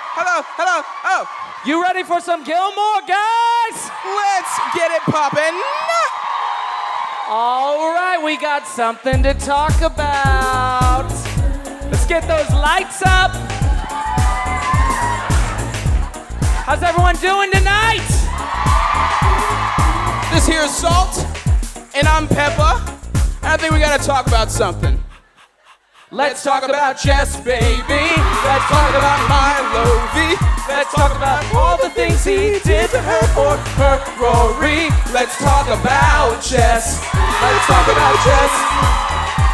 hello. Oh, You ready for some Gilmore Guys? let's get it poppin'. All right, we got something to talk about. Let's get those lights up. How's everyone doing tonight? This here's Salt, and I'm Peppa, and I think we gotta talk about something. Let's talk about Jess, baby. Let's talk about Milo V. Let's talk about all the things he did to her for her, Rory. Let's talk about Jess. Let's talk about Jess.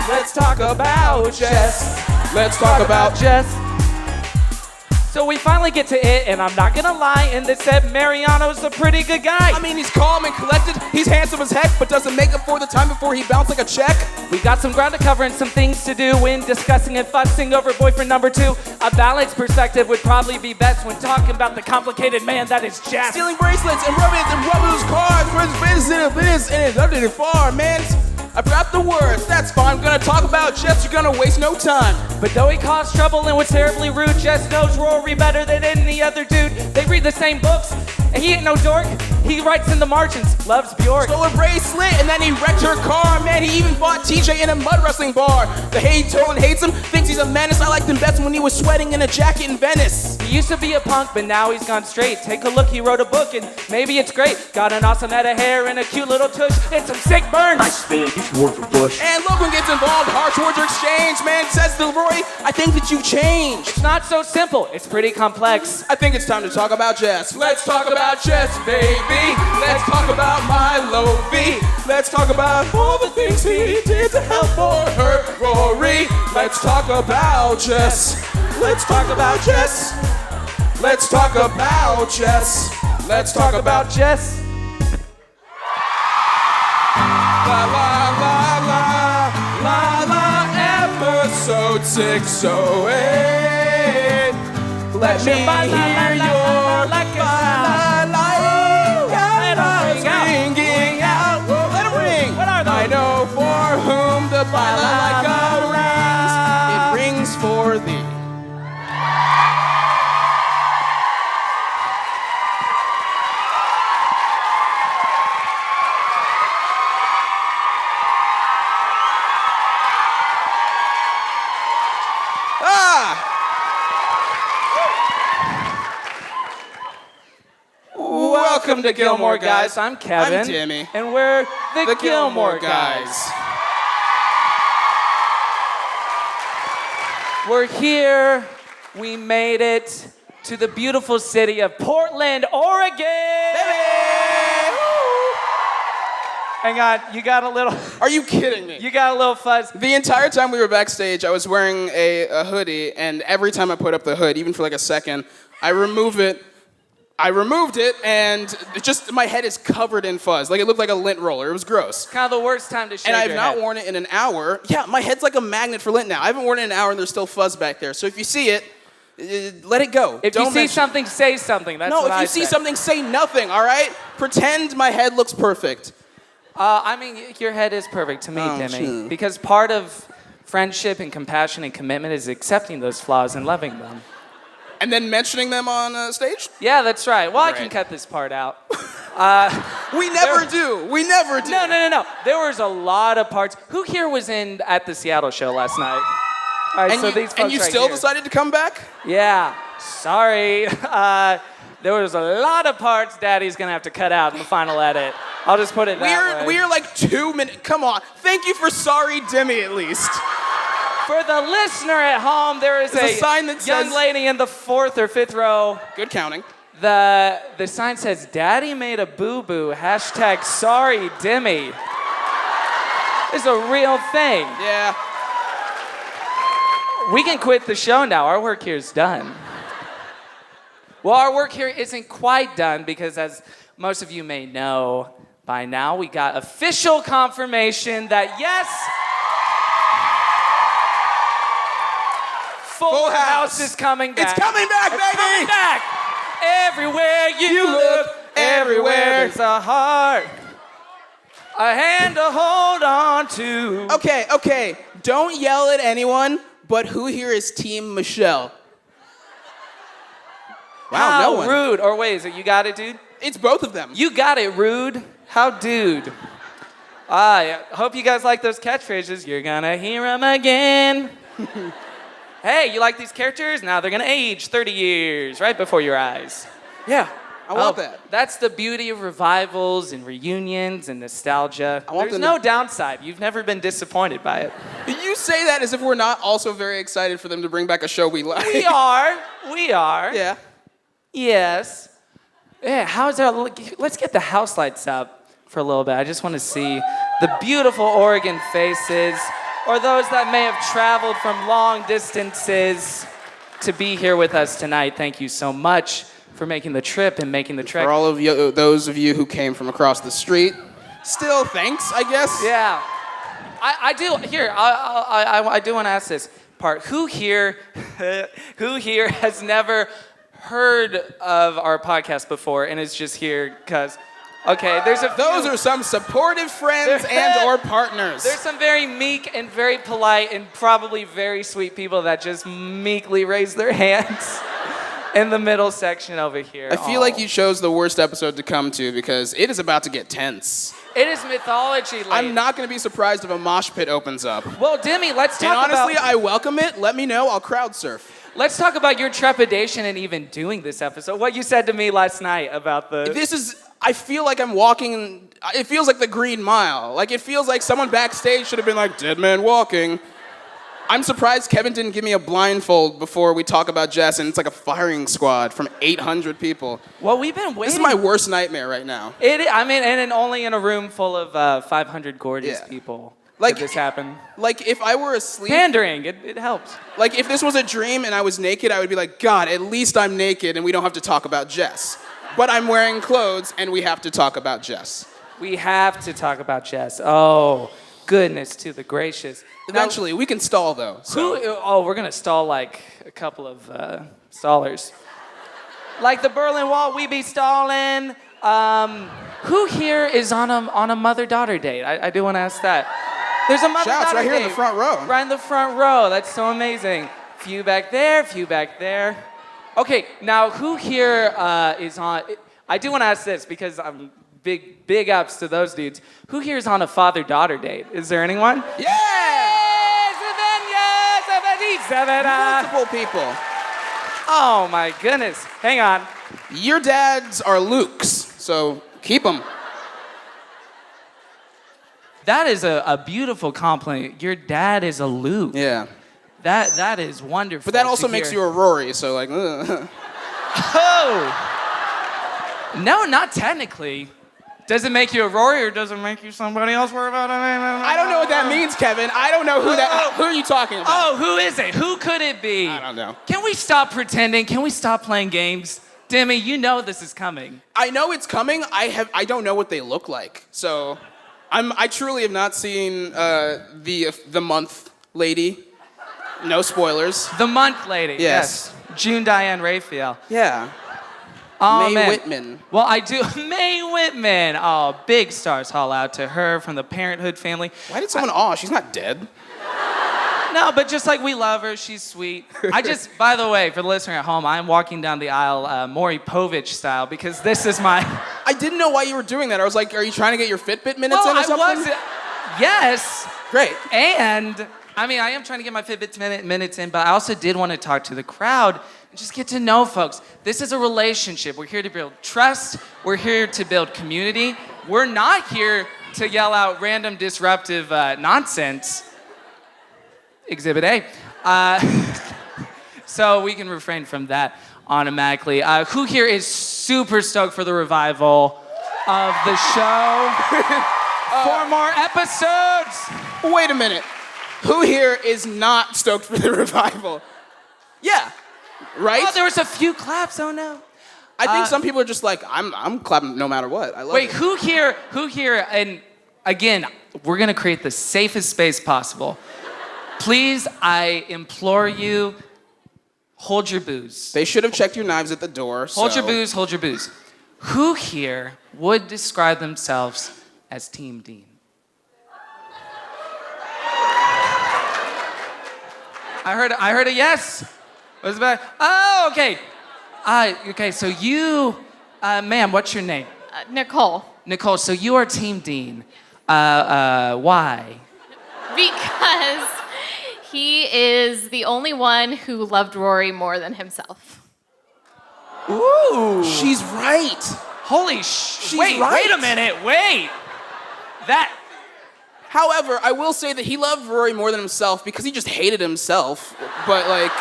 Let's talk about Jess. Let's talk about Jess. So we finally get to it, and I'm not gonna lie, and they said Mariano's a pretty good guy. I mean, he's calm and collected, he's handsome as heck, but doesn't make up for the time before he bounced like a check. We got some ground to cover and some things to do when discussing and fussing over boyfriend number 2. A balanced perspective would probably be best when talking about the complicated man that is Jess. Stealing bracelets and rubbing those cars, where's business and it's updated far, man. I forgot the words, that's fine. I'm gonna talk about Jess, you're gonna waste no time. But though he caused trouble and was terribly rude, Jess knows Rory better than any other dude. They read the same books, and he ain't no dork. He writes in the margins, loves Bjork. Stole a bracelet and then he wrecked her car. Man, he even fought TJ in a mud wrestling bar. The hate tone hates him, thinks he's a menace. I liked him best when he was sweating in a jacket in Venice. He used to be a punk, but now he's gone straight. Take a look, he wrote a book, and maybe it's great. Got an awesome head of hair and a cute little tush, and some sick burns. Nice spin, you should work for Bush. And Logan gets involved, harsh words are exchanged. Man says to Rory, I think that you've changed. It's not so simple, it's pretty complex. I think it's time to talk about Jess. Let's talk about Jess, baby. Let's talk about Milo V. Let's talk about all the things he did to help for her, Rory. Let's talk about Jess. Let's talk about Jess. Let's talk about Jess. Let's talk about Jess. La la la la la la, episode 608. Let me hear your balalaika ringing out. Let it ring. What are those? I know for whom the balalaika rings. It rings for thee. Welcome to Gilmore Guys. I'm Kevin. I'm Timmy. And we're the Gilmore Guys. We're here. We made it to the beautiful city of Portland, Oregon. Hang on, you got a little... Are you kidding me? You got a little fuzz. The entire time we were backstage, I was wearing a hoodie, and every time I put up the hood, even for like a second, I removed it, and it just my head is covered in fuzz. Like it looked like a lint roller. It was gross. Kind of the worst time to shave And I have your not head. worn it in an hour. Yeah, my head's like a magnet for lint now. I haven't worn it in an hour, and there's still fuzz back there. So if you see it, let it go. If Don't you see mention something, say something. That's No, what if you see something, say nothing, all right? Pretend my head looks perfect. I mean, your head is perfect to me, Timmy. shoot. Because part of friendship and compassion and commitment is accepting those flaws and loving them. And then mentioning them on stage? Yeah, that's right. Well, I can Right. cut this part out. We never do. We never do. No. There was a lot of parts. Who here was at the Seattle show last night? All right, And so you, these folks and you right still here. decided to come back? Yeah, sorry. There was a lot of parts Daddy's gonna have to cut out in the final edit. I'll just put it that way. We are like 2 minutes. Come on. Thank you for sorry, Demi, at least. For the listener at home, there is There's a sign that young says- lady in the 4th or 5th row. Good counting. The sign says, "Daddy made a boo-boo." # sorry, Demi. It's a real thing. Yeah. We can quit the show now. Our work here is done. Well, our work here isn't quite done because, as most of you may know by now, we got official confirmation that, yes, Full House is coming back. It's coming back, It's baby! coming back. Everywhere you look, everywhere there's a heart, a hand to hold on to. Okay. Don't yell at anyone, but who here is Team Michelle? Wow, How no one. rude. Or wait, is it you got it, dude? It's both of them. You got it, rude. How dude. I hope you guys like those catchphrases. You're gonna hear them again. Hey, you like these characters? Now they're gonna age 30 years right before your eyes. Yeah, I want that. That's the beauty of revivals and reunions and nostalgia. want There's them no downside. You've never been disappointed by it. You say that as if we're not also very excited for them to bring back a show we like. We are. We are. Yeah. Yes. Yeah, how's our... Let's get the house lights up for a little bit. I just want to see the beautiful Oregon faces, or those that may have traveled from long distances to be here with us tonight. Thank you so much for making the trip and making the trek. For all of you, those of you who came from across the street, still thanks, I guess. Yeah. I do. Here, I do want to ask this part. Who here has never heard of our podcast before and is just here because... Okay, there's a few. Those are some supportive friends and or partners. There's some very meek and very polite and probably very sweet people that just meekly raise their hands in the middle section over here. I feel like you chose the worst episode to come to because it is about to get tense. It is mythology. I'm not going to be surprised if a mosh pit opens up. Well, Demi, let's talk and honestly, about... I welcome it. Let me know. I'll crowd surf. Let's talk about your trepidation in even doing this episode. What you said to me last night about the... I feel like I'm walking, it feels like the Green Mile. Like, it feels like someone backstage should have been like, dead man walking. I'm surprised Kevin didn't give me a blindfold before we talk about Jess, and it's like a firing squad from 800 people. Well, we've been waiting. This is my worst nightmare right now. And only in a room full of 500 gorgeous people like, did this happen. Like, if I were asleep... Pandering, it helps. Like, if this was a dream and I was naked, I would be like, God, at least I'm naked and we don't have to talk about Jess. But I'm wearing clothes, and we have to talk about Jess. We have to talk about Jess. Oh, goodness to the gracious. Eventually, we can stall, though. So. We're going to stall like a couple of stallers. Like the Berlin Wall, we be stalling. Who here is on a mother-daughter date? I do want to ask that. There's a mother-daughter Shouts right here date. in the front row. Right in the front row. That's so amazing. Few back there, few back there. Okay, now who here is on... I do want to ask this because I'm big ups to those dudes. Who here is on a father-daughter date? Is there anyone? Yeah! Multiple people. Oh my goodness. Hang on. Your dads are Luke's, so keep them. That is a beautiful compliment. Your dad is a Luke. Yeah. That is wonderful. But that also makes you a Rory, so like, Oh! No, not technically. Does it make you a Rory or does it make you somebody else? Worry about it? I don't know what that means, Kevin. I don't know who are you talking about? Oh, who is it? Who could it be? I don't know. Can we stop pretending? Can we stop playing games? Demi, you know this is coming. I know it's coming. I don't know what they look like. So I truly have not seen the month lady. No spoilers. The month lady. Yes. June Diane Raphael. Yeah. Oh, Mae man. Whitman. Well, I do. Mae Whitman. Oh, big stars haul out to her from the Parenthood family. Why did someone she's not dead. No, but just like we love her, she's sweet. By the way, for the listener at home, I'm walking down the aisle Maury Povich style because this is my... I didn't know why you were doing that. I was like, are you trying to get your Fitbit minutes in or something? Yes. Great. And, I am trying to get my Fitbit minutes in, but I also did want to talk to the crowd and just get to know folks. This is a relationship. We're here to build trust. We're here to build community. We're not here to yell out random disruptive nonsense. Exhibit A. So we can refrain from that automatically. Who here is super stoked for the revival of the show? 4 more episodes! Wait a minute. Who here is not stoked for the revival? Yeah. Right? Oh, there was a few claps. Oh no. I think some people are just like, I'm clapping no matter what. I love it. Wait, who here, and again, we're gonna create the safest space possible. Please, I implore you, hold your booze. They should have checked your knives at the door. Hold your booze, hold your booze. Who here would describe themselves as Team Dean? I heard a yes. What's the back? Oh, okay. Okay, so you, ma'am, what's your name? Nicole. Nicole, so you are Team Dean. Why? Because he is the only one who loved Rory more than himself. Ooh. She's right. Holy wait, right. wait a minute, wait. That, However, I will say that he loved Rory more than himself because he just hated himself. But like,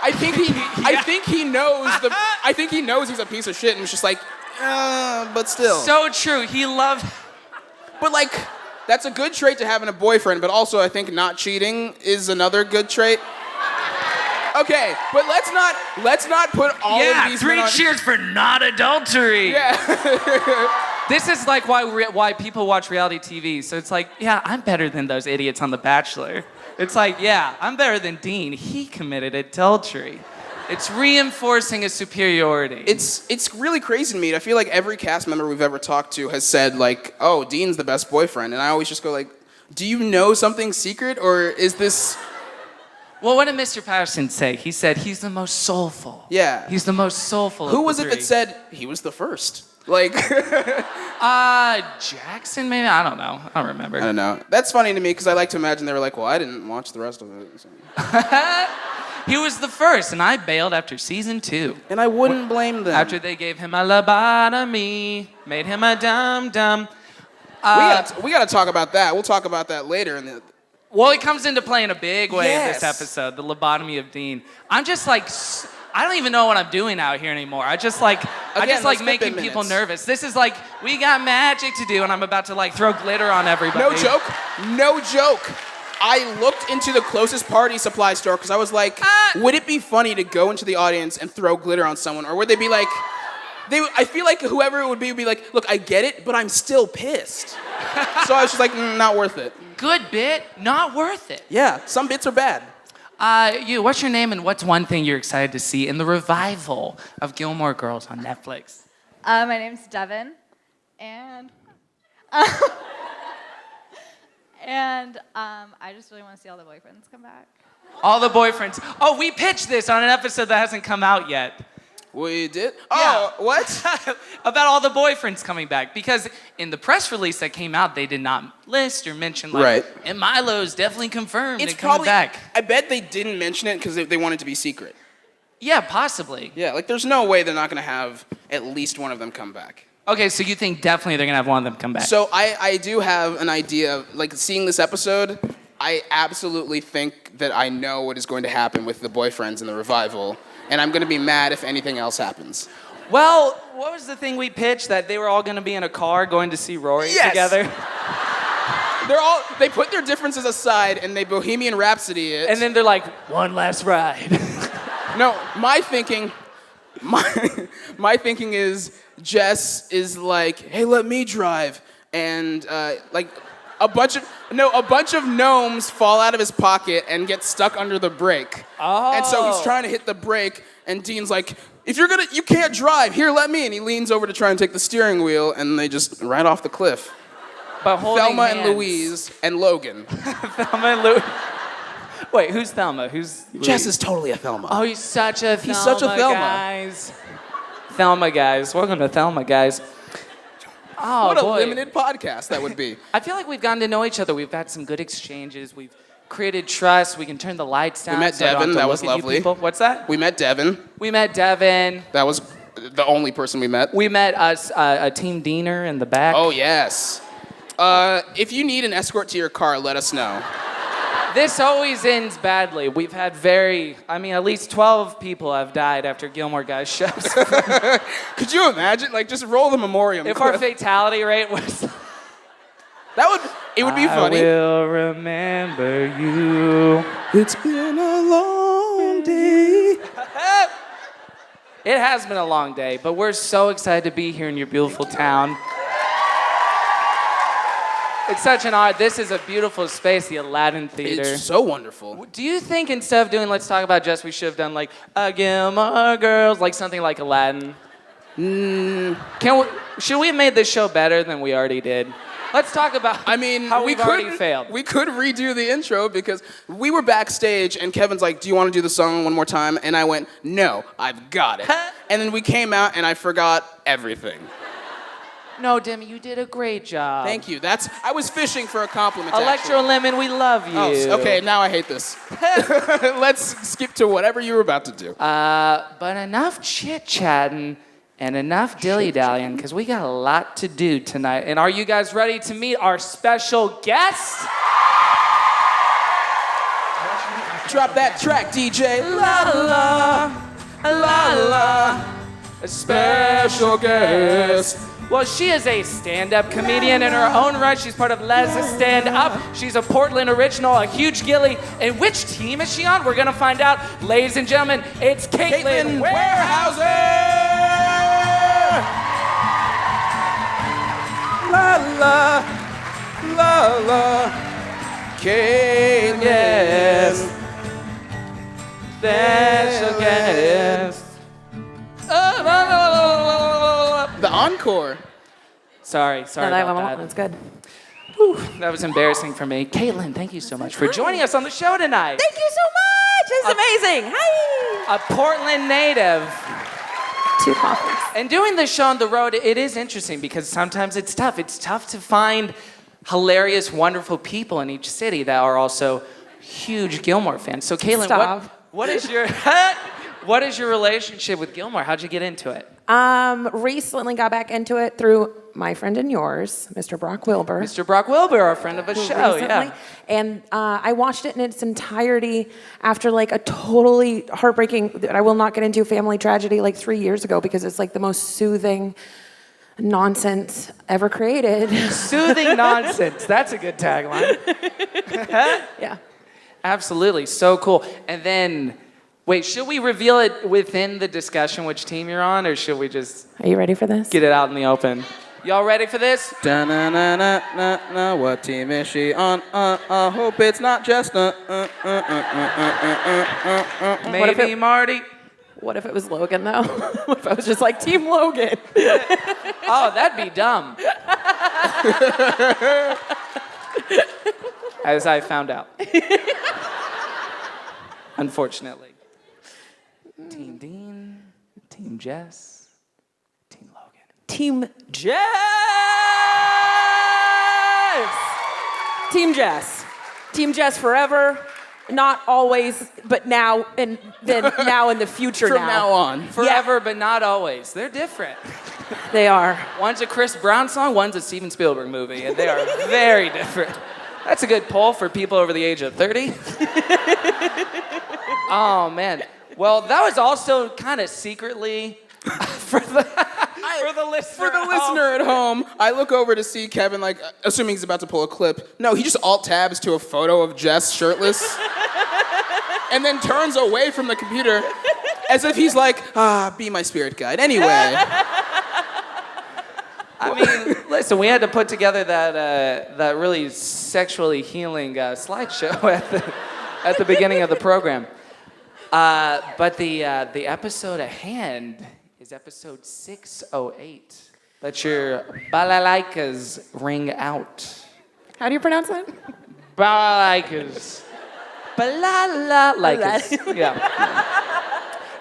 I think he knows he's a piece of shit and was just like, but still. so true, he loved, But like, that's a good trait to have in a boyfriend, but also I think not cheating is another good trait. Okay, but let's not put all of these men on... cheers for not adultery. Yeah. This is like why people watch reality TV. So it's like, yeah, I'm better than those idiots on The Bachelor. It's like, yeah, I'm better than Dean. He committed adultery. It's reinforcing a superiority. It's really crazy to me. I feel like every cast member we've ever talked to has said like, oh, Dean's the best boyfriend. And I always just go like, do you know something secret or is this... Well, what did Mr. Patterson say? He said he's the most soulful. Yeah. He's the most soulful Who of was the it three. that said he was the first? Like... Jackson maybe? I don't know. I don't remember. I don't know. That's funny to me because I like to imagine they were like, well, I didn't watch the rest of it. So. He was the first, and I bailed after season 2. And I wouldn't blame them. After they gave him a lobotomy, made him a dum-dum. We gotta talk about that. We'll talk about that later. Well, it comes into play in a big way in this Yes. episode, the lobotomy of Dean. I'm just like, I don't even know what I'm doing out here anymore. I just like those making Fitbit people minutes. nervous. This is like, we got magic to do, and I'm about to like throw glitter on everybody. No joke. I looked into the closest party supply store because I was like, would it be funny to go into the audience and throw glitter on someone? Or would they be like, I feel like whoever it would be like, look, I get it, but I'm still pissed. So I was just like, not worth it. Good bit, not worth it. Yeah, some bits are bad. What's your name and what's one thing you're excited to see in the revival of Gilmore Girls on Netflix? My name's Devin, and I just really want to see all the boyfriends come back. All the boyfriends. Oh, we pitched this on an episode that hasn't come out yet. We did? Yeah. Oh, what? About all the boyfriends coming back. Because in the press release that came out, they did not list or mention, like, Right. and Milo's definitely confirmed It's and coming probably, back. I bet they didn't mention it because they wanted it to be secret. Yeah, possibly. Yeah, like there's no way they're not gonna have at least one of them come back. Okay, so you think definitely they're gonna have one of them come back. So I do have an idea, like seeing this episode, I absolutely think that I know what is going to happen with the boyfriends in the revival, and I'm gonna be mad if anything else happens. Well, what was the thing we pitched, that they were all gonna be in a car going to see Rory Yes. together? They put their differences aside and they Bohemian Rhapsody it. And then they're like, one last ride. No, my thinking is Jess is like, hey, let me drive, and like a bunch of gnomes fall out of his pocket and get stuck under the brake. Oh. And so he's trying to hit the brake, and Dean's like, you can't drive. Here, let me. And he leans over to try and take the steering wheel, and they just ride off the cliff. But holding Thelma hands. and Louise and Logan. Thelma and Louise. Wait, who's Thelma? Who's Louise? Jess is totally a Thelma. Oh, he's such a Thelma, such a Thelma. guys. Thelma, guys. Welcome to Thelma, guys. Oh, what a boy. limited podcast that would be. I feel like we've gotten to know each other. We've had some good exchanges. We've created trust. We can turn the lights down. We met so I don't have Devin. to That look was at you lovely. people. What's that? We met Devin. We met Devin. That was the only person we met. We met a Team Diener in the back. Oh, yes. If you need an escort to your car, let us know. This always ends badly. We've had at least 12 people have died after Gilmore Guys shows. Could you imagine? Like, just roll the memoriam. If our fatality rate was... It would be funny. I will remember you. It's been a long day. It has been a long day, but we're so excited to be here in your beautiful town. It's such an honor. This is a beautiful space, the Aladdin Theater. It's so wonderful. Do you think instead of doing Let's Talk About Jess, we should have done like Gilmore Girls, like something like Aladdin? Should we have made this show better than we already did? Let's talk about how we've already failed. We could redo the intro because we were backstage and Kevin's like, do you want to do the song one more time? And I went, no, I've got it. And then we came out and I forgot everything. No, Demi, you did a great job. Thank you. I was fishing for a compliment. Electro Lemon, we love you. Oh, okay, now I hate this. Let's skip to whatever you were about to do. But enough chit-chatting and enough dilly-dallying, because we got a lot to do tonight. And are you guys ready to meet our special guest? Drop that track, DJ. La la, la la. A special guest. Well, she is a stand-up comedian in her own right. She's part of Les Stand Up. She's a Portland original, a huge gilly. And which team is she on? We're gonna find out. Ladies and gentlemen, it's Caitlin Weierhauser! La la, la la, Caitlin. Yes. Special guest. The encore. Sorry about that. That's good. Whew, that was embarrassing for me. Caitlin, thank you so much for joining us on the show tonight. Thank you so much. It's amazing. Hi. A Portland native. 2 coffees. And doing this show on the road, it is interesting because sometimes it's tough. It's tough to find hilarious, wonderful people in each city that are also huge Gilmore fans. So, Caitlin, what is your relationship with Gilmore? How'd you get into it? Recently got back into it through my friend and yours, Mr. Brock Wilbur. Mr. Brock Wilbur, our friend of the show, recently. yeah. And I watched it in its entirety after like a totally heartbreaking, I will not get into, family tragedy like 3 years ago because it's like the most soothing nonsense ever created. Soothing nonsense. That's a good tagline. Yeah. Absolutely. So cool. And then, wait, should we reveal it within the discussion which team you're on, or should we just Are you ready for this? get it out in the open? Y'all ready for this? Da-na-na-na-na-na, what team is she on? Hope it's not just Maybe Marty. What if it was Logan, though? What if I was just like, Team Logan? Oh, that'd be dumb. As I found out. Unfortunately. Team Dean, Team Jess, Team Logan. Team Jess! Team Jess. Team Jess forever. Not always, but now and then now in the future From now on. Forever, but not always. They're different. They are. One's a Chris Brown song, one's a Steven Spielberg movie, and they are very different. That's a good poll for people over the age of 30. Oh, man. Well, that was also kind of secretly for the listener at home, I look over to see Kevin, like, assuming he's about to pull a clip. No, he just alt-tabs to a photo of Jess shirtless and then turns away from the computer as if he's like, be my spirit guide. Anyway. I mean, listen, we had to put together that really sexually healing slideshow at the beginning of the program. But the episode at hand is episode 608. Let your Balalaikas ring out. How do you pronounce that? Balalaikas. Balalaikas. Yeah.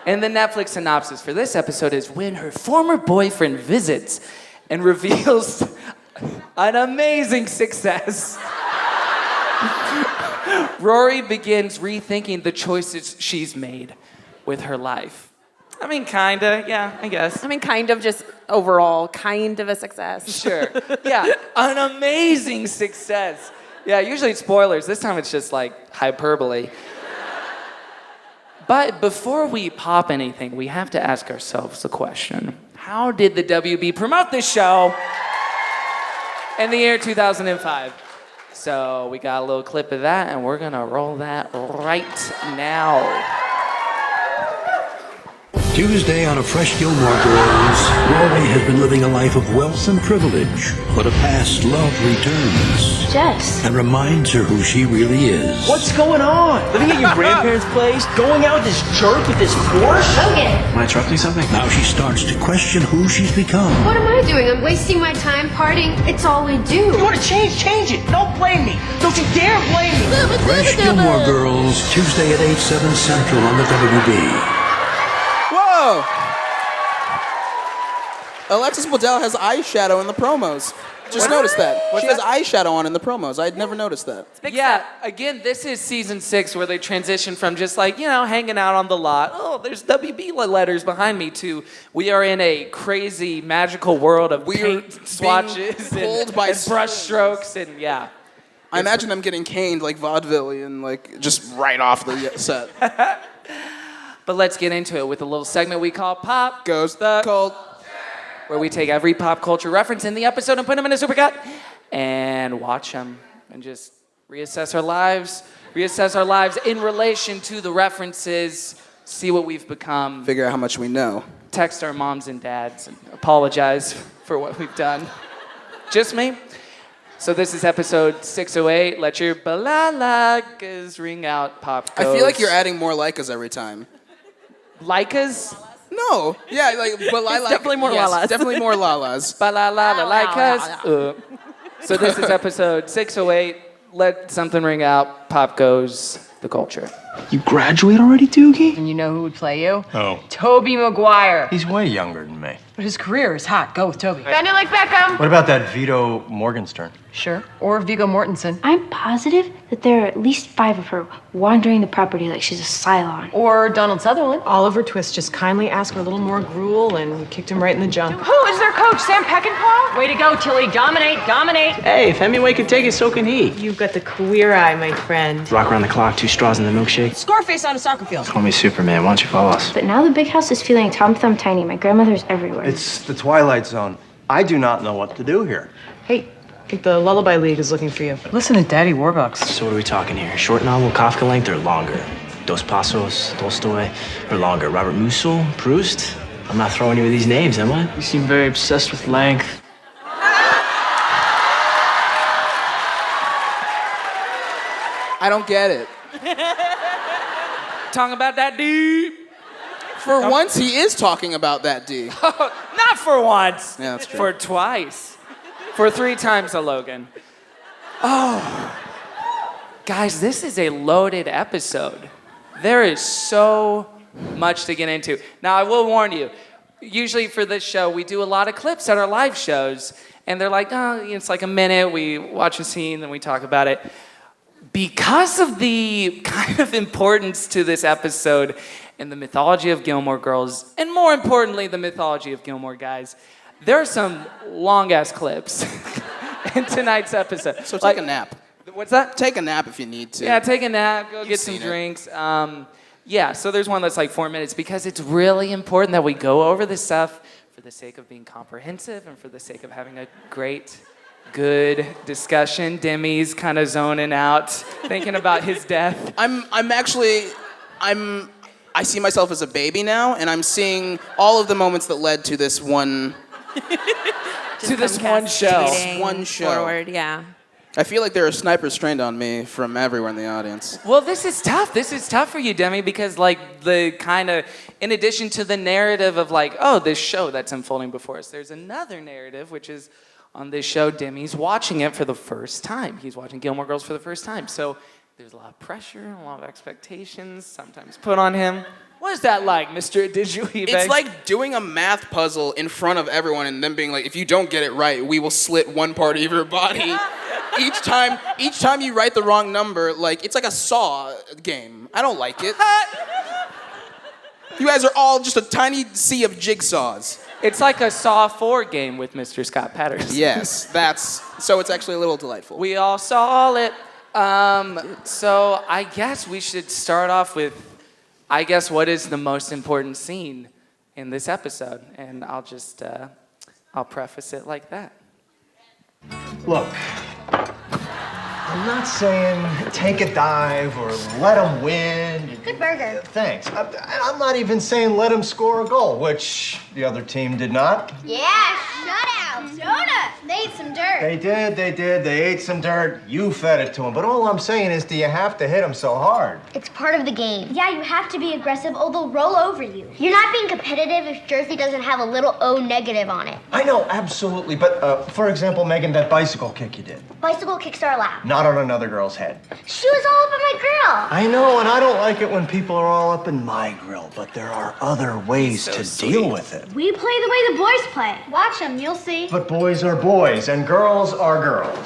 And the Netflix synopsis for this episode is when her former boyfriend visits and reveals an amazing success. Rory begins rethinking the choices she's made with her life. I mean, kinda, yeah, I guess. I mean, kind of just overall, kind of a success. Sure, yeah, an amazing success. Yeah, usually it's spoilers. This time it's just like hyperbole. But before we pop anything, we have to ask ourselves the question, how did the WB promote this show in the year 2005? So we got a little clip of that, and we're gonna roll that right now. Tuesday on a fresh Gilmore Girls, Rory has been living a life of wealth and privilege, but a past love returns Jess. and reminds her who she really is. What's going on? Living at your grandparents' place? Going out with this jerk with this Porsche? Logan. Am I interrupting something? Now she starts to question who she's become. What am I doing? I'm wasting my time partying. It's all we do. You want to change? Change it. Don't blame me. Don't you dare blame me. Fresh Gilmore Girls, Tuesday at 8, 7 Central on the WB. Whoa! Alexis Bledel has eyeshadow in the promos. Just noticed that. She has eyeshadow on in the promos. I'd never noticed that. Yeah, again, this is season 6 where they transition from just like, hanging out on the lot. Oh, there's WB letters behind me to we are in a crazy magical world of paint swatches and brush strokes and yeah. I imagine them getting caned like vaudevillian, like just right off the set. But let's get into it with a little segment we call Pop Goes the Cold, where we take every pop culture reference in the episode and put them in a supercut and watch them and just reassess our lives in relation to the references, see what we've become, figure out how much we know. text our moms and dads and apologize for what we've done. Just me. So this is episode 608. Let your balalaikas ring out, pop goes. I feel like you're adding more Laikas every time. Laikas? No. Yeah, but I like definitely more lalas. Definitely more lalas. Balalaikas. So this is episode 608. Let something ring out, pop goes the culture. You graduate already, Doogie? And you know who would play you? Oh. Toby Maguire. He's way younger than me. But his career is hot. Go with Toby. Bend it like Beckham. What about that Vito Morgenstern? Sure. Or Viggo Mortensen. I'm positive that there are at least 5 of her wandering the property like she's a Cylon. Or Donald Sutherland. Oliver Twist just kindly asked for a little more gruel and kicked him right in the junk. Who is their coach? Sam Peckinpah? Way to go, Tilly. Dominate, dominate. Hey, if Hemingway could take it, so can he. You've got the queer eye, my friend. Rock around the clock, 2 straws in the milkshake. Scarface on a soccer field. Call me Superman. Why don't you follow us? But now the big house is feeling Tom Thumb tiny. My grandmother's everywhere. It's the Twilight Zone. I do not know what to do here. Hey, I think the Lullaby League is looking for you. Listen to Daddy Warbucks. So what are we talking here? Short novel, Kafka length, or longer? Dos Passos, Tolstoy, or longer? Robert Musil, Proust? I'm not throwing you with these names, am I? You seem very obsessed with length. I don't get it. Talking about that deep. For once, he is talking about that D. Not for once. Yeah, that's true. For twice. For 3 times a Logan. Oh. Guys, this is a loaded episode. There is so much to get into. Now, I will warn you, usually for this show, we do a lot of clips at our live shows, and they're like, it's like a minute, we watch a scene, then we talk about it. Because of the kind of importance to this episode and the mythology of Gilmore Girls, and more importantly, the mythology of Gilmore Guys, there are some long-ass clips in tonight's episode. So take a nap. What's that? Take a nap if you need to. Yeah, take a nap, go get some seen it. drinks. So there's one that's like 4 minutes because it's really important that we go over this stuff for the sake of being comprehensive and for the sake of having a great, good discussion. Demi's kind of zoning out, thinking about his death. I see myself as a baby now, and I'm seeing all of the moments that led to this one. To this one show. One show. Forward, yeah. I feel like there are snipers trained on me from everywhere in the audience. Well, this is tough. This is tough for you, Demi, because like the kind of, in addition to the narrative of like, oh, this show that's unfolding before us, there's another narrative, which is on this show, Demi's watching it for the first time. He's watching Gilmore Girls for the first time. So there's a lot of pressure, a lot of expectations, sometimes put on him. What is that like, Mr. Dijuibe? It's like doing a math puzzle in front of everyone and then being like, if you don't get it right, we will slit one part of your body. Each time you write the wrong number, like, it's like a Saw game. I don't like it. You guys are all just a tiny sea of jigsaws. It's like a Saw 4 game with Mr. Scott Patterson. Yes, so it's actually a little delightful. We all saw it. So I guess we should start off with, what is the most important scene in this episode? And I'll preface it like that. Look, I'm not saying take a dive or let them win. Good burger. Thanks. I'm not even saying let him score a goal, which the other team did not. Yeah, shutout. Donut. They ate some dirt. They did. They ate some dirt. You fed it to him. But all I'm saying is, do you have to hit him so hard? It's part of the game. Yeah, you have to be aggressive or they'll roll over you. You're not being competitive if Jersey doesn't have a little O negative on it. I know, absolutely. But, for example, Megan, that bicycle kick you did. Bicycle kicks are allowed. Not on another girl's head. She was all up on my grill. I know, and I don't like it when people are all up in my grill, but there are other ways to deal with it. We play the way the boys play. Watch them, you'll see. But boys are boys, and girls are girls.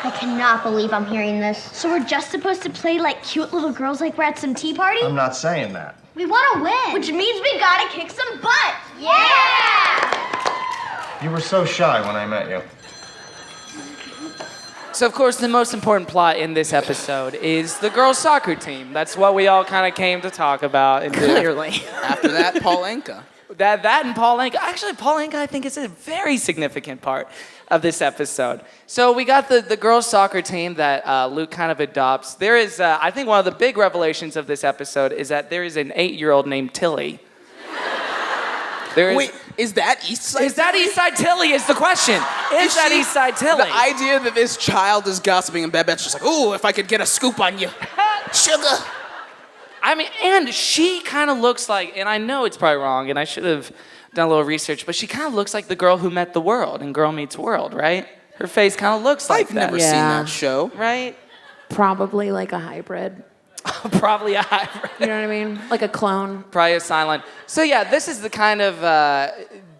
I cannot believe I'm hearing this. So we're just supposed to play like cute little girls like we're at some tea party? I'm not saying that. We want to win. Which means we gotta kick some butt. Yeah! You were so shy when I met you. So, of course, the most important plot in this episode is the girls' soccer team. That's what we all kind of came to talk about. And Clearly. After that, Paul Anka. That and Paul Anka. Actually, Paul Anka, I think, is a very significant part of this episode. So we got the girls' soccer team that Luke kind of adopts. There is, I think one of the big revelations of this episode is that there is an 8-year-old named Tilly. Wait, is that Eastside? Is that Eastside Tilly is the question. Is that Eastside Tilly? The idea that this child is gossiping and Babette's just like, ooh, if I could get a scoop on you. Sugar. I mean, and she kind of looks like, and I know it's probably wrong, and I should have done a little research, but she kind of looks like the girl who met the world in Girl Meets World, right? Her face kind of looks like I've never seen that show. Right? Probably like a hybrid. Probably a hybrid. You know what I mean? Like a clone. Probably a silent. So yeah, this is the kind of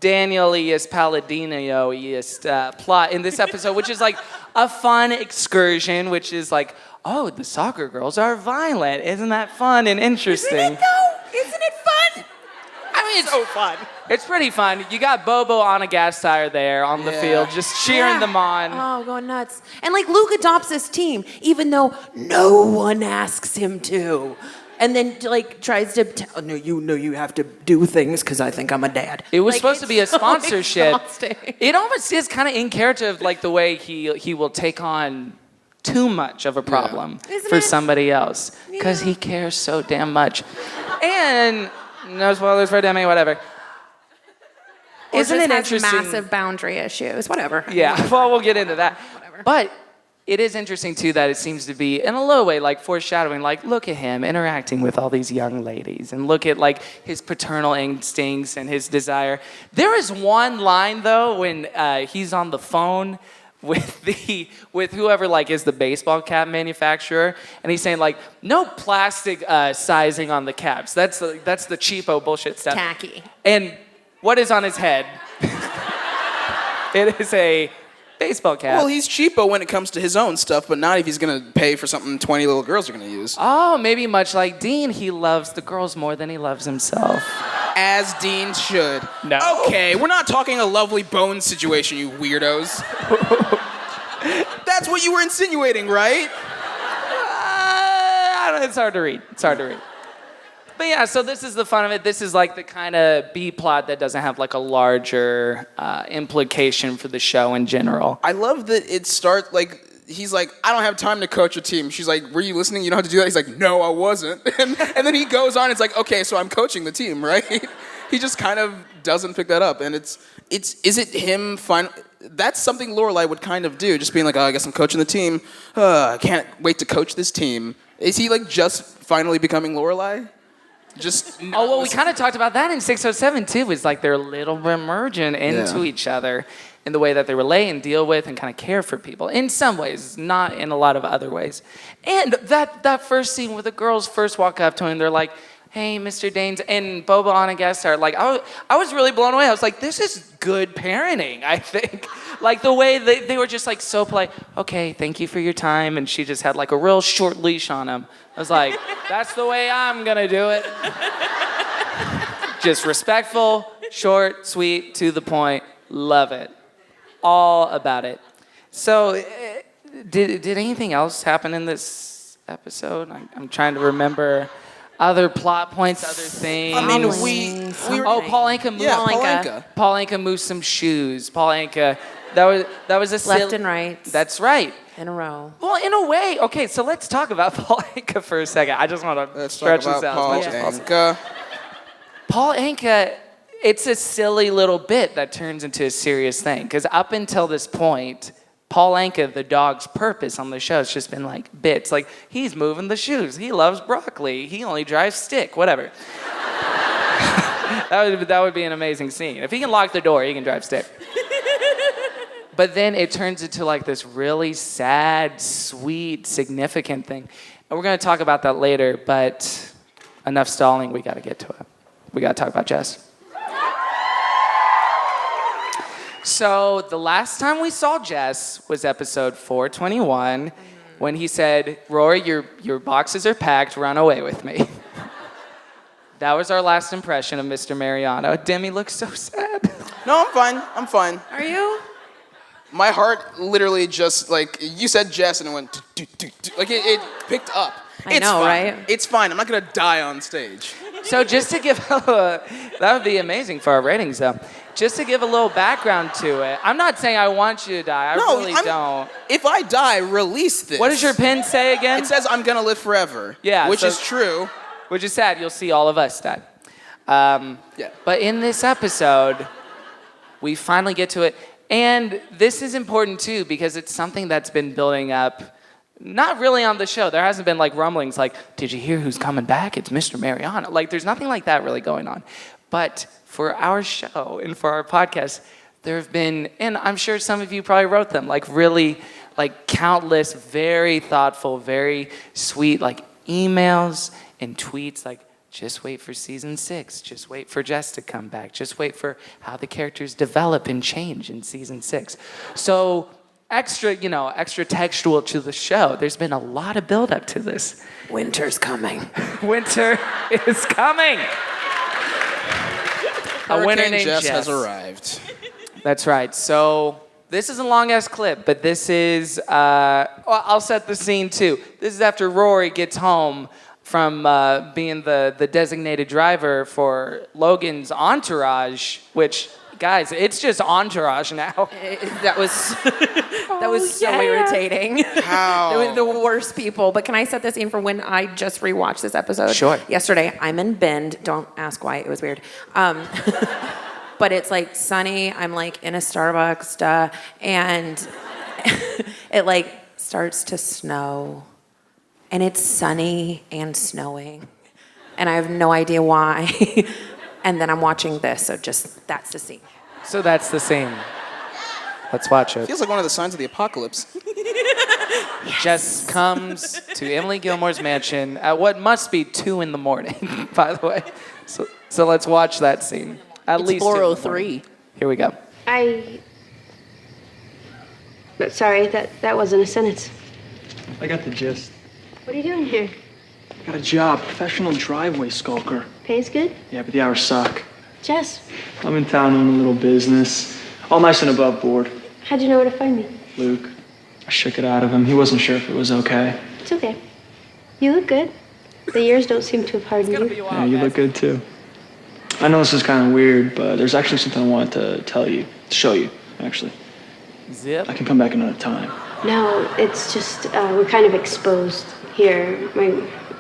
Daniel-iest, Palladino-iest plot in this episode, which is like a fun excursion, which is like, oh, the soccer girls are violent. Isn't that fun and interesting? Isn't it though? Isn't it fun? I mean, it's so fun. It's pretty fun. You got Bobo on a gas tire there on the field, just cheering them on. Oh, going nuts. And like Luke adopts this team, even though no one asks him to. And then like tries to tell, no, you have to do things because I think I'm a dad. It was like, supposed to be a sponsorship. Exhausting. It almost is kind of in character of like the way he will take on too much of a problem for somebody else because he cares so damn much. And no spoilers for Demi, whatever. Or Isn't just it has interesting? massive boundary issues, whatever. Yeah, well, we'll get into that. But it is interesting, too, that it seems to be, in a low way, like foreshadowing, like, look at him interacting with all these young ladies, and look at, like, his paternal instincts and his desire. There is one line, though, when he's on the phone with whoever, like, is the baseball cap manufacturer, and he's saying, like, no plastic sizing on the caps. That's the cheapo bullshit stuff. Tacky. And what is on his head? It is a baseball cap. Well, he's cheapo when it comes to his own stuff, but not if he's going to pay for something 20 little girls are going to use. Oh, maybe much like Dean, he loves the girls more than he loves himself. As Dean should. No. Okay, we're not talking a lovely bone situation, you weirdos. That's what you were insinuating, right? It's hard to read. But yeah, so this is the fun of it. This is like the kind of B plot that doesn't have like a larger implication for the show in general. I love that it starts like, he's like, I don't have time to coach a team. She's like, were you listening? You know how to do that? He's like, no, I wasn't. And then he goes on, it's like, okay, so I'm coaching the team, right? He just kind of doesn't pick that up. And is it him that's something Lorelai would kind of do, just being like, oh, I guess I'm coaching the team. I can't wait to coach this team. Is he like just finally becoming Lorelai? We kind of talked about that in 607 too. It's like they're a little bit merging into each other in the way that they relate and deal with and kind of care for people. In some ways, not in a lot of other ways. And that first scene where the girls first walk up to him, they're like, hey, Mr. Danes, and Boba on a guest star. Like, I was really blown away. I was like, this is good parenting, I think. Like, the way they were just, like, so polite. Okay, thank you for your time. And she just had, like, a real short leash on him. I was like, that's the way I'm going to do it. Just respectful, short, sweet, to the point. Love it. All about it. So, did anything else happen in this episode? I'm trying to remember other plot points, other things. I mean, we were... Oh, Paul Anka moved. Yeah, Paul Anka. Paul Anka moved some shoes. Paul Anka, that was a Left and right. That's right. in a row. Well, in a way, okay, so let's talk about Paul Anka for a second. I just want to stretch this out Paul as much as possible. Anka. Paul Anka, it's a silly little bit that turns into a serious thing. Because up until this point, Paul Anka, the dog's purpose on the show, has just been like bits. Like, he's moving the shoes. He loves broccoli. He only drives stick, whatever. that would be an amazing scene. If he can lock the door, he can drive stick. But then it turns into like this really sad, sweet, significant thing. And we're going to talk about that later, but enough stalling, we got to get to it. We got to talk about Jess. So the last time we saw Jess was episode 421 when he said, Rory, your boxes are packed, run away with me. That was our last impression of Mr. Mariano. Demi looks so sad. No, I'm fine. Are you? My heart literally just, like, you said Jess and it went, like, it picked up. I know, fine. right? It's fine. I'm not going to die on stage. So just to give that would be amazing for our ratings, though. Just to give a little background to it. I'm not saying I want you to die. I really don't. If I die, release this. What does your pin say again? It says I'm going to live forever. Yeah. Which is true. Which is sad. You'll see all of us die. Yeah. But in this episode, we finally get to it. And this is important, too, because it's something that's been building up. Not really on the show. There hasn't been like rumblings like, did you hear who's coming back? It's Mr. Mariano. Like, there's nothing like that really going on. But for our show and for our podcast, there have been, and I'm sure some of you probably wrote them, like really like countless, very thoughtful, very sweet like emails and tweets like, just wait for season 6. Just wait for Jess to come back. Just wait for how the characters develop and change in season 6. So extra textual to the show. There's been a lot of build up to this. Winter's coming. Winter is coming. A winter named Jess Jess has arrived. That's right. So this is a long ass clip, but this is, I'll set the scene too. This is after Rory gets home from being the designated driver for Logan's entourage, which, guys, it's just entourage now. That was so irritating. How? They were the worst people. But can I set the scene for when I just rewatched this episode? Sure. Yesterday, I'm in Bend. Don't ask why. It was weird. But it's like sunny. I'm like in a Starbucks, and it like starts to snow. And it's sunny and snowing. And I have no idea why. And then I'm watching this, so just that's the scene. So that's the scene. Let's watch it. Feels like one of the signs of the apocalypse. Jess comes to Emily Gilmore's mansion at what must be 2 in the morning, by the way. So let's watch that scene. At least 4:03. Here we go. Sorry, that wasn't a sentence. I got the gist. What are you doing here? Got a job, professional driveway skulker. Pays good? Yeah, but the hours suck. Jess, I'm in town owning a little business. All nice and above board. how'd you know where to find me? Luke. I shook it out of him. He wasn't sure if it was okay. It's okay. You look good. The years don't seem to have hardened you. Yeah, you look good too. I know this is kind of weird, but there's actually something I wanted to tell you, show you, actually. Zip. I can come back another time. No, it's just, we're kind of exposed here.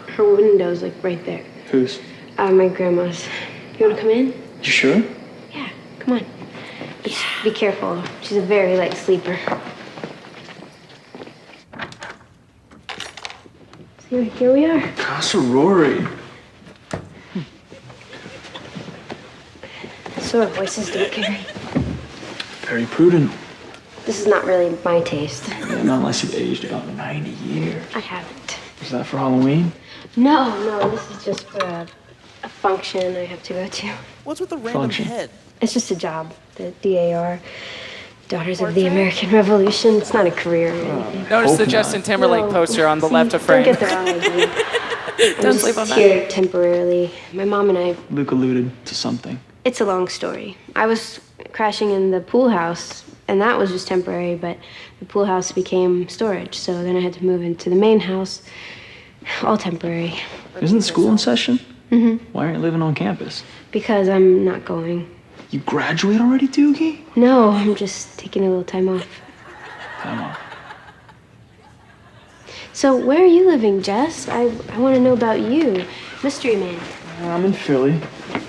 Her window's like right there. Whose? My grandma's. You wanna come in? You sure? Yeah, come on. Just be careful. She's a very light sleeper. So here we are. Casa Rory. What sort of voices do you carry? Very prudent. This is not really my taste. Yeah, not unless you've aged about 90 years. I haven't. Is that for Halloween? No, this is just for a function I have to go to. What's with the random Function. head? It's just a job. The DAR, Daughters of the American Revolution. It's not a career or anything. Notice the Hope Justin not. Timberlake No, poster on the see, left of frame. Don't get the wrong idea. Don't sleep on that. Here temporarily. My mom and I. Luke alluded to something. It's a long story. I was crashing in the pool house, and that was just temporary. But the pool house became storage, so then I had to move into the main house. All temporary. Isn't school in session? Mm-hmm. Why aren't you living on campus? Because I'm not going. You graduate already, Doogie? No, I'm just taking a little time off. Time off. So where are you living, Jess? I want to know about you. Mystery man. I'm in Philly.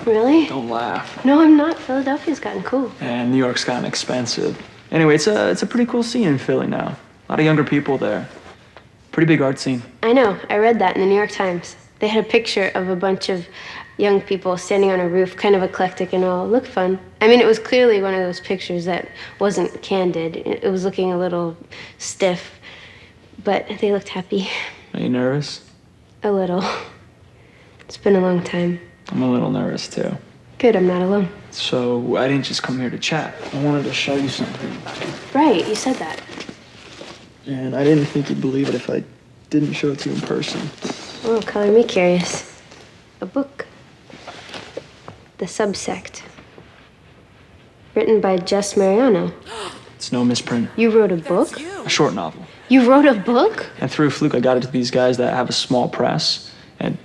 Really? Don't laugh. No, I'm not. Philadelphia's gotten cool. And New York's gotten expensive. Anyway, it's a pretty cool scene in Philly now. A lot of younger people there. Pretty big art scene. I know. I read that in the New York Times. They had a picture of a bunch of young people standing on a roof, kind of eclectic and all. Looked fun. I mean, it was clearly one of those pictures that wasn't candid. It was looking a little stiff, but they looked happy. Are you nervous? A little. It's been a long time. I'm a little nervous too. Good, I'm not alone. So I didn't just come here to chat. I wanted to show you something. Right, you said that. And I didn't think you'd believe it if I didn't show it to you in person. Oh, color me curious. A book. The Subsect. Written by Jess Mariano. It's no misprint. You wrote a book? A short novel. You wrote a book? And through a fluke, I got it to these guys that have a small press. And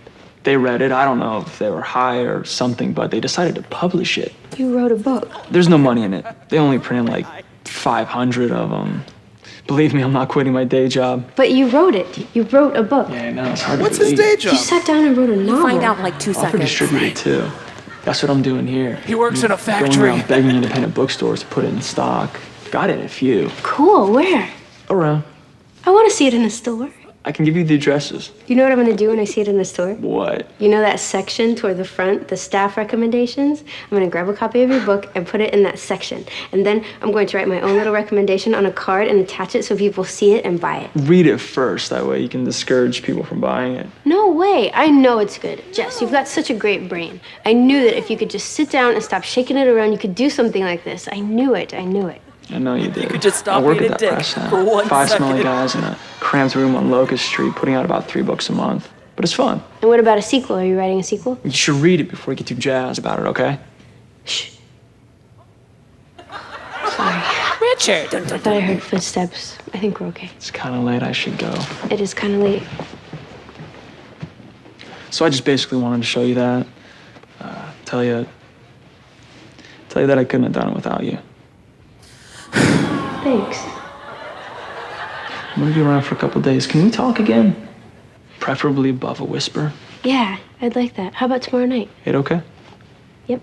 they read it. I don't know if they were high or something, but they decided to publish it. You wrote a book. There's no money in it. They only printed like 500 of them. Believe me, I'm not quitting my day job. But you wrote it. You wrote a book. Yeah, I know. It's hard What's to his believe. day job? You sat down and wrote a novel. You find out in like 2 Offer seconds. distributed too. That's what I'm doing here. He works in a Going factory. around begging independent bookstores to put it in stock. Got it in a few. Cool, where? Around. I want to see it in a store. I can give you the addresses. You know what I'm going to do when I see it in the store? What? You know that section toward the front, the staff recommendations? I'm going to grab a copy of your book and put it in that section. And then I'm going to write my own little recommendation on a card and attach it so people see it and buy it. Read it first. That way you can discourage people from buying it. No way. I know it's good. Jess, you've got such a great brain. I knew that if you could just sit down and stop shaking it around, you could do something like this. I knew it. I knew it. I know you did. You could just stop I work being at a that dick press now. for 1 5 smelly second. guys in a cramped room on Locust Street, putting out about 3 books a month. But it's fun. And what about a sequel? Are you writing a sequel? You should read it before you get too jazzed about it, okay? Shh. Sorry. Richard. I thought I heard footsteps. I think we're okay. It's kind of late. I should go. It is kind of late. So I just basically wanted to show you that. Tell you that I couldn't have done it without you. Thanks. I'm gonna be around for a couple days. Can we talk again? Preferably above a whisper. Yeah, I'd like that. How about tomorrow night? It okay? Yep.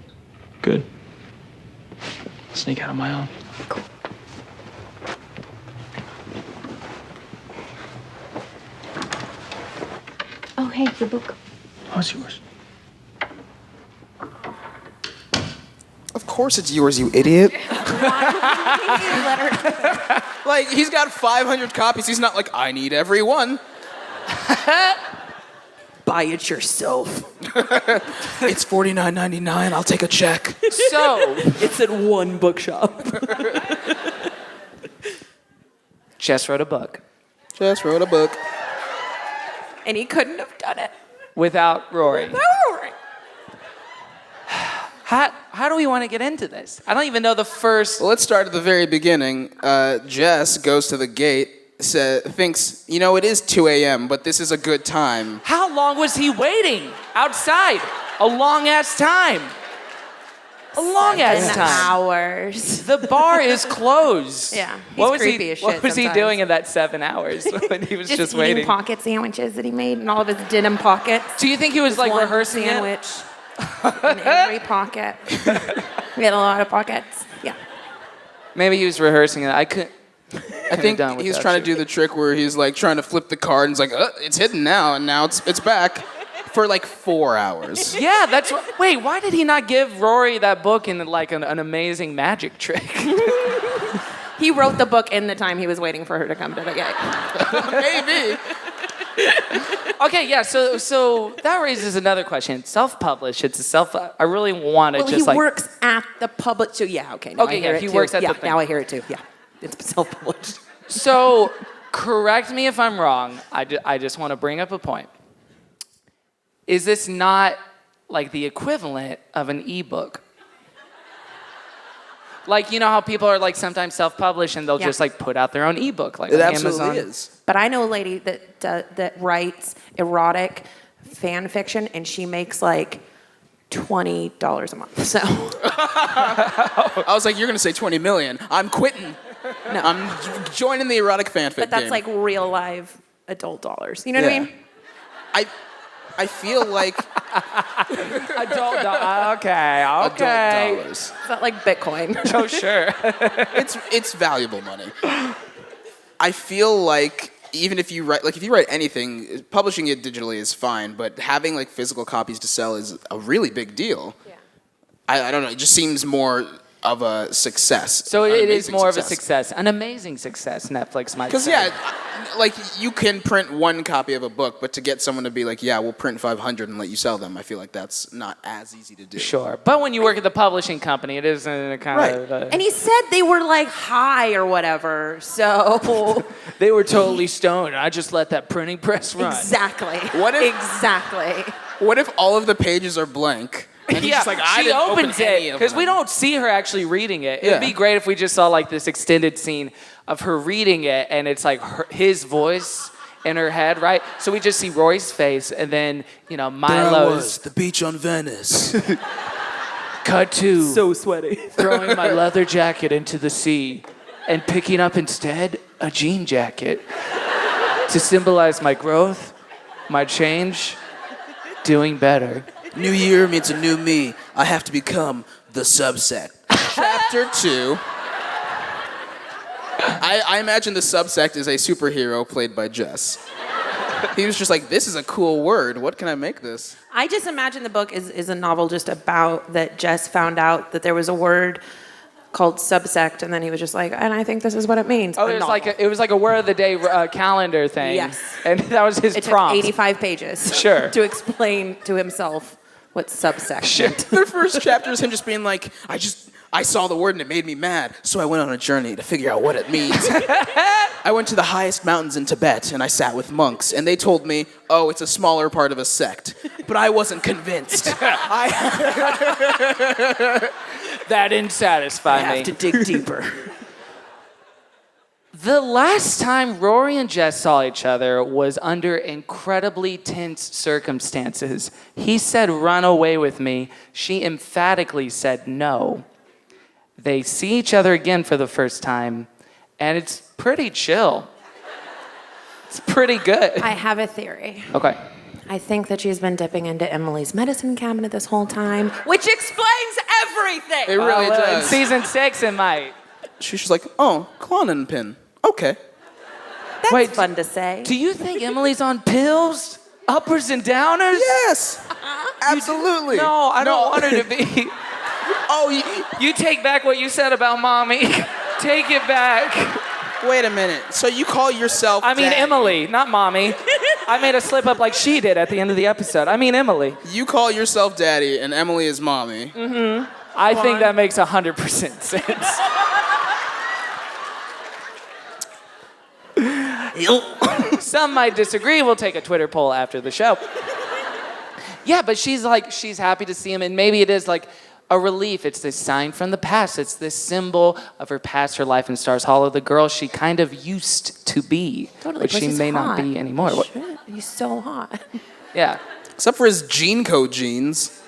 Good. Sneak out on my own. Cool. Oh, hey, your book. Oh, it's yours. Of course it's yours, you idiot. Like, he's got 500 copies. He's not like, I need every one. Buy it yourself. It's $49.99. I'll take a check. So, It's at one bookshop. Jess wrote a book Just wrote a book. And he couldn't have done it. without Rory. Rory. How do we want to get into this? I don't even know the first. Well, let's start at the very beginning. Jess goes to the gate, thinks, you know, it is 2 a.m., but this is a good time. How long was he waiting outside? A long ass time. A long ass time. Hours. The bar is closed. Yeah, What he's was creepy he? as What shit was he sometimes. doing in that 7 hours when he was just eating waiting? pocket sandwiches that he made in all of his denim pockets. Do you think he was like One rehearsing it? sandwich in every pocket. We had a lot of pockets. Yeah. Maybe he was rehearsing it. I couldn't. I think he's trying to do the trick where he's like trying to flip the card and it's like, it's hidden now, and now it's back for like 4 hours. Yeah, that's what. Wait, why did he not give Rory that book in like an amazing magic trick? He wrote the book in the time he was waiting for her to come to the gate. Maybe. Okay, yeah. So that raises another question. Self-published. It's a self. I really want to Well, just he works at the public. So yeah, okay. Now Okay, I hear yeah, it he too. works at yeah, the thing. now I hear it too. Yeah, it's self-published. So, correct me if I'm wrong. I just want to bring up a point. Is this not like the equivalent of an ebook? Like, you know how people are like sometimes self-published and they'll Yeah. just like put out their own ebook, like It on absolutely Amazon. is. But I know a lady that writes erotic fan fiction, and she makes like $20 a month. So I was like, you're going to say 20 million. I'm quitting. no, I'm joining the erotic fanfic but that's game. like real live adult dollars. You know what I mean? I feel like Adult okay. adult dollars. It's not like Bitcoin. Oh, sure. It's valuable money. I feel like even if you write anything, publishing it digitally is fine, but having like physical copies to sell is a really big deal. Yeah. I don't know. It just seems more of a success. So it is more of a success, an amazing success, Netflix might say. Because, like, you can print one copy of a book, but to get someone to be like, yeah, we'll print 500 and let you sell them, I feel like that's not as easy to do. Sure. But when you work at the publishing company, it isn't a kind of... And he said they were, like, high or whatever, so... They were totally stoned. I just let that printing press run. Exactly. Exactly. What if all of the pages are blank? And he's just like, I she didn't opens open any it of because them. we don't see her actually reading it. It'd be great if we just saw like this extended scene of her reading it, and it's like his voice in her head, right? So we just see Rory's face, and then Milo's. There I was, the beach on Venice. Cut to so sweaty. throwing my leather jacket into the sea, and picking up instead a jean jacket to symbolize my growth, my change, doing better. New year means a new me. I have to become the subsect. Chapter 2. I imagine the subsect is a superhero played by Jess. He was just like, this is a cool word. What can I make this? I just imagine the book is a novel just about that Jess found out that there was a word called subsect, and then he was just like, and I think this is what it means. Oh, it was like a word of the day calendar thing. Yes. And that was his prompt. It took 85 pages. Sure. To explain to himself what subsect meant. The first chapter is him just being like, I saw the word and it made me mad, so I went on a journey to figure out what it means. I went to the highest mountains in Tibet and I sat with monks, and they told me, oh, it's a smaller part of a sect. But I wasn't convinced. That didn't satisfy me. I have to dig deeper. The last time Rory and Jess saw each other was under incredibly tense circumstances. He said, run away with me. She emphatically said no. They see each other again for the first time, and it's pretty chill. It's pretty good. I have a theory. Okay. I think that she's been dipping into Emily's medicine cabinet this whole time, which explains everything. It really does. In season 6, it might. She's just like, oh, Clonin pin. Okay. That's fun to say. Do you think Emily's on pills? Uppers and downers? Yes. Absolutely. No, I don't want her to be. Oh, you take back what you said about mommy. Take it back. Wait a minute. So you call yourself I mean daddy. Emily, not mommy. I made a slip up like she did at the end of the episode. I mean Emily. You call yourself daddy and Emily is mommy. Mm-hmm. I think that makes 100% sense. Some might disagree. We'll take a Twitter poll after the show. Yeah, but she's happy to see him, and maybe it is like a relief. It's this sign from the past. It's this symbol of her past, her life in Stars Hollow, the girl she kind of used to be, totally, which she may not be anymore. Shit, he's so hot. Yeah. Except for his Gene Code jeans.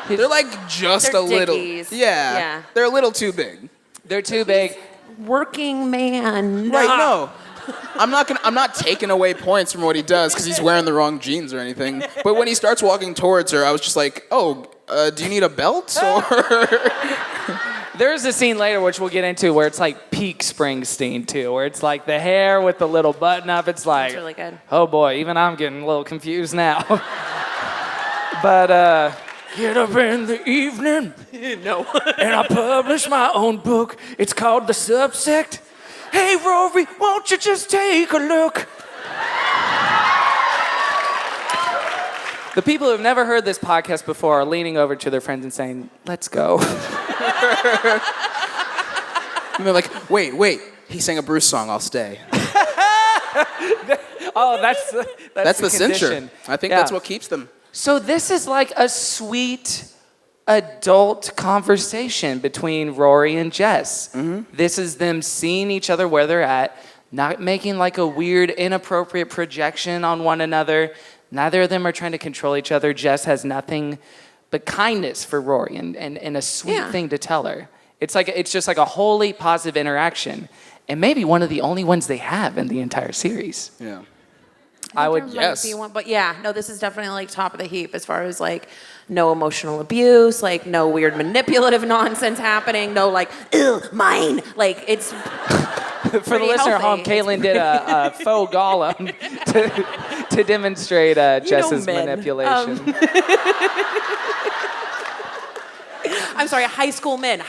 They're like just They're a little. Dickies. Yeah. They're a little too big. They're too big. Working man. Right, no. I'm not taking away points from what he does because he's wearing the wrong jeans or anything. But when he starts walking towards her, I was just like, oh, do you need a belt? Or There's a scene later, which we'll get into, where it's like peak Springsteen, too, where it's like the hair with the little button up. It's like, That's really good. Oh boy, even I'm getting a little confused now. But, get up in the evening. No. And I publish my own book. It's called The Subsect. Hey, Rory, won't you just take a look? The people who have never heard this podcast before are leaning over to their friends and saying, let's go. And they're like, wait, he sang a Bruce song, I'll stay. Oh, that's the censure. condition. I think that's what keeps them. So this is like a sweet adult conversation between Rory and Jess. Mm-hmm. This is them seeing each other where they're at, not making like a weird, inappropriate projection on one another. Neither of them are trying to control each other. Jess has nothing but kindness for Rory and a sweet thing to tell her. It's just like a wholly positive interaction, and maybe one of the only ones they have in the entire series. Yeah. I would, There yes. might be one, but yeah, no, this is definitely like top of the heap as far as like no emotional abuse, like no weird manipulative nonsense happening, no like, ew, mine. Like it's For the listener at home, Caitlin did a faux golem to demonstrate Jess's men. manipulation. I'm sorry, high school men.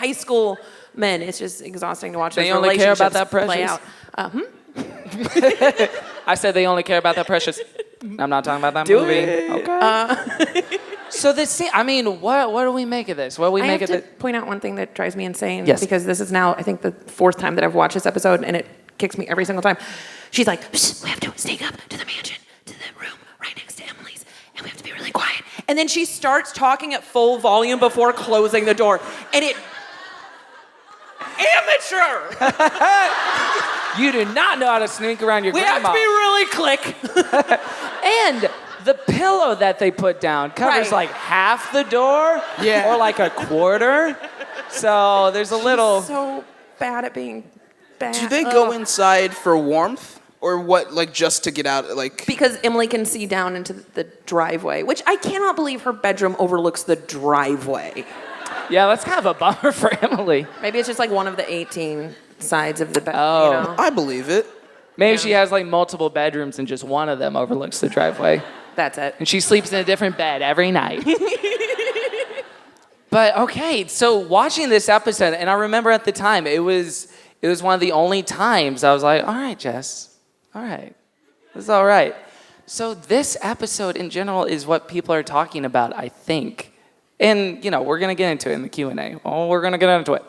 It's just exhausting to watch. They those only care about relationships that play precious? out. I said they only care about that precious. I'm not talking about that Do movie. it. Okay. So this scene, I mean, what do we make of this? What do we I make have of to it? point out one thing that drives me insane. Yes. Because this is now, I think, the 4th time that I've watched this episode, and it kicks me every single time. She's like, we have to sneak up to the mansion, to the room right next to Emily's, and we have to be really quiet. And then she starts talking at full volume before closing the door. And it... Amateur! You do not know how to sneak around your We have grandma. to be really click. And the pillow that they put down covers Right. like half the door, Yeah. or like a quarter. So there's a little. So bad at being bad. Do they go inside for warmth? Or what, like, just to get out, like... Because Emily can see down into the driveway, which I cannot believe her bedroom overlooks the driveway. Yeah, that's kind of a bummer for Emily. Maybe it's just like one of the 18 sides of the bed. Oh. You know? I believe it. Maybe she has like multiple bedrooms and just one of them overlooks the driveway. That's it. And she sleeps in a different bed every night. But okay, so watching this episode, and I remember at the time, it was one of the only times I was like, all right, Jess, all right, this is all right. So this episode in general is what people are talking about, I think. And, you know, we're going to get into it in the Q&A. Oh, we're going to get into it.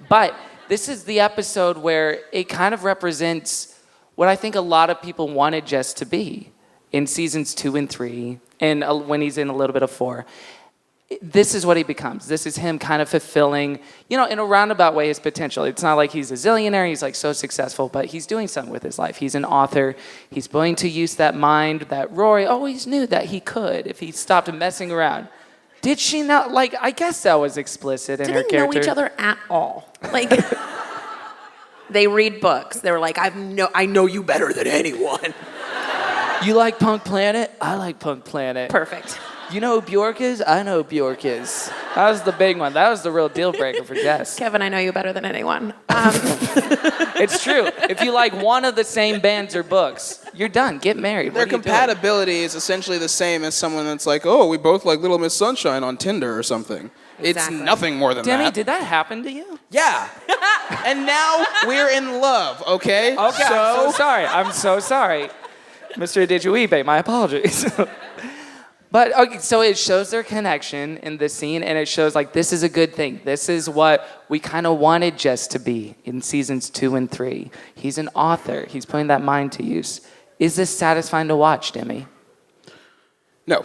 But this is the episode where it kind of represents what I think a lot of people wanted Jess to be in seasons 2 and 3, and when he's in a little bit of 4. This is what he becomes. This is him kind of fulfilling, you know, in a roundabout way, his potential. It's not like he's a zillionaire, he's like so successful, but he's doing something with his life. He's an author. He's going to use that mind that Rory always knew that he could if he stopped messing around. Did she not? Like, I guess that was explicit in her character. Didn't know each other at all. Like, they read books. They were like, I know you better than anyone. You like Punk Planet? I like Punk Planet. Perfect. You know who Bjork is? I know who Bjork is. That was the big one. That was the real deal breaker for Jess. Kevin, I know you better than anyone. It's true. If you like one of the same bands or books, you're done. Get married. Their What are you doing? compatibility is essentially the same as someone that's like, oh, we both like Little Miss Sunshine on Tinder or something. It's Exactly. nothing more than Demi, that. did that happen to you? Yeah. And now we're in love, okay? Okay, I'm so sorry. I'm so sorry. Mr. Dijuibe, my apologies. But, okay, so it shows their connection in this scene, and it shows, like, this is a good thing. This is what we kind of wanted Jess to be in seasons 2 and 3. He's an author. He's putting that mind to use. Is this satisfying to watch, Demi? No.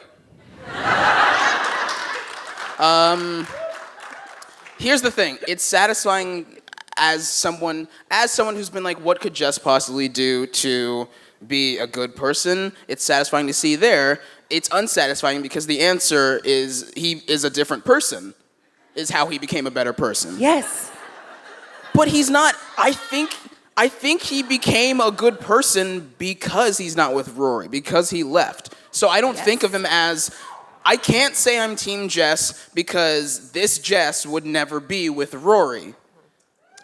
Here's the thing. It's satisfying as someone who's been like, what could Jess possibly do to be a good person? It's satisfying to see there. It's unsatisfying because the answer is he is a different person, is how he became a better person. Yes. But he's not. I think he became a good person because he's not with Rory, because he left. So I don't think of him as, I can't say I'm Team Jess because this Jess would never be with Rory.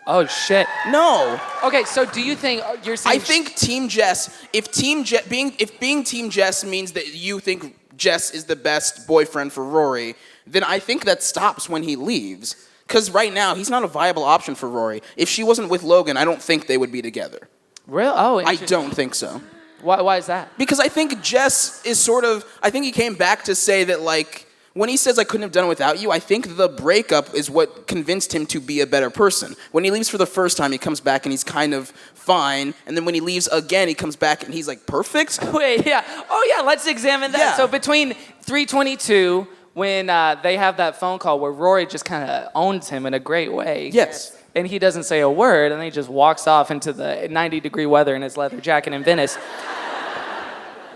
Oh, shit. No. Okay, so do you think you're saying... I think Team Jess, if being Team Jess means that you think Jess is the best boyfriend for Rory, then I think that stops when he leaves. Because right now, he's not a viable option for Rory. If she wasn't with Logan, I don't think they would be together. Real? Oh, I don't think so. Why is that? Because I think Jess is I think he came back to say that, like, when he says I couldn't have done it without you, I think the breakup is what convinced him to be a better person. When he leaves for the first time, he comes back and he's kind of fine. And then when he leaves again, he comes back and he's like, perfect? Wait, yeah. Oh, yeah, let's examine that. Yeah. So between 3:22, when they have that phone call where Rory just kind of owns him in a great way. Yes. And he doesn't say a word, and he just walks off into the 90-degree weather in his leather jacket in Venice.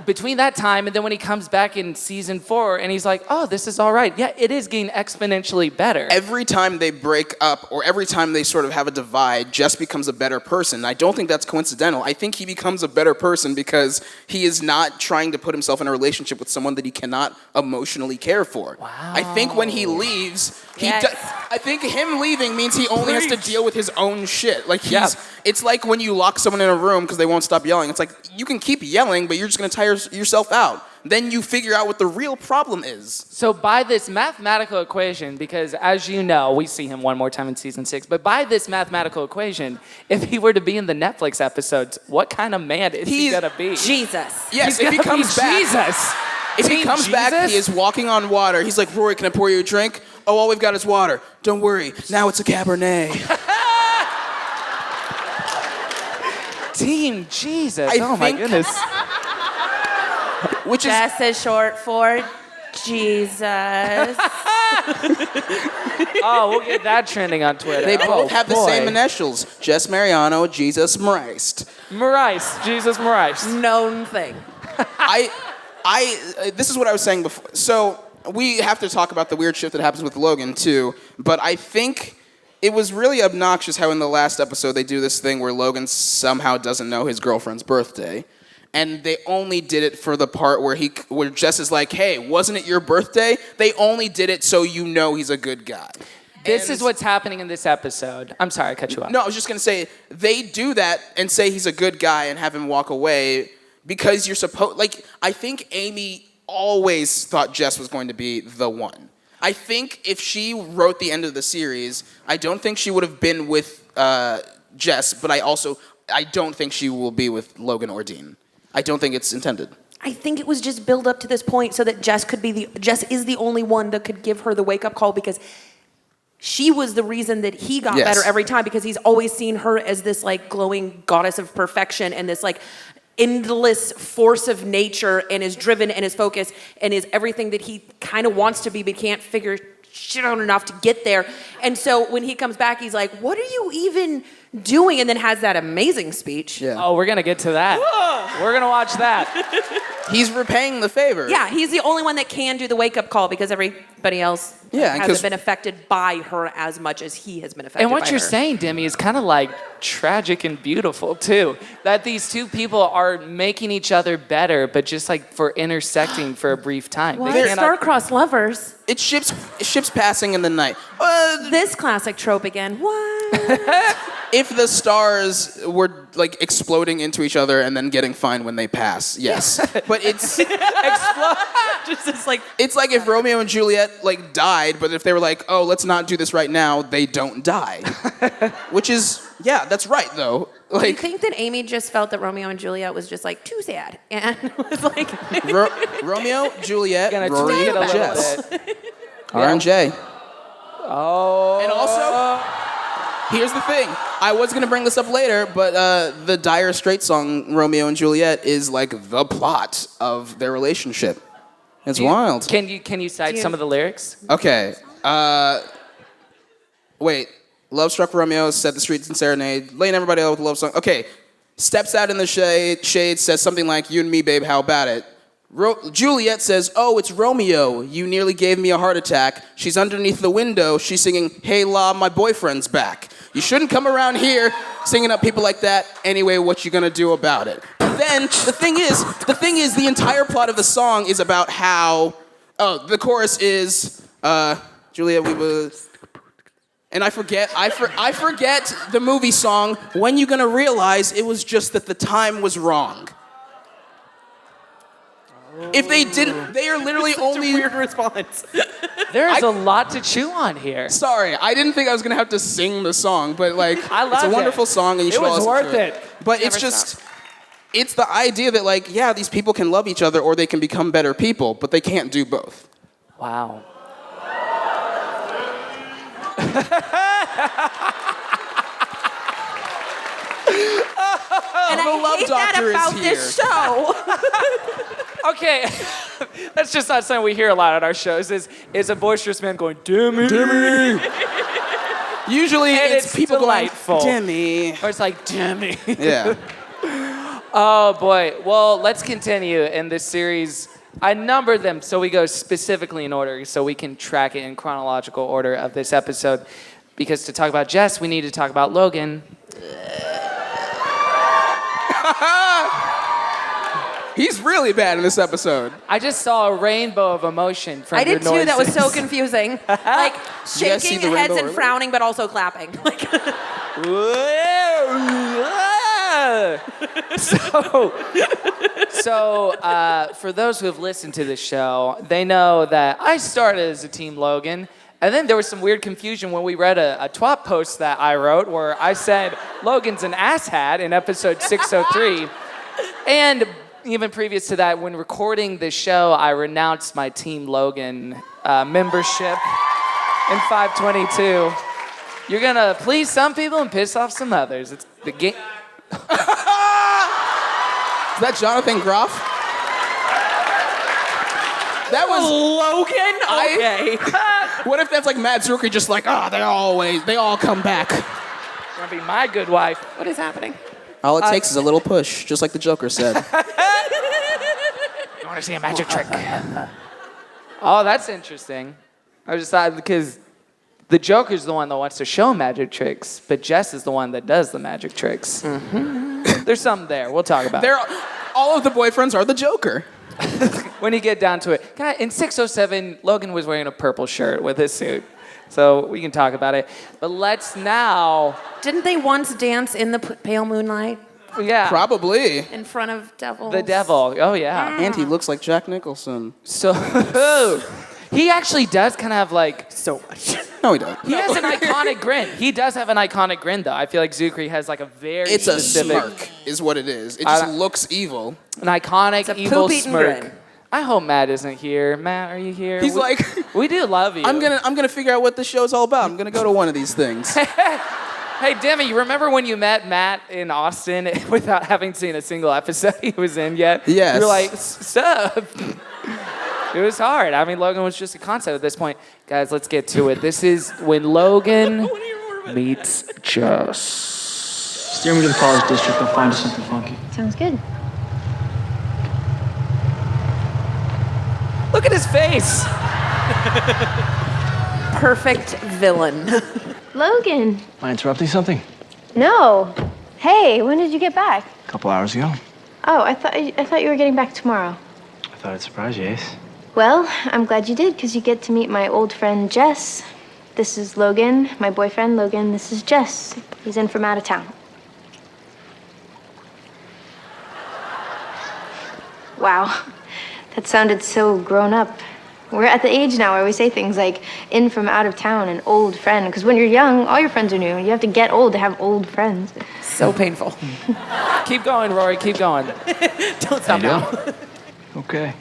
between that time and then when he comes back in season 4 and he's like, oh, this is all right. Yeah, it is getting exponentially better. Every time they break up or every time they sort of have a divide, Jess becomes a better person. I don't think that's coincidental. I think he becomes a better person because he is not trying to put himself in a relationship with someone that he cannot emotionally care for. Wow. I think when he leaves, Yes. I think him leaving means he only has to deal with his own shit. Like it's like when you lock someone in a room because they won't stop yelling. It's like you can keep yelling, but you're just going to tire yourself out. Then you figure out what the real problem is. So by this mathematical equation, because as you know, we see him one more time in season 6, but by this mathematical equation, if he were to be in the Netflix episodes, what kind of man is he gonna be? Jesus. Yes, He's if he gonna be comes back. Jesus. If he Team comes back, Jesus? he is walking on water. He's like, Rory, can I pour you a drink? Oh, all we've got is water. Don't worry, now it's a Cabernet. Team Jesus. I Oh my think- goodness. Which is Jess is short for Jesus. Oh, we'll get that trending on Twitter. they both have the same boy. initials. Jess Mariano, Jesus Marist. Marais. Jesus Marais. Known thing. This is what I was saying before. So we have to talk about the weird shit that happens with Logan too, but I think it was really obnoxious how in the last episode they do this thing where Logan somehow doesn't know his girlfriend's birthday. And they only did it for the part where Jess is like, hey, wasn't it your birthday? They only did it so you know he's a good guy. This is what's happening in this episode. I'm sorry, I cut you off. No, I was just going to say, they do that and say he's a good guy and have him walk away because you're supposed... Like, I think Amy always thought Jess was going to be the one. I think if she wrote the end of the series, I don't think she would have been with Jess, but I don't think she will be with Logan or Dean. I don't think it's intended. I think it was just build up to this point so that Jess is the only one that could give her the wake up call because she was the reason that he got better every time because he's always seen her as this like glowing goddess of perfection and this like endless force of nature and is driven and is focused and is everything that he kind of wants to be but can't figure shit out enough to get there. And so when he comes back, he's like, what are you even doing? And then has that amazing speech. Yeah. Oh, we're going to get to that. We're going to watch that. He's repaying the favor. Yeah, he's the only one that can do the wake-up call because everybody else hasn't been affected by her as much as he has been affected by her. And what you're saying, Demi, is kind of like tragic and beautiful, too. That these two people are making each other better, but just like for intersecting for a brief time. Well, they're star-crossed lovers. It's ships passing in the night. This classic trope again. What? If the stars were like exploding into each other and then getting fine when they pass, yes. But it's it's like if Romeo and Juliet like died, but if they were like, oh, let's not do this right now, they don't die. Which is that's right though. Do you Like think that Amy just felt that Romeo and Juliet was just like too sad and was like Romeo, Juliet, Gonna Rory, tweak it a and little Jess. bit. R&J. Oh. And also, here's the thing. I was going to bring this up later, but the Dire Straits song, Romeo and Juliet, is like the plot of their relationship. It's wild. Can you cite some of the lyrics? Okay. Wait. Love struck Romeo, set the streets in serenade, laying everybody out with a love song. Okay. Steps out in the shade, says something like, you and me, babe, how about it? Juliet says, oh, it's Romeo. You nearly gave me a heart attack. She's underneath the window. She's singing, hey, la, my boyfriend's back. You shouldn't come around here singing up people like that. Anyway, what you gonna do about it? But then, the thing is, the entire plot of the song is about how, the chorus is, Juliet, we was... And I forget the movie song, when you gonna realize it was just that the time was wrong. If they didn't, they are literally only... weird response. There's a lot to chew on here. Sorry, I didn't think I was gonna have to sing the song, but like, I love it's a wonderful song and you should all listen to it. It was worth it. But it's just, it's the idea that like, yeah, these people can love each other or they can become better people, but they can't do both. Wow. And I Love hate that Doctor is about here. this show. Okay, that's just not something we hear a lot on our shows. Is a boisterous man going, Demi, Demi. Usually And it's people delightful. going, Demi. Or it's like, Demi. Yeah. Oh boy. Well, let's continue in this series. I numbered them so we go specifically in order so we can track it in chronological order of this episode. Because to talk about Jess, we need to talk about Logan. He's really bad in this episode. I just saw a rainbow of emotion from I your did too. That was so noises. confusing. Like You guys see shaking the heads rainbow and earlier? frowning, but also clapping. Like So, for those who have listened to the show, they know that I started as a Team Logan, and then there was some weird confusion when we read a twat post that I wrote where I said Logan's an asshat in episode 603, and even previous to that, when recording the show, I renounced my Team Logan membership in 522. You're gonna please some people and piss off some others. It's the game. Is that Jonathan Groff? That was Logan? Okay. What if that's like Matt Zuckery just like, they all come back. Gonna be my good wife. What is happening? All it takes is a little push, just like the Joker said. You wanna see a magic trick? Oh, that's interesting. I just thought because the Joker's the one that wants to show magic tricks, but Jess is the one that does the magic tricks. Mm-hmm. There's something there. We'll talk about it. All of the boyfriends are the Joker. When you get down to it. God, in 607, Logan was wearing a purple shirt with his suit. So we can talk about it. But let's now... Didn't they once dance in the pale moonlight Yeah. Probably. in front of devils? The devil. Oh, yeah. And he looks like Jack Nicholson. So... He actually does kind of have like... So much. No, he doesn't. He has an iconic grin. He does have an iconic grin, though. I feel like Zuckery has like a very It's a specific... smirk, is what it is. It just looks evil. An iconic It's a evil poop-eating smirk. grin. I hope Matt isn't here. Matt, are you here? He's like, We do love you. I'm gonna figure out what this show's all about. I'm gonna go to one of these things. Hey, Demi, you remember when you met Matt in Austin without having seen a single episode he was in yet? Yes. You were like, sup? It was hard. I mean, Logan was just a concept at this point. Guys, let's get to it. This is when Logan meets Jess. Steer me to the college district. I'll find us something funky. Sounds good. Look at his face. Perfect villain. Logan. Am I interrupting something? No. Hey, when did you get back? A couple hours ago. Oh, I thought you were getting back tomorrow. I thought I'd surprise you, Ace. Well, I'm glad you did, because you get to meet my old friend Jess. This is Logan, my boyfriend Logan. This is Jess. He's in from out of town. Wow, that sounded so grown up. We're at the age now where we say things like in from out of town and old friend, because when you're young, all your friends are new. You have to get old to have old friends. So painful. Keep going, Rory. Keep going. Don't stop now. Okay.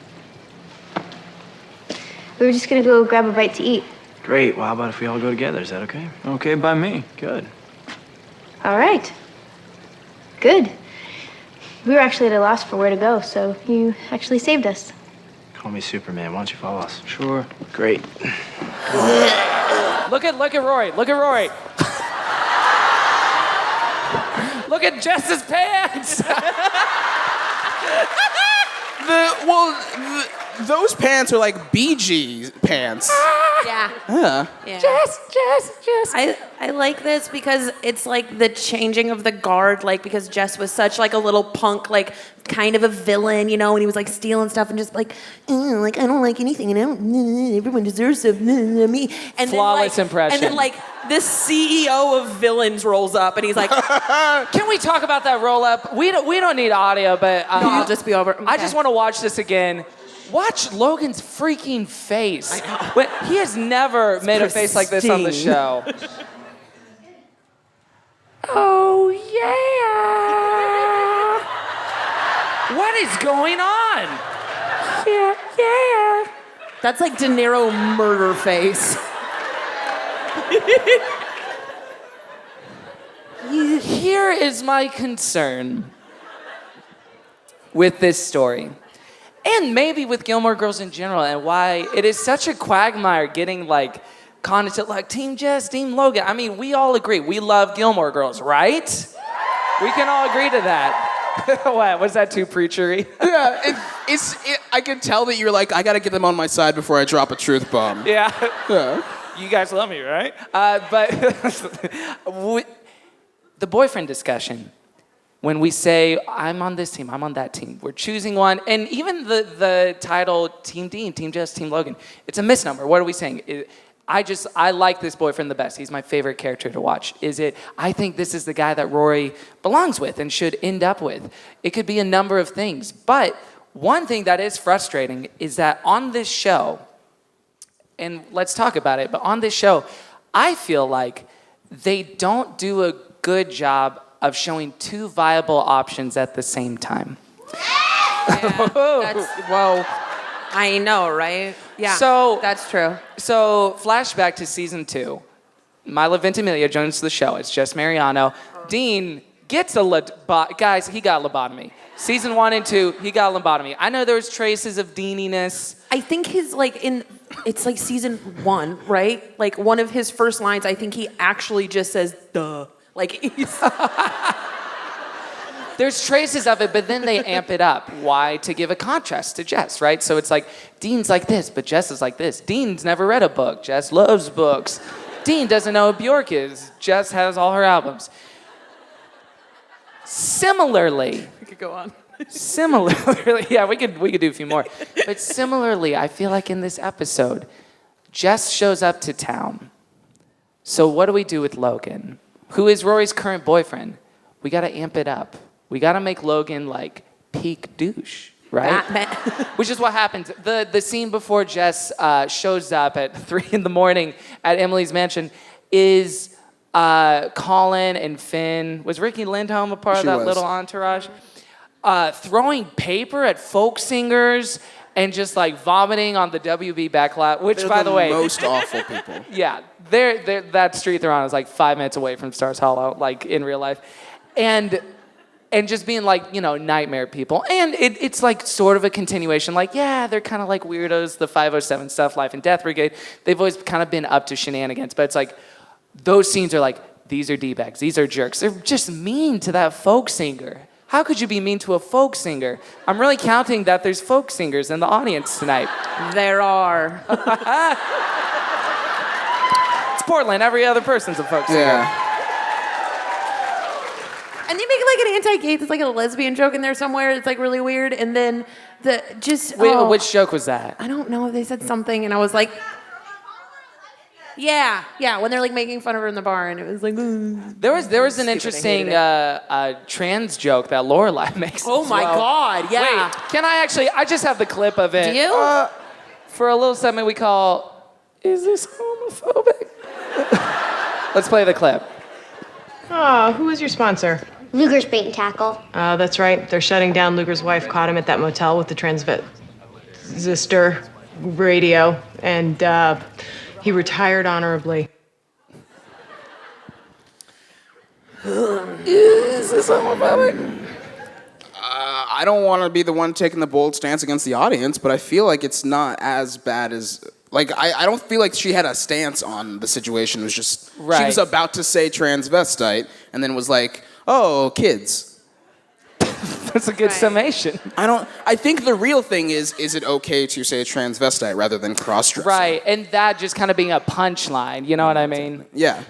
We were just gonna go grab a bite to eat. Great. Well, how about if we all go together? Is that okay? Okay by me. Good. All right. Good. We were actually at a loss for where to go, so you actually saved us. Call me Superman. Why don't you follow us? Sure. Great. Look at Rory. Look at Rory. Look at Jess's pants. Those pants are like Bee Gees pants. Yeah. Yeah. Yeah. Jess. I like this because it's like the changing of the guard, like because Jess was such like a little punk, like kind of a villain, you know, and he was like stealing stuff and just like I don't like anything, and everyone deserves to me. And Flawless then, impression. And then like this CEO of villains rolls up and he's like, Can we talk about that roll up? We don't need audio, but no, I'll just be over. I just want to watch this again. Watch Logan's freaking face. He has never made a face like this on the pristine. show. Oh, yeah. What is going on? Yeah. That's like De Niro murder face. Here is my concern with this story. And maybe with Gilmore Girls in general, and why it is such a quagmire getting like content like Team Jess, Team Logan. I mean, we all agree we love Gilmore Girls, right? We can all agree to that. What? Was that too preachery? Yeah, I could tell that you're like, I gotta get them on my side before I drop a truth bomb. Yeah. Yeah. You guys love me, right? But the boyfriend discussion, when we say, I'm on this team, I'm on that team, we're choosing one, and even the title, Team Dean, Team Jess, Team Logan, it's a misnomer. What are we saying? I like this boyfriend the best. He's my favorite character to watch. I think this is the guy that Rory belongs with and should end up with. It could be a number of things. But one thing that is frustrating is that on this show, and let's talk about it, but on this show, I feel like they don't do a good job of showing two viable options at the same time. Whoa. I know, right? Yeah, So that's true. So, flashback to season 2. Milo Ventimiglia joins the show. It's Jess Mariano. Dean gets guys, he got lobotomy. Season 1 and 2, he got lobotomy. I know there was traces of Deaniness. I think it's like season 1, right? Like one of his first lines, I think he actually just says, duh. Like he's... There's traces of it, but then they amp it up. Why? To give a contrast to Jess, right? So it's like, Dean's like this, but Jess is like this. Dean's never read a book. Jess loves books. Dean doesn't know who Bjork is. Jess has all her albums. Similarly, We could go on. yeah, we could do a few more. But similarly, I feel like in this episode, Jess shows up to town. So what do we do with Logan, who is Rory's current boyfriend? We got to amp it up. We got to make Logan like peak douche, right? Which is what happens. The scene before Jess shows up at 3 a.m. at Emily's mansion is Colin and Finn. Was Ricky Lindholm a part of that little entourage? Throwing paper at folk singers and just like vomiting on the WB backlot, which They're by the way, most awful people. Yeah, that street they're on is like 5 minutes away from Stars Hollow, like in real life. And just being like, nightmare people. And it's like sort of a continuation. Like, yeah, they're kind of like weirdos, the 507 stuff, Life and Death Brigade. They've always kind of been up to shenanigans. But it's like, those scenes are like, these are D-bags, these are jerks. They're just mean to that folk singer. How could you be mean to a folk singer? I'm really counting that there's folk singers in the audience tonight. There are. It's Portland, every other person's a folk singer. Yeah. And they make like an anti-gay, there's like a lesbian joke in there somewhere. It's like really weird. And then Which joke was that? I don't know. They said something and I was like, yeah, when they're like making fun of her in the bar and it was like, There was an interesting trans joke that Lorelai makes. oh my God, yeah. Wait, can I just have the clip of it. Do you? For a little segment we call, Is This Homophobic? Let's play the clip. Oh, who is your sponsor? Luger's bait and tackle. That's right. They're shutting down. Luger's wife caught him at that motel with the transistor radio, and he retired honorably. Is this homophobic? I don't want to be the one taking the bold stance against the audience, but I feel like it's not as bad as... Like, I don't feel like she had a stance on the situation. It was just... Right. She was about to say transvestite, and then was like, oh, kids. That's a good summation. I think the real thing is it okay to say transvestite rather than cross-dressing? Right, and that just kind of being a punchline, you know what I mean? Yeah.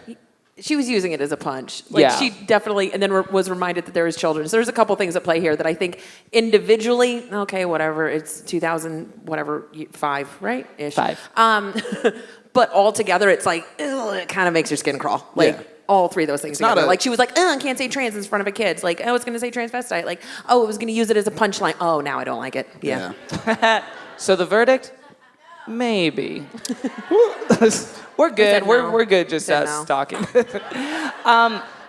She was using it as a punch. Like Yeah. she definitely, and then was reminded that there was children. So there's a couple things at play here that I think individually, okay, whatever, it's 5, right? Ish. 5. But all together, it's like, ugh, it kind of makes your skin crawl. Like, all three of those things together. Like, she was like, I can't say trans in front of a kid. It's like, oh, it's going to say transvestite. Like, oh, it was going to use it as a punchline. Oh, now I don't like it. Yeah. So the verdict? Maybe. We're good. No. We're good just No. talking.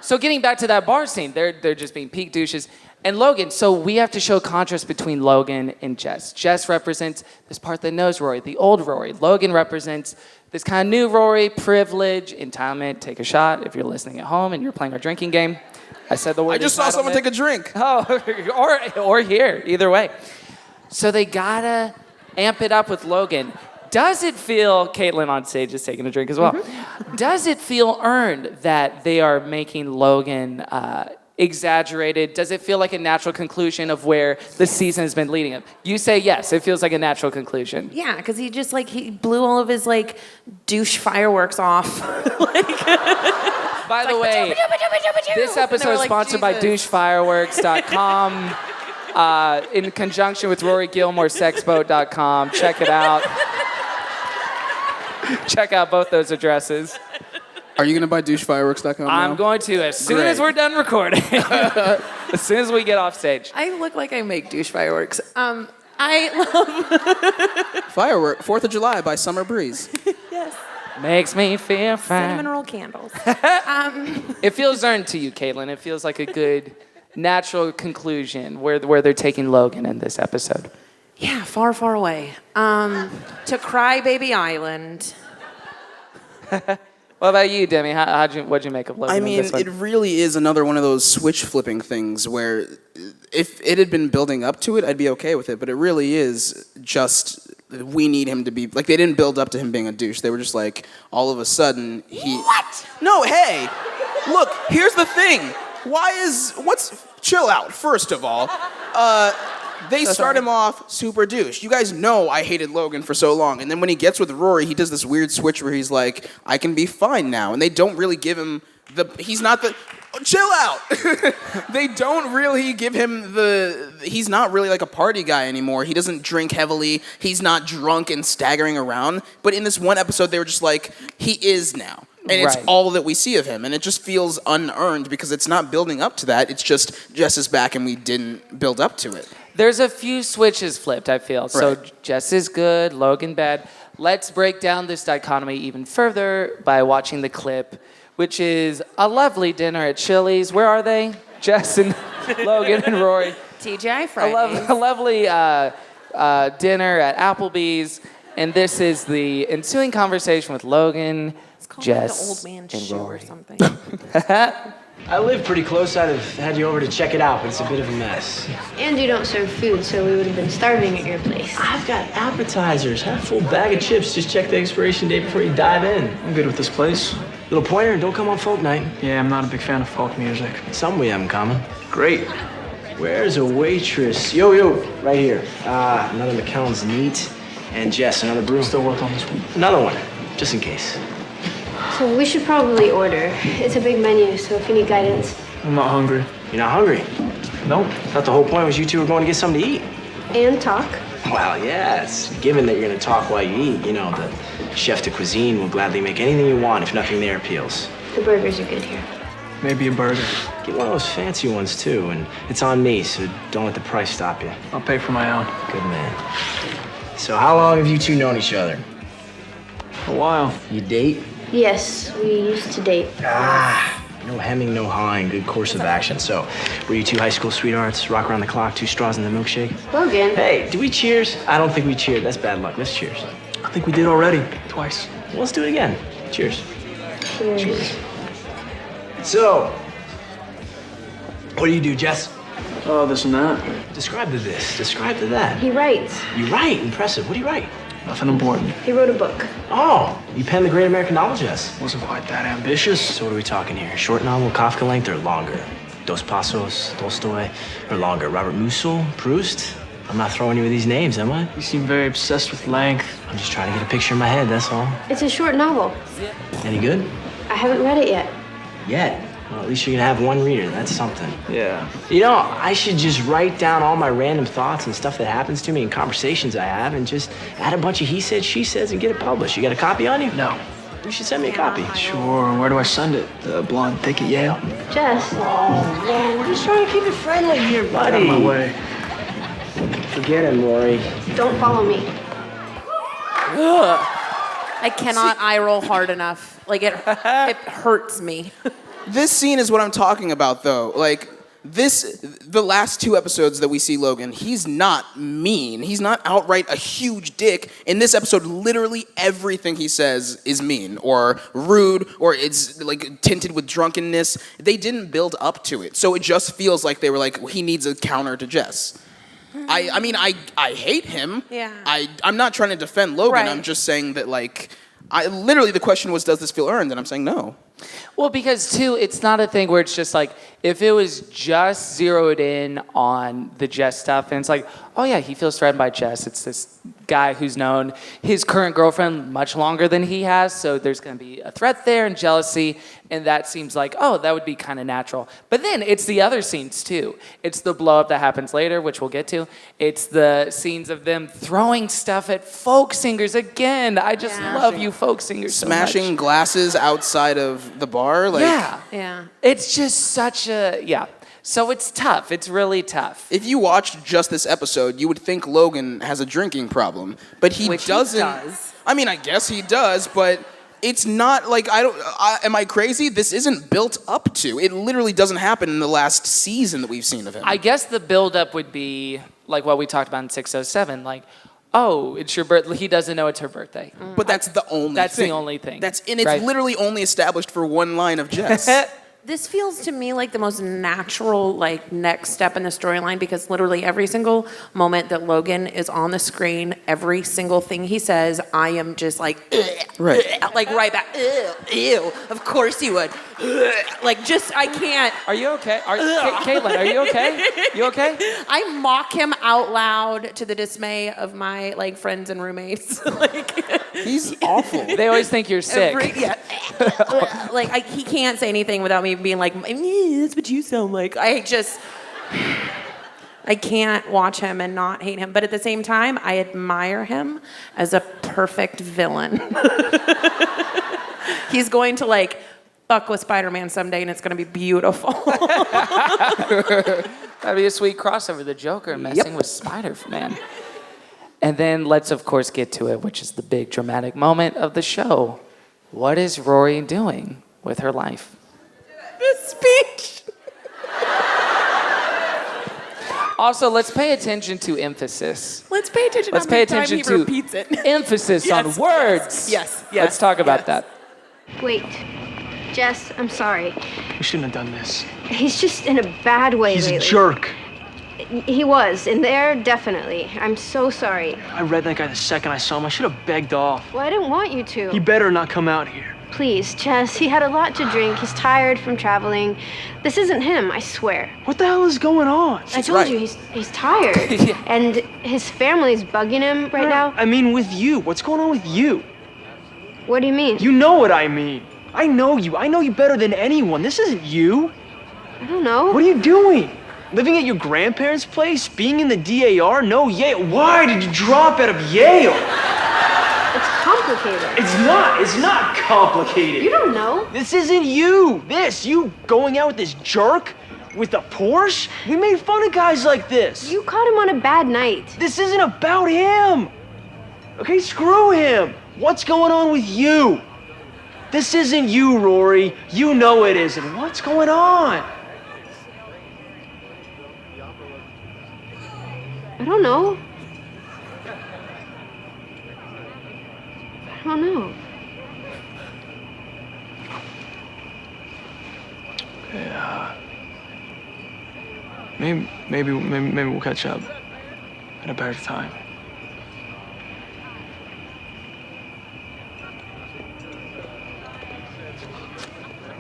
So getting back to that bar scene, they're just being peak douches. And Logan, so we have to show contrast between Logan and Jess. Jess represents this part that knows Rory, the old Rory. Logan represents this kind of new Rory, privilege, entitlement. Take a shot if you're listening at home and you're playing our drinking game. I said the word. I just saw someone entitlement. take a drink. Oh, or here, either way. So they gotta amp it up with Logan. Does it feel, Caitlin on stage is taking a drink as well. Does it feel earned that they are making Logan exaggerated? Does it feel like a natural conclusion of where the season has been leading up? You say yes, it feels like a natural conclusion. Yeah, because he just like he blew all of his like douche fireworks off. By the way, this episode is sponsored by douchefireworks.com in conjunction with RoryGilmoreSexboat.com. Check it out. Check out both those addresses. Are you going to buy douchefireworks.com now? I'm going to as soon as we're done recording. As soon as we get off stage. I look like I make douche fireworks. I love Firework, 4th of July by Summer Breeze. yes. Makes me feel fine. Cinnamon roll candles. It feels earned to you, Caitlin. It feels like a good, natural conclusion where they're taking Logan in this episode. Yeah, far, far away. To Crybaby Island. What about you, Demi? What'd you make of Logan? I mean, it really is another one of those switch flipping things where if it had been building up to it, I'd be okay with it. But it really is just, we need him to be, like, they didn't build up to him being a douche. They were just like, all of a sudden, he... What? No, hey, look, here's the thing. Chill out, first of all. They start him off super douche. You guys know I hated Logan for so long. And then when he gets with Rory, he does this weird switch where he's like, I can be fine now. And they don't really give him he's not the... Chill out! They don't really give him he's not really like a party guy anymore. He doesn't drink heavily. He's not drunk and staggering around. But in this one episode, they were just like, he is now. And it's all that we see of him. And it just feels unearned because it's not building up to that. It's just Jess is back and we didn't build up to it. There's a few switches flipped, I feel. Right. So Jess is good, Logan bad. Let's break down this dichotomy even further by watching the clip, which is a lovely dinner at Chili's. Where are they? Jess and Logan and Rory. TGI Fridays. A lovely dinner at Applebee's. And this is the ensuing conversation with Logan, Jess, like the old man and show Rory. or something. I live pretty close. I'd have had you over to check it out, but it's a bit of a mess. And you don't serve food, so we would have been starving at your place. I've got appetizers. Have a full bag of chips. Just check the expiration date before you dive in. I'm good with this place. Little pointer, don't come on folk night. Yeah, I'm not a big fan of folk music. Something we have in common. Great. Where's a waitress? Yo, right here. Another McAllen's neat. And Jess, another brew. Still work on this one. Another one, just in case. So we should probably order. It's a big menu, so if you need guidance. I'm not hungry. You're not hungry? Nope. Thought the whole point was you two were going to get something to eat. And talk. Well, yes. Given that you're going to talk while you eat, you know, the chef de cuisine will gladly make anything you want if nothing there appeals. The burgers are good here. Maybe a burger. Get one of those fancy ones, too, and it's on me, so don't let the price stop you. I'll pay for my own. Good man. So how long have you two known each other? A while. You date? Yes, we used to date. No hemming, no hawing, good course of action. So, were you two high school sweethearts, rock around the clock, 2 straws in the milkshake? Logan. Hey, do we cheers? I don't think we cheered. That's bad luck. Let's cheers. I think we did already. Twice. Well, let's do it again. Cheers. Cheers. So, what do you do, Jess? Oh, this and that. Describe to this. Describe to that. He writes. You write. Impressive. What do you write? Nothing important. He wrote a book. Oh, you penned the Great American Novel, Jess. Wasn't quite that ambitious. So what are we talking here? Short novel, Kafka length, or longer? Dos Passos, Tolstoy, or longer? Robert Musil, Proust? I'm not throwing you with these names, am I? You seem very obsessed with length. I'm just trying to get a picture in my head, that's all. It's a short novel. Any good? I haven't read it yet. Yet? Well, at least you're gonna have one reader. That's something. Yeah. You know, I should just write down all my random thoughts and stuff that happens to me and conversations I have and just add a bunch of he said, she says and get it published. You got a copy on you? No. You should send me a copy. Sure. Where do I send it? The blonde thick at Yale? Jess. Whoa, we're just trying to keep it friendly here, buddy. Out of my way. Forget him, Rory. Don't follow me. I cannot eye roll hard enough. Like it hurts me. This scene is what I'm talking about, though. Like, the last 2 episodes that we see Logan, he's not mean. He's not outright a huge dick. In this episode, literally everything he says is mean or rude or it's, like, tinted with drunkenness. They didn't build up to it. So it just feels like they were like, he needs a counter to Jess. I mean, I hate him. Yeah. I'm not trying to defend Logan. Right. I'm just saying that, like, literally the question was, does this feel earned? And I'm saying no. Well, because too, it's not a thing where it's just like, if it was just zeroed in on the Jess stuff, and it's like, oh yeah, he feels threatened by Jess. It's this guy who's known his current girlfriend much longer than he has, so there's going to be a threat there and jealousy, and that seems like, oh, that would be kind of natural. But then it's the other scenes too. It's the blow up that happens later, which we'll get to. It's the scenes of them throwing stuff at folk singers again. I just love you folk singers so much. Smashing glasses outside of the bar. Like, Yeah. It's just such a, So it's tough. It's really tough. If you watched just this episode, you would think Logan has a drinking problem, but he doesn't. He does. I mean, I guess he does, but it's not like am I crazy? This isn't built up to. It literally doesn't happen in the last season that we've seen of him. I guess the buildup would be like what we talked about in 607, like, oh, it's your birthday. He doesn't know it's her birthday. But that's the only thing. That's the only thing. And it's literally only established for one line of Jess. This feels to me like the most natural next step in the storyline, because literally every single moment that Logan is on the screen, every single thing he says, I am just like, right. Right back, ew, of course you would. I can't. Are you okay? Caitlin, are you okay? You okay? I mock him out loud to the dismay of my friends and roommates. He's awful. They always think you're sick. He can't say anything without me being like, that's what you sound like. I can't watch him and not hate him. But at the same time, I admire him as a perfect villain. He's going to fuck with Spider-Man someday, and it's going to be beautiful. That'd be a sweet crossover, the Joker messing with Spider-Man. And then let's, of course, get to it, which is the big dramatic moment of the show. What is Rory doing with her life? The speech. Also, let's pay attention to emphasis. Let's pay attention Let's how pay many times attention he to repeats it. emphasis on words. Yes. Let's talk about that. Wait, Jess, I'm sorry. We shouldn't have done this. He's just in a bad way He's lately. a jerk. He was, in there, definitely. I'm so sorry. I read that guy the second I saw him. I should have begged off. Well, I didn't want you to. He better not come out here. Please, Jess, he had a lot to drink. He's tired from traveling. This isn't him, I swear. What the hell is going on? I told you, he's tired. And his family's bugging him right now. I mean, with you. What's going on with you? What do you mean? You know what I mean. I know you. I know you better than anyone. This isn't you. I don't know. What are you doing? Living at your grandparents' place? Being in the DAR? No, Yale. Why did you drop out of Yale? It's complicated. It's not complicated. You don't know. This isn't you. You going out with this jerk? With a Porsche? We made fun of guys like this. You caught him on a bad night. This isn't about him. Okay, screw him. What's going on with you? This isn't you, Rory. You know it isn't. What's going on? I don't know. I don't know. Okay, maybe we'll catch up at a better time.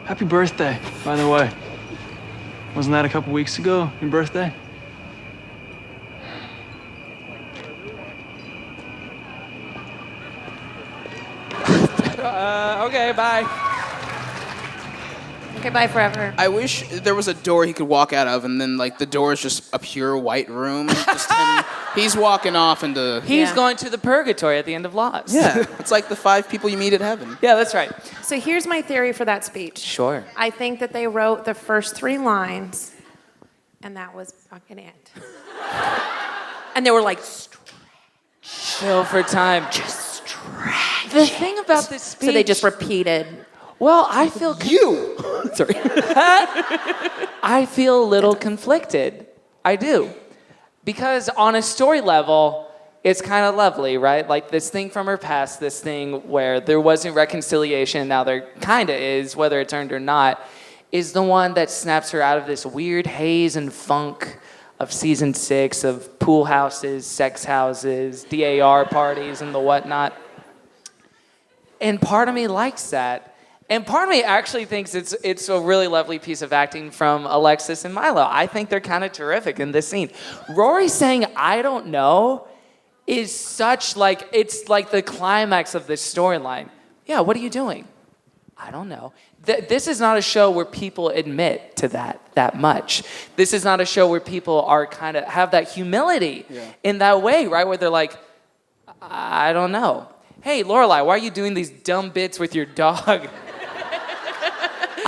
Happy birthday, by the way. Wasn't that a couple weeks ago, your birthday? Okay, bye. Okay, bye forever. I wish there was a door he could walk out of, and then the door is just a pure white room. Just him. He's walking off into. He's going to the purgatory at the end of Lost. Yeah, it's like the 5 people you meet at heaven. Yeah, that's right. So here's my theory for that speech. Sure. I think that they wrote the first 3 lines, and that was fucking it. And they were like, Chill for time. just stretch. The thing about this speech. So they just repeated. Well, I feel. You! Sorry. I feel a little conflicted. I do. Because on a story level, it's kind of lovely, right? Like this thing from her past, this thing where there wasn't reconciliation, now there kind of is, whether it's earned or not, is the one that snaps her out of this weird haze and funk of season 6 of pool houses, sex houses, DAR parties, and the whatnot. And part of me likes that. And part of me actually thinks it's a really lovely piece of acting from Alexis and Milo. I think they're kind of terrific in this scene. Rory saying, I don't know, is such like, it's like the climax of this storyline. Yeah, what are you doing? I don't know. This is not a show where people admit to that much. This is not a show where people are kind of have that humility in that way, right? Where they're like, I don't know. Hey, Lorelai, why are you doing these dumb bits with your dog?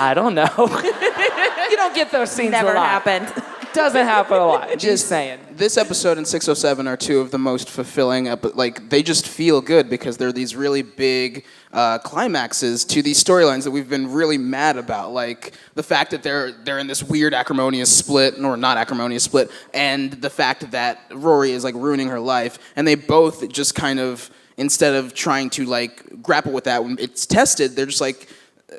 I don't know. You don't get those scenes Never a lot. happened. Doesn't happen a lot. Just saying. This episode and 607 are two of the most fulfilling. Like they just feel good because they're these really big climaxes to these storylines that we've been really mad about. Like the fact that they're in this weird acrimonious split, or not acrimonious split, and the fact that Rory is like ruining her life, and they both just kind of, instead of trying to like grapple with that when it's tested, they're just like,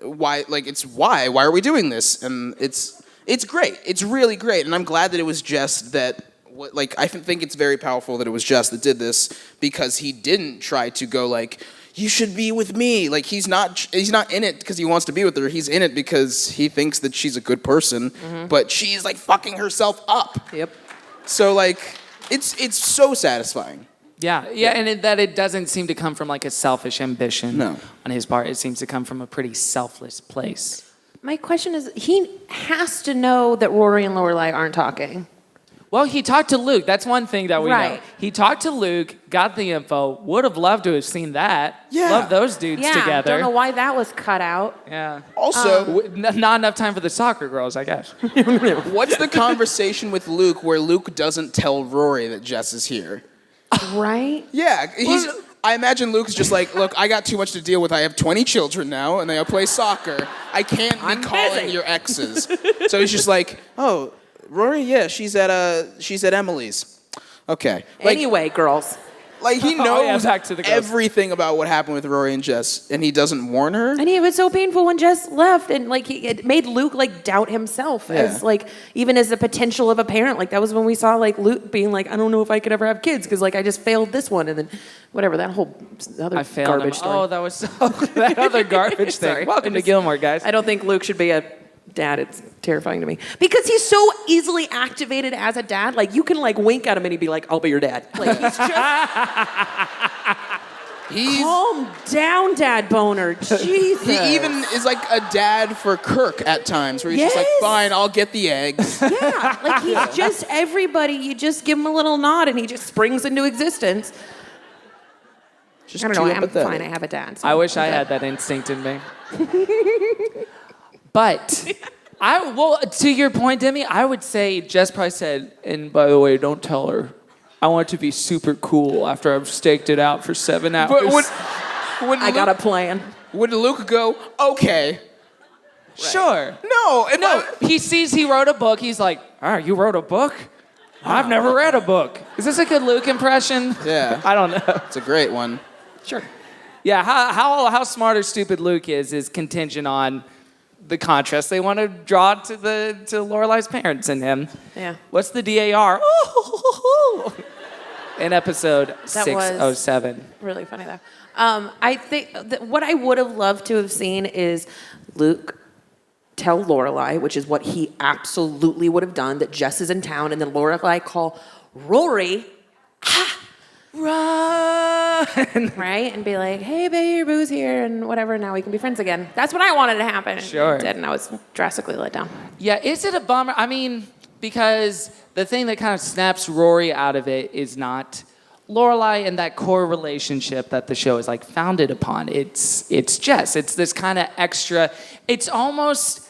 why are we doing this? And it's great. It's really great. And I'm glad that it was Jess that, like, I think it's very powerful that it was Jess that did this, because he didn't try to go like, you should be with me. Like, he's not in it because he wants to be with her. He's in it because he thinks that she's a good person, but she's like fucking herself up. Yep. So like, it's so satisfying. Yeah, and it doesn't seem to come from like a selfish ambition on his part. It seems to come from a pretty selfless place. My question is, he has to know that Rory and Lorelai aren't talking. Well, he talked to Luke. That's one thing that we know. Right. He talked to Luke, got the info, would have loved to have seen that. Yeah. Love those dudes together. Don't know why that was cut out. Yeah. Also, not enough time for the soccer girls, I guess. what's the conversation with Luke where Luke doesn't tell Rory that Jess is here? Right? Yeah, I imagine Luke's just like, look, I got too much to deal with. I have 20 children now, and they all play soccer. I can't be calling your exes. So he's just like, oh, Rory, yeah, she's at Emily's. Okay. Like, Anyway, girls. Like, he knows back to the girls. everything about what happened with Rory and Jess, and he doesn't warn her? And it was so painful when Jess left, and like it made Luke like doubt himself as like, even as the potential of a parent. Like that was when we saw like Luke being like, I don't know if I could ever have kids because like I just failed this one, and then whatever, that whole other garbage story. Oh, that was that other garbage thing. Sorry. Welcome to Gilmore, guys. I don't think Luke should be a dad. It's terrifying to me because he's so easily activated as a dad. Like you can like wink at him and he'd be like, I'll be your dad. Like he's just calm down, dad boner. Jesus. He even is like a dad for Kirk at times, where he's just like, fine, I'll get the eggs. Yeah, like he's just everybody. You just give him a little nod and he just springs into existence. Just I don't know. I'm fine. I have a dad. So I wish I had that instinct in me. But to your point, Demi, I would say Jess probably said, and by the way, don't tell her. I want it to be super cool after I've staked it out for 7 hours. But I got a plan. Would Luke go, okay? Right. Sure. No. He sees he wrote a book. He's like, all right, you wrote a book? I've never read a book. Is this a good Luke impression? Yeah. I don't know. It's a great one. Sure. Yeah, how smart or stupid Luke is contingent on the contrast they want to draw to Lorelai's parents and him. Yeah. What's the DAR? In episode 607. Really funny though. I think that what I would have loved to have seen is Luke tell Lorelai, which is what he absolutely would have done, that Jess is in town, and then Lorelai call Rory, run, right, and be like, "Hey, babe, Boo's here, and whatever. Now we can be friends again." That's what I wanted to happen. And Sure. it did, and I was drastically let down. Yeah, is it a bummer? I mean, because the thing that kind of snaps Rory out of it is not Lorelai and that core relationship that the show is like founded upon. It's Jess. It's this kind of extra. It's almost.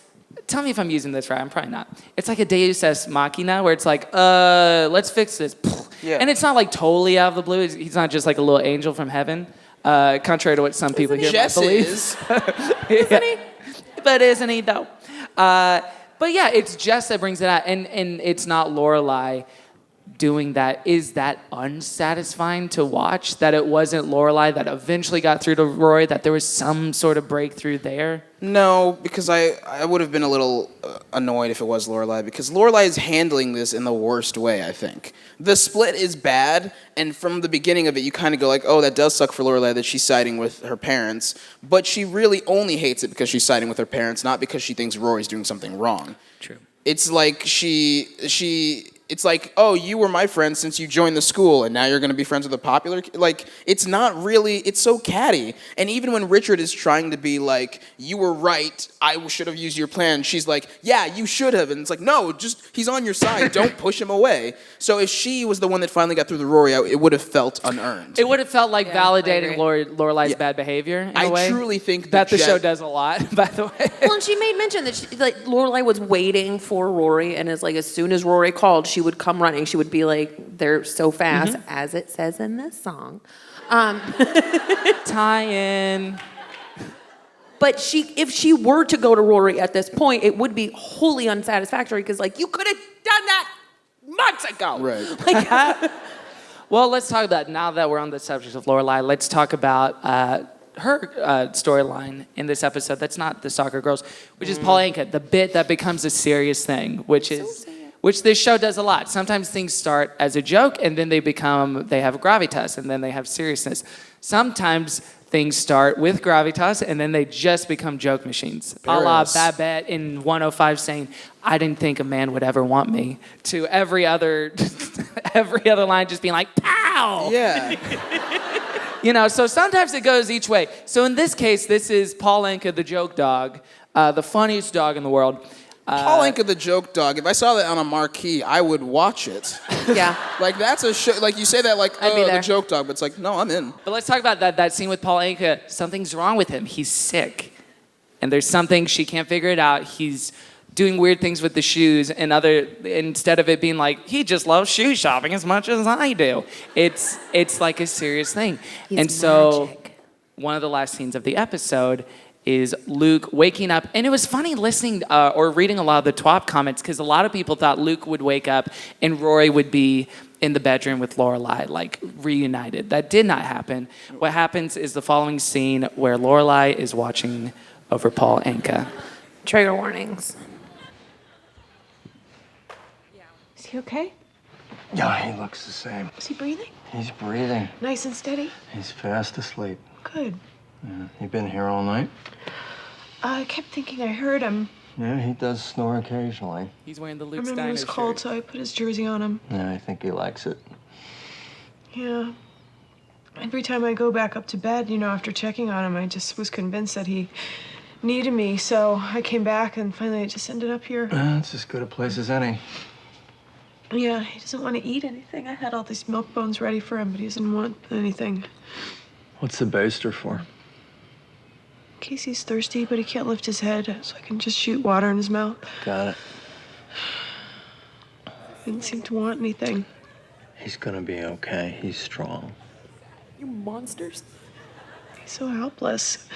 Tell me if I'm using this right. I'm probably not. It's like a Deus Ex Machina where it's like, let's fix this. Yeah. And it's not like totally out of the blue. He's not just like a little angel from heaven, contrary to what some people here might believe. Isn't he? But isn't he though? But yeah, it's Jess that brings it out, and it's not Lorelai. doing that, is that unsatisfying to watch? That it wasn't Lorelai that eventually got through to Rory, that there was some sort of breakthrough there? No, because I would have been a little annoyed if it was Lorelai, because Lorelai is handling this in the worst way, I think. The split is bad, and from the beginning of it, you kind of go like, oh, that does suck for Lorelai that she's siding with her parents, but she really only hates it because she's siding with her parents, not because she thinks Rory's doing something wrong. True. It's like it's like, oh, you were my friend since you joined the school, and now you're going to be friends with a popular kid. Like, it's not really, it's so catty. And even when Richard is trying to be like, you were right, I should have used your plan, she's like, yeah, you should have. And it's like, no, just, he's on your side, don't push him away. So if she was the one that finally got through the Rory out, it would have felt unearned. It would have felt like validating Lorelai's bad behavior in a way. I truly think that the show does a lot, by the way. Well, and she made mention that Lorelai was waiting for Rory, and is like, as soon as Rory called, she would come running. She would be like, they're so fast, as it says in this song. Tie-in. But if she were to go to Rory at this point, it would be wholly unsatisfactory, because like, you could have done that months ago. Right. Well, let's talk about, now that we're on the subject of Lorelai, let's talk about her storyline in this episode. That's not the soccer girls, which is Paul Anka, the bit that becomes a serious thing, which this show does a lot. Sometimes things start as a joke, and then they have gravitas, and then they have seriousness. Sometimes things start with gravitas, and then they just become joke machines. A la Babette in 105 saying, I didn't think a man would ever want me, to every other line just being like, pow! Yeah. So sometimes it goes each way. So in this case, this is Paul Anka, the joke dog, the funniest dog in the world. Paul Anka, the joke dog, if I saw that on a marquee, I would watch it. Yeah. Like, that's a show, like, you say that like, oh, the joke dog, but it's like, no, I'm in. But let's talk about that scene with Paul Anka. Something's wrong with him. He's sick. And there's something, she can't figure it out. He's doing weird things with the shoes, and instead of it being like, he just loves shoe shopping as much as I do. It's like a serious thing. So one of the last scenes of the episode is Luke waking up. And it was funny listening or reading a lot of the TWAP comments, because a lot of people thought Luke would wake up and Rory would be in the bedroom with Lorelai, like reunited. That did not happen. What happens is the following scene where Lorelai is watching over Paul Anka. Trigger warnings. Is he okay? Yeah, he looks the same. Is he breathing? He's breathing. Nice and steady? He's fast asleep. Good. Yeah. You been here all night? I kept thinking I heard him. Yeah, he does snore occasionally. He's wearing the I Luke remember Steiner it was cold, shirt. so I put his jersey on him. Yeah, I think he likes it. Yeah. Every time I go back up to bed, after checking on him, I just was convinced that he needed me. So I came back, and finally I just ended up here. It's as good a place as any. Yeah, he doesn't want to eat anything. I had all these milk bones ready for him, but he doesn't want anything. What's the baster for? In case he's thirsty, but he can't lift his head, so I can just shoot water in his mouth. Got it. He didn't seem to want anything. He's gonna be okay. He's strong. You monsters. He's so helpless.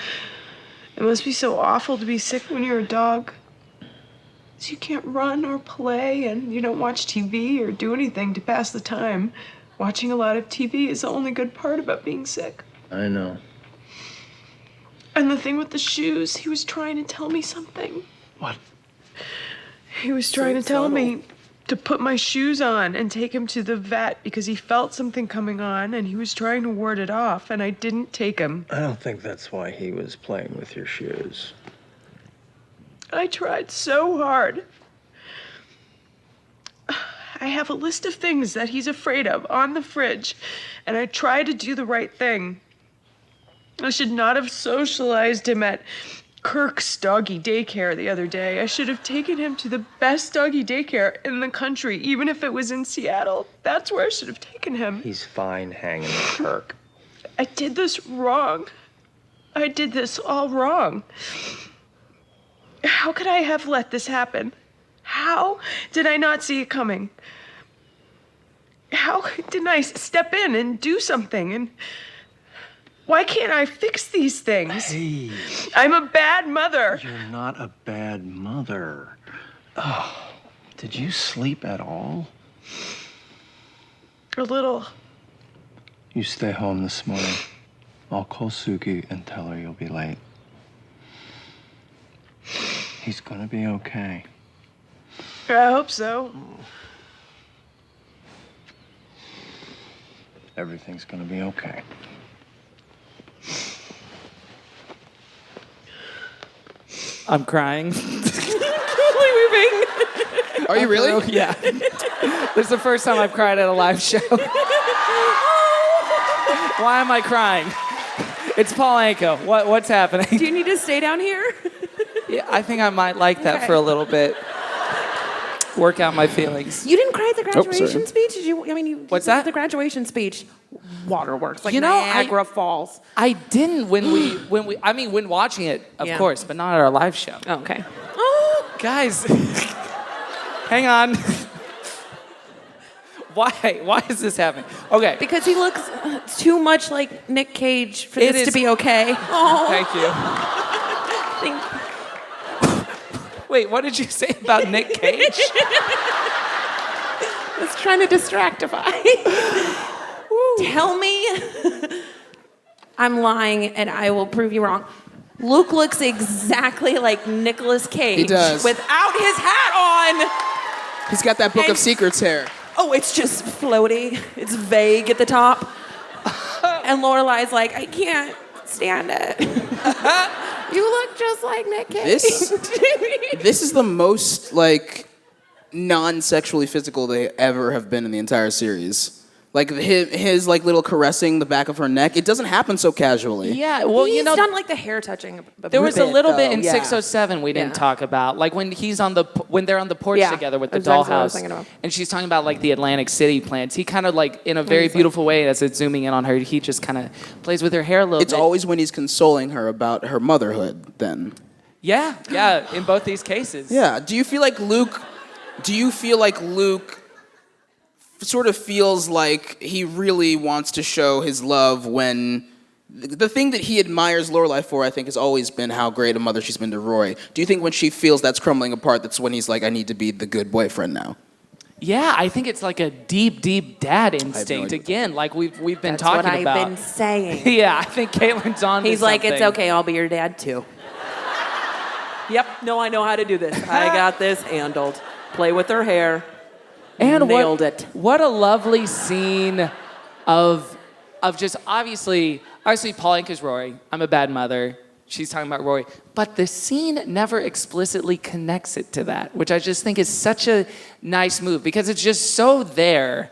It must be so awful to be sick when you're a dog. So you can't run or play, and you don't watch TV or do anything to pass the time. Watching a lot of TV is the only good part about being sick. I know. And the thing with the shoes, he was trying to tell me something. What? He was trying to tell me to put my shoes on and take him to the vet because he felt something coming on, and he was trying to ward it off, and I didn't take him. I don't think that's why he was playing with your shoes. I tried so hard. I have a list of things that he's afraid of on the fridge, and I try to do the right thing. I should not have socialized him at Kirk's doggy daycare the other day. I should have taken him to the best doggy daycare in the country, even if it was in Seattle. That's where I should have taken him. He's fine hanging with Kirk. I did this wrong. I did this all wrong. How could I have let this happen? How did I not see it coming? How didn't I step in and do something? And why can't I fix these things? Hey. I'm a bad mother. You're not a bad mother. Oh, did you sleep at all? A little. You stay home this morning. I'll call Suki and tell her you'll be late. He's gonna be okay. I hope so. Everything's gonna be okay. I'm crying. Are you really? Yeah. This is the first time I've cried at a live show. Why am I crying? It's Paul Anka. What's happening? Do you need to stay down here? Yeah, I think I might like that for a little bit. Work out my feelings. You didn't cry at the graduation sorry. speech? Did you? I mean, you. What's that? The graduation speech. Waterworks, like You know, Niagara Falls. I didn't when watching it, of Yeah. course, but not at our live show. Oh, okay. Guys, hang on. Why is this happening? Okay. Because he looks too much like Nick Cage for It this to is- be okay. Oh, Thank you. Wait, what did you say about Nick Cage? I was trying to distractify. Tell me I'm lying and I will prove you wrong. Luke looks exactly like Nicolas Cage. He does. Without his hat on. He's got that Book And- of Secrets hair. Oh, it's just floaty. It's vague at the top. And Lorelai's like, I can't stand it. You look just like Nick Cage. This is the most like non-sexually physical they ever have been in the entire series. Like his like little caressing the back of her neck, it doesn't happen so casually. Yeah, well, He's you know, done like the hair touching. there was a little bit though. in Yeah. 607 we didn't Yeah. talk about, like when they're on the porch Yeah, together with the that's exactly what I was dollhouse, thinking about. and she's talking about like the Atlantic City plants. He kind of like in a very beautiful way, as it's zooming in on her, he just kind of plays with her hair a little It's bit. always when he's consoling her about her motherhood then. Yeah, in both these cases. Yeah. Do you feel like Luke sort of feels like he really wants to show his love when the thing that he admires Lorelai for, I think, has always been how great a mother she's been to Rory. Do you think when she feels that's crumbling apart, that's when he's like, I need to be the good boyfriend now? Yeah, I think it's like a deep, deep dad instinct. idea. Again, like we've been That's talking what about. I've been saying. Yeah, I think Caitlin's on. He's to like, it's something. okay, I'll be your dad too. Yep, no, I know how to do this. I got this handled. Play with her hair. And nailed it. What a lovely scene of just obviously Paul Anka's Rory. I'm a bad mother. She's talking about Rory. But the scene never explicitly connects it to that, which I just think is such a nice move because it's just so there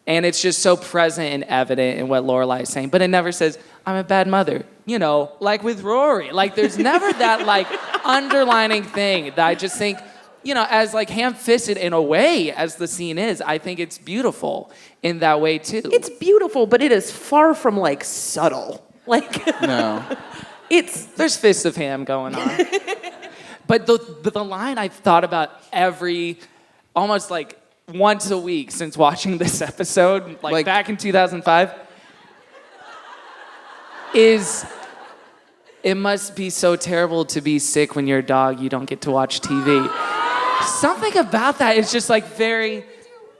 and it's just so present and evident in what Lorelai is saying. But it never says, I'm a bad mother. You know, like with Rory. Like there's never that like underlining thing that I just think, you know, as like ham-fisted in a way as the scene is, I think it's beautiful in that way too. It's beautiful, but it is far from like subtle. Like No. There's fists of ham going on. But the line I've thought about almost like once a week since watching this episode, like back in 2005, is it must be so terrible to be sick when you're a dog, you don't get to watch TV. Something about that is just like very,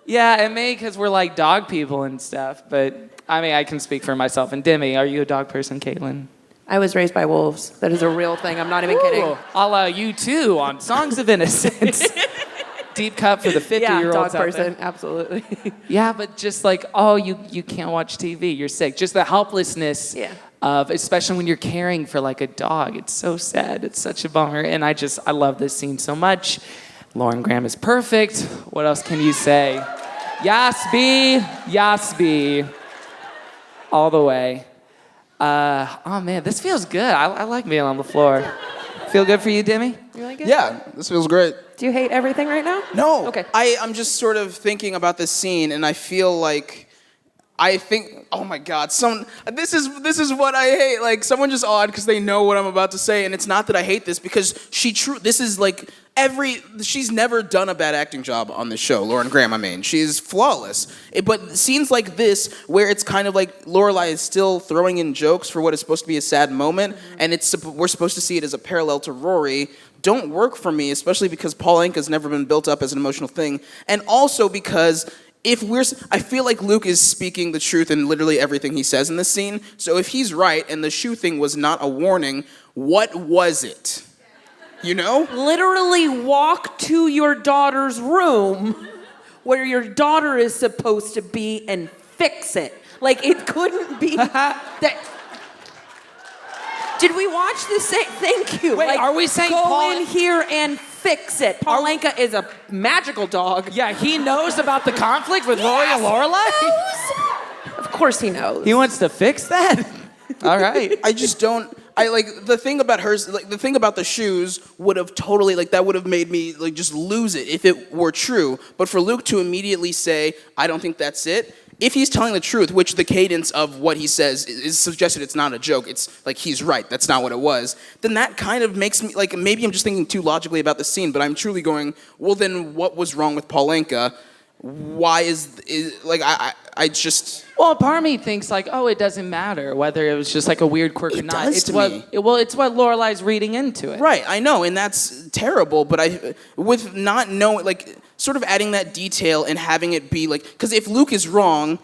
yeah, and maybe because we're like dog people and stuff, but I mean, I can speak for myself. And Demi, are you a dog person, Caitlin? I was raised by wolves. That is a real thing. I'm not even kidding. Ooh, a la you too on Songs of Innocence. Deep cut for the 50-year-olds dog out there. person, absolutely. Yeah, but just like, oh, you can't watch TV, you're sick. Just the helplessness of, especially when you're caring for like a dog. It's so sad. It's such a bummer. And I love this scene so much. Lauren Graham is perfect. What else can you say? Yasby. All the way. Oh man, this feels good. I like being on the floor. Feel good for you, Demi? Really good? Yeah, this feels great. Do you hate everything right now? No. Okay. I'm just sort of thinking about this scene, and I feel like oh my God, this is what I hate. Like someone just odd because they know what I'm about to say, and it's not that I hate this because this is like she's never done a bad acting job on this show. Lauren Graham, I mean, she's flawless. But scenes like this, where it's kind of like Lorelai is still throwing in jokes for what is supposed to be a sad moment, and we're supposed to see it as a parallel to Rory, don't work for me, especially because Paul Anka's never been built up as an emotional thing, and also because I feel like Luke is speaking the truth in literally everything he says in this scene. So if he's right and the shoe thing was not a warning, what was it? You know? Literally walk to your daughter's room where your daughter is supposed to be and fix it. Like, it couldn't be that. Did we watch the same? Thank you. Wait, are we saying go Paul in here and fix it? Paul Anka is a magical dog. Yeah, he knows about the conflict with Rory and Lorelai? Of course he knows. He wants to fix that? All right. I just don't. The thing about hers, like the thing about the shoes would have totally, like that would have made me like just lose it if it were true. But for Luke to immediately say, I don't think that's it, if he's telling the truth, which the cadence of what he says is suggested it's not a joke, it's like he's right, that's not what it was, then that kind of makes me, like maybe I'm just thinking too logically about the scene, but I'm truly going, well then what was wrong with Paul Anka? Why is like, I just... Well, part of me thinks like, oh, it doesn't matter whether it was just like a weird quirk or not. It's what Lorelai's reading into it. Right, I know, and that's terrible, but with not knowing, like, sort of adding that detail and having it be like, because if Luke is wrong,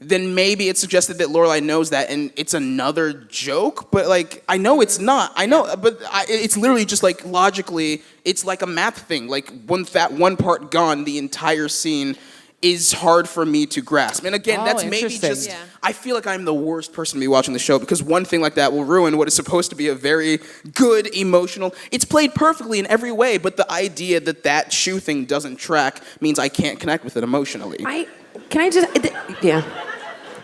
then maybe it's suggested that Lorelai knows that and it's another joke, but like, I know it's not. I know, but it's literally just like, logically, it's like a math thing. Like, that one part gone, the entire scene is hard for me to grasp. And again, that's maybe just, I feel like I'm the worst person to be watching the show because one thing like that will ruin what is supposed to be a very good, emotional, it's played perfectly in every way, but the idea that that shoe thing doesn't track means I can't connect with it emotionally. Yeah.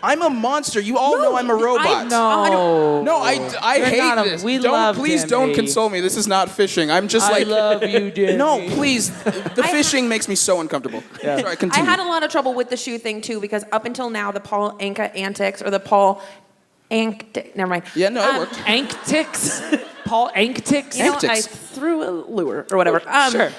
I'm a monster. You all know I'm a robot. No, I hate this. Please don't console me. This is not fishing. I'm just like... I love you, Danny. No, please. The fishing makes me so uncomfortable. Yeah. Sorry, continue. I had a lot of trouble with the shoe thing, too, because up until now, the Paul Anka antics, or the Paul never mind. Yeah, no, it worked. Antics? Paul Antics? You know, I threw a lure, or whatever. Sure.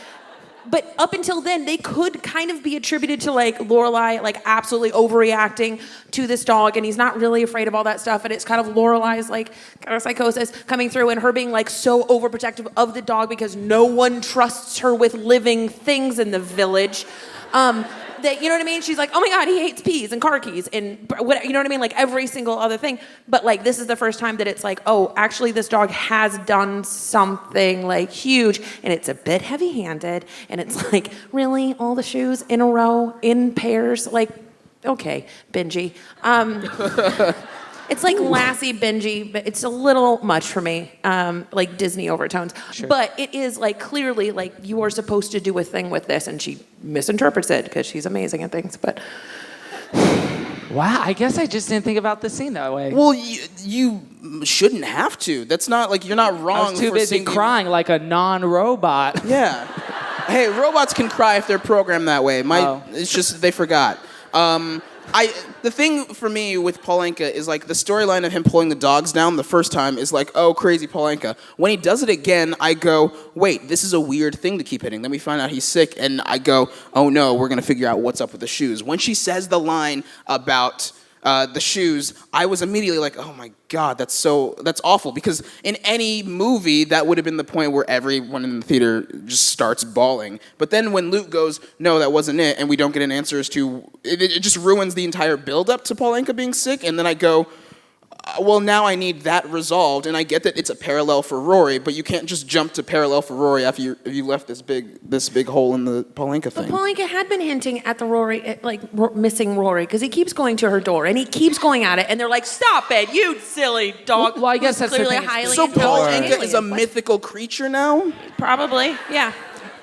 But up until then, they could kind of be attributed to like Lorelai, like absolutely overreacting to this dog, and he's not really afraid of all that stuff. And it's kind of Lorelai's like kind of psychosis coming through, and her being like so overprotective of the dog because no one trusts her with living things in the village. That, you know what I mean? She's like, oh my God, he hates peas and car keys and what, you know what I mean? Like every single other thing. But like, this is the first time that it's like, oh, actually this dog has done something like huge and it's a bit heavy-handed and it's like, really? All the shoes in a row, in pairs? Like, okay, Benji. It's like Lassie Benji, but it's a little much for me, like Disney overtones. Sure. But it is like clearly like you are supposed to do a thing with this, and she misinterprets it because she's amazing at things. But wow, I guess I just didn't think about the scene that way. Well, you shouldn't have to. That's not like you're not wrong. I was too busy crying like a non-robot. Yeah. Hey, robots can cry if they're programmed that way. It's just they forgot. The thing for me with Paul Anka is like the storyline of him pulling the dogs down the first time is like, oh, crazy Paul Anka. When he does it again, I go, wait, this is a weird thing to keep hitting. Then we find out he's sick, and I go, oh no, we're gonna figure out what's up with the shoes. When she says the line about the shoes, I was immediately like, oh my God, that's awful. Because in any movie, that would have been the point where everyone in the theater just starts bawling. But then when Luke goes, no, that wasn't it, and we don't get an answer as to, it just ruins the entire build-up to Paul Anka being sick, and then I go, well, now I need that resolved, and I get that it's a parallel for Rory, but you can't just jump to parallel for Rory after you left this big hole in the Paul Anka thing. But Paul Anka had been hinting at the Rory, missing Rory, because he keeps going to her door, and he keeps going at it, and they're like, stop it, you silly dog. Well, I guess that's clearly the thing. So Paul Anka is a mythical creature now? Probably, yeah.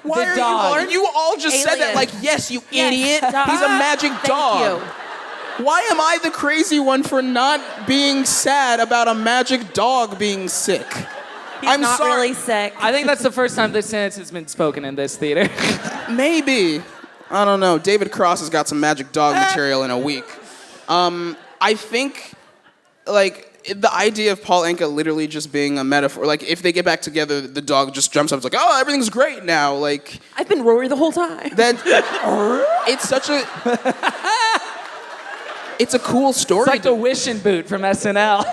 Why are you all just said that like, yes, you idiot. He's a magic dog. Thank you. Why am I the crazy one for not being sad about a magic dog being sick? I'm not really sick. I think that's the first time this sentence has been spoken in this theater. Maybe. I don't know. David Cross has got some magic dog material in a week. I think, like, the idea of Paul Anka literally just being a metaphor, like, if they get back together, the dog just jumps up, it's like, oh, everything's great now, like... I've been Rory the whole time. It's such a... It's a cool story. It's like the wishing boot from SNL.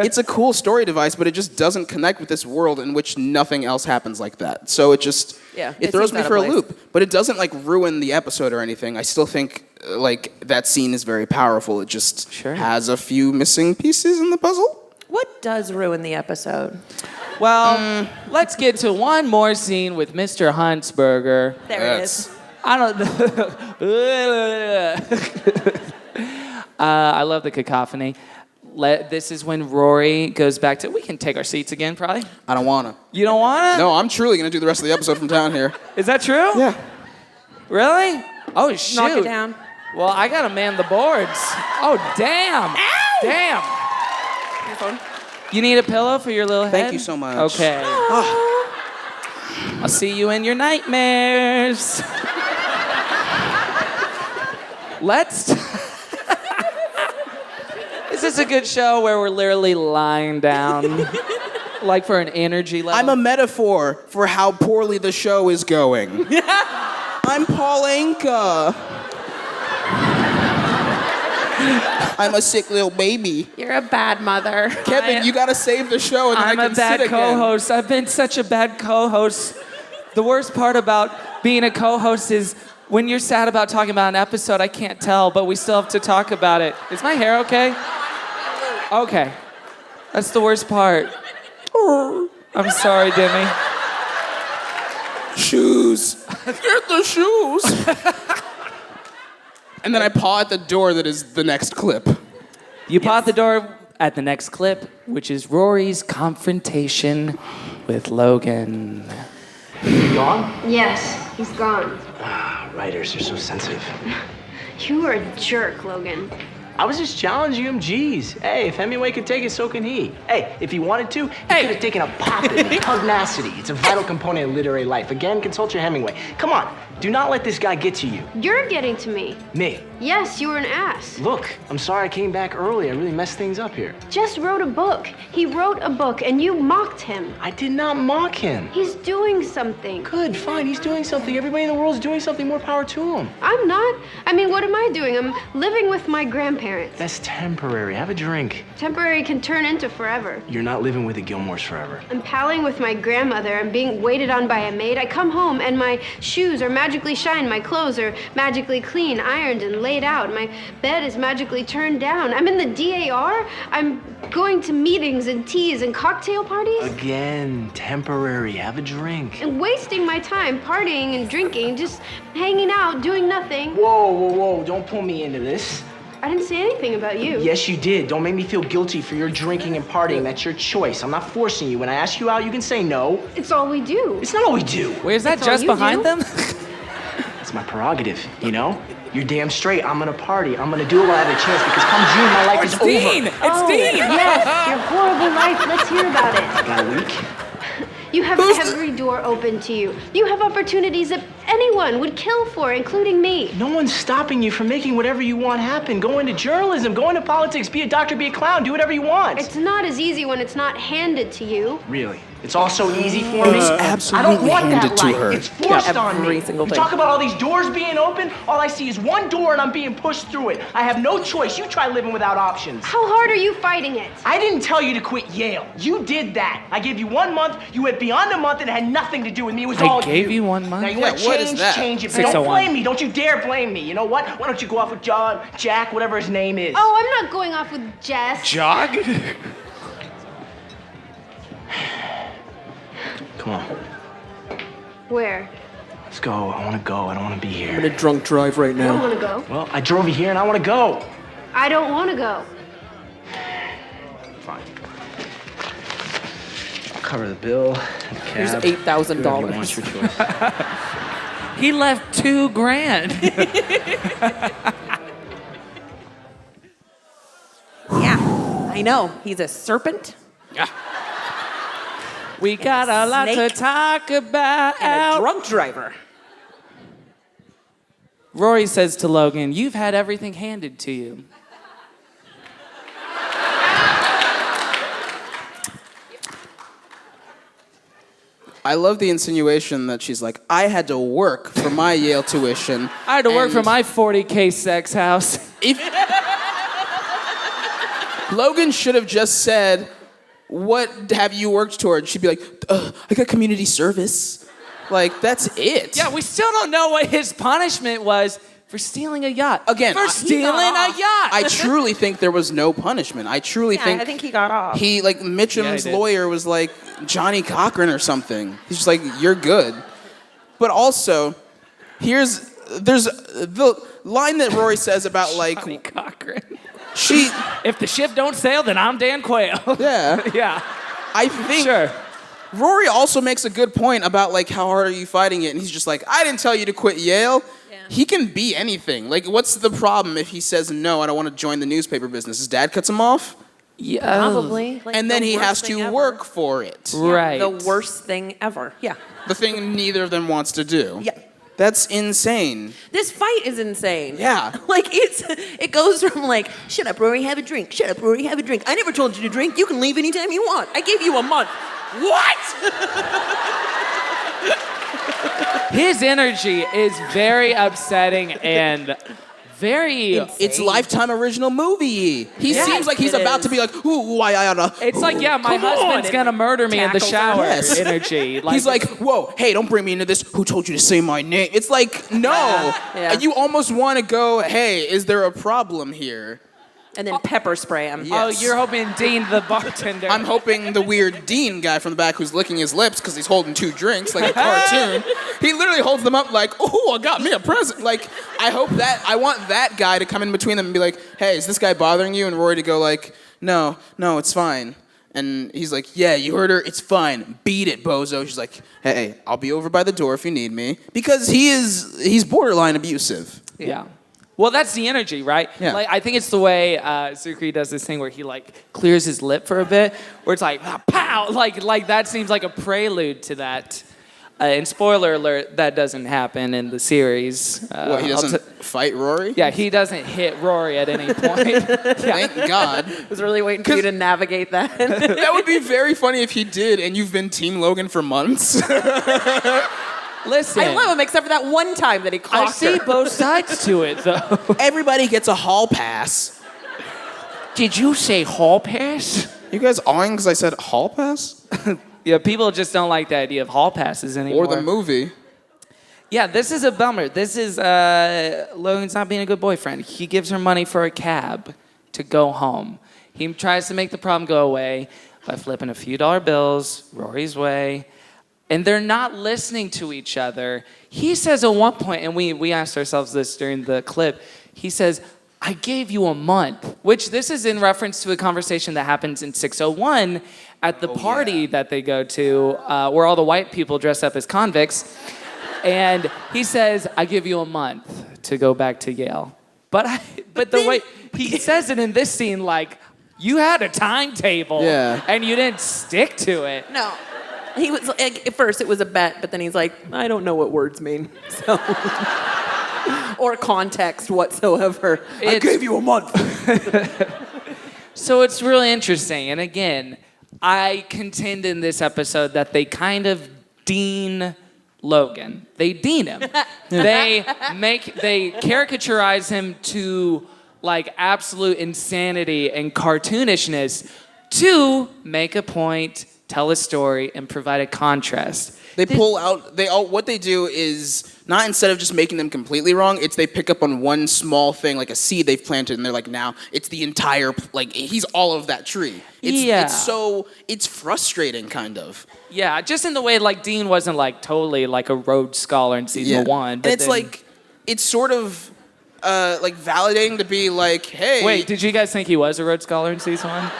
It's a cool story device, but it just doesn't connect with this world in which nothing else happens like that. So it just... Yeah, it it throws seems me out of for a place. loop. But it doesn't like ruin the episode or anything. I still think like that scene is very powerful. It just has a few missing pieces in the puzzle. What does ruin the episode? Well, let's get to one more scene with Mr. Huntsberger. There it is. I don't. I love the cacophony. This is when Rory goes back to. We can take our seats again, probably. I don't wanna. You don't wanna? No, I'm truly gonna do the rest of the episode from down here. Is that true? Yeah. Really? Oh shoot! Knock it down. Well, I gotta man the boards. Oh damn! Ow! Damn! Your phone. You need a pillow for your little head? Thank you so much. Okay. I'll see you in your nightmares. Let's. Is this a good show where we're literally lying down, like for an energy level? I'm a metaphor for how poorly the show is going. I'm Paul Anka. I'm a sick little baby. You're a bad mother. Kevin, you gotta save the show and then I'm I can a bad sit again. co-host. I've been such a bad co-host. The worst part about being a co-host is when you're sad about talking about an episode, I can't tell, but we still have to talk about it. Is my hair okay? Okay. That's the worst part. I'm sorry, Demi. Shoes. Get the shoes. And then I paw at the door that is the next clip. You paw at the door at the next clip, which is Rory's confrontation with Logan. Gone? Yes, he's gone. Writers are so sensitive. You are a jerk, Logan. I was just challenging him. Jeez. Hey, if Hemingway could take it, so can he. Hey, if he wanted to, he could have taken a pop at me. Pugnacity. It's a vital component of literary life. Again, consult your Hemingway. Come on. Do not let this guy get to you. You're getting to me. Me. Yes, you were an ass. Look, I'm sorry I came back early. I really messed things up here. Jess wrote a book. He wrote a book, and you mocked him. I did not mock him. He's doing something. Good, fine. He's doing something. Everybody in the world is doing something. More power to him. I'm not. I mean, what am I doing? I'm living with my grandparents. That's temporary. Have a drink. Temporary can turn into forever. You're not living with the Gilmores forever. I'm palling with my grandmother. I'm being waited on by a maid. I come home, and my shoes are magically shined. My clothes are magically clean, ironed, and laid out. My bed is magically turned down. I'm in the DAR. I'm going to meetings and teas and cocktail parties. Again, temporary. Have a drink. And wasting my time partying and drinking, just hanging out, doing nothing. Whoa, whoa, whoa. Don't pull me into this. I didn't say anything about you. Yes, you did. Don't make me feel guilty for your drinking and partying. That's your choice. I'm not forcing you. When I ask you out, you can say no. It's all we do. It's not all we do. Where's that That's all just you behind do? them? It's my prerogative, you know? You're damn straight. I'm gonna party. I'm gonna do it while I have a chance because come June, my life is Dean! over. It's Dean! Yes, your horrible life. Let's hear about it. Got a week? You have every door open to you. You have opportunities that anyone would kill for, including me. No one's stopping you from making whatever you want happen. Go into journalism, go into politics, be a doctor, be a clown, do whatever you want. It's not as easy when it's not handed to you. Really? It's all so easy for me? It's I absolutely don't want that handed to life. her. It's forced Yeah, on me. every single You thing. talk about all these doors being open, all I see is one door and I'm being pushed through it. I have no choice. You try living without options. How hard are you fighting it? I didn't tell you to quit Yale. You did that. I gave you 1 month. You went beyond a month and it had nothing to do with me. It was all I gave you 1 month? Now you Yeah, want to what is change, that? change it. But 601. don't blame me. Don't you dare blame me. You know what? Why don't you go off with John, Jack, whatever his name is? Oh, I'm not going off with Jess. Jog? Come on. Where? Let's go. I want to go. I don't want to be I'm here. in a drunk drive right I don't now. want to go. Well, I drove you here and I want to go. I don't want to go. Fine. I'll cover the bill. The Here's cab. $8,000. Whatever you want, your choice. He left $2,000. Yeah, I know. He's a serpent We got a lot to snake talk about. and a drunk driver. Rory says to Logan, "You've had everything handed to you." I love the insinuation that she's like, I had to work for my Yale tuition. I had to work for and my 40K sex house. If Logan should have just said, what have you worked towards? She'd be like, I got community service. Like, that's it. Yeah, we still don't know what his punishment was for stealing a yacht. Again, for stealing a yacht. I truly think there was no punishment. I truly think... I think he got off. He, like, Mitchum's lawyer was like Johnny Cochran or something. He's just like, you're good. But also, there's the line that Rory says about, like... Johnny Cochran. If the ship don't sail, then I'm Dan Quayle. Yeah. Yeah. I think... Sure. Rory also makes a good point about, like, how hard are you fighting it? And he's just like, I didn't tell you to quit Yale. Yeah. He can be anything. Like, what's the problem if he says, no, I don't want to join the newspaper business? His dad cuts him off? Yeah. Probably. Like, and then he has to work for it. Right. The worst thing ever. Yeah. The thing neither of them wants to do. Yeah. That's insane. This fight is insane. Yeah. Like, it goes from, like, shut up, Rory, have a drink. Shut up, Rory, have a drink. I never told you to drink. You can leave anytime you want. I gave you a month. What? His energy is very upsetting and very... It's Lifetime original movie. He seems like he's about to be like, ooh, I oughta... It's like, yeah, my husband's gonna murder me in the shower energy. Like, he's like, whoa, hey, don't bring me into this. Who told you to say my name? It's like, no. Yeah. You almost want to go, hey, is there a problem here? And then pepper spray him. Yes. Oh, you're hoping Dean the bartender. I'm hoping the weird Dean guy from the back who's licking his lips because he's holding 2 drinks like a cartoon. He literally holds them up like, oh, I got me a present. Like, I want that guy to come in between them and be like, hey, is this guy bothering you? And Rory to go like, no, it's fine. And he's like, yeah, you heard her, it's fine. Beat it, bozo. She's like, hey, I'll be over by the door if you need me. Because he's borderline abusive. Yeah. Well, that's the energy, right? Yeah. Like, I think it's the way Zucri does this thing where he, like, clears his lip for a bit, where it's like, pow! Like that seems like a prelude to that. And spoiler alert, that doesn't happen in the series. He doesn't fight Rory? Yeah, he doesn't hit Rory at any point. Yeah. Thank God. I was really waiting for you to navigate that. That would be very funny if he did, and you've been Team Logan for months. Listen. I love him, except for that one time that he clocked I see both sides to it, though. Everybody gets a hall pass. Did you say hall pass? You guys awing because I said hall pass? Yeah, people just don't like the idea of hall passes anymore. Or the movie. Yeah, this is a bummer. This is Logan's not being a good boyfriend. He gives her money for a cab to go home. He tries to make the problem go away by flipping a few dollar bills Rory's way. And they're not listening to each other. He says at one point, and we asked ourselves this during the clip, he says, I gave you a month, which this is in reference to a conversation that happens in 601 at the party that they go to, where all the white people dress up as convicts. And he says, I give you a month to go back to Yale. But the way he says it in this scene, like, you had a timetable and you didn't stick to it. No. He was like, at first it was a bet, but then he's like, I don't know what words mean. So or context whatsoever. I gave you a month. So it's really interesting. And again, I contend in this episode that they kind of dean Logan. They dean him. They caricaturize him to like absolute insanity and cartoonishness to make a point, tell a story, and provide a contrast. What they do is not, instead of just making them completely wrong, it's they pick up on one small thing, like a seed they've planted, and they're like, now it's the entire, like, he's all of that tree. It's frustrating, kind of. Yeah, just in the way, like, Dean wasn't, like, totally, like, a Rhodes Scholar in season 1. But and it's, like, it's sort of, like, validating to be like, hey. Wait, did you guys think he was a Rhodes Scholar in season 1?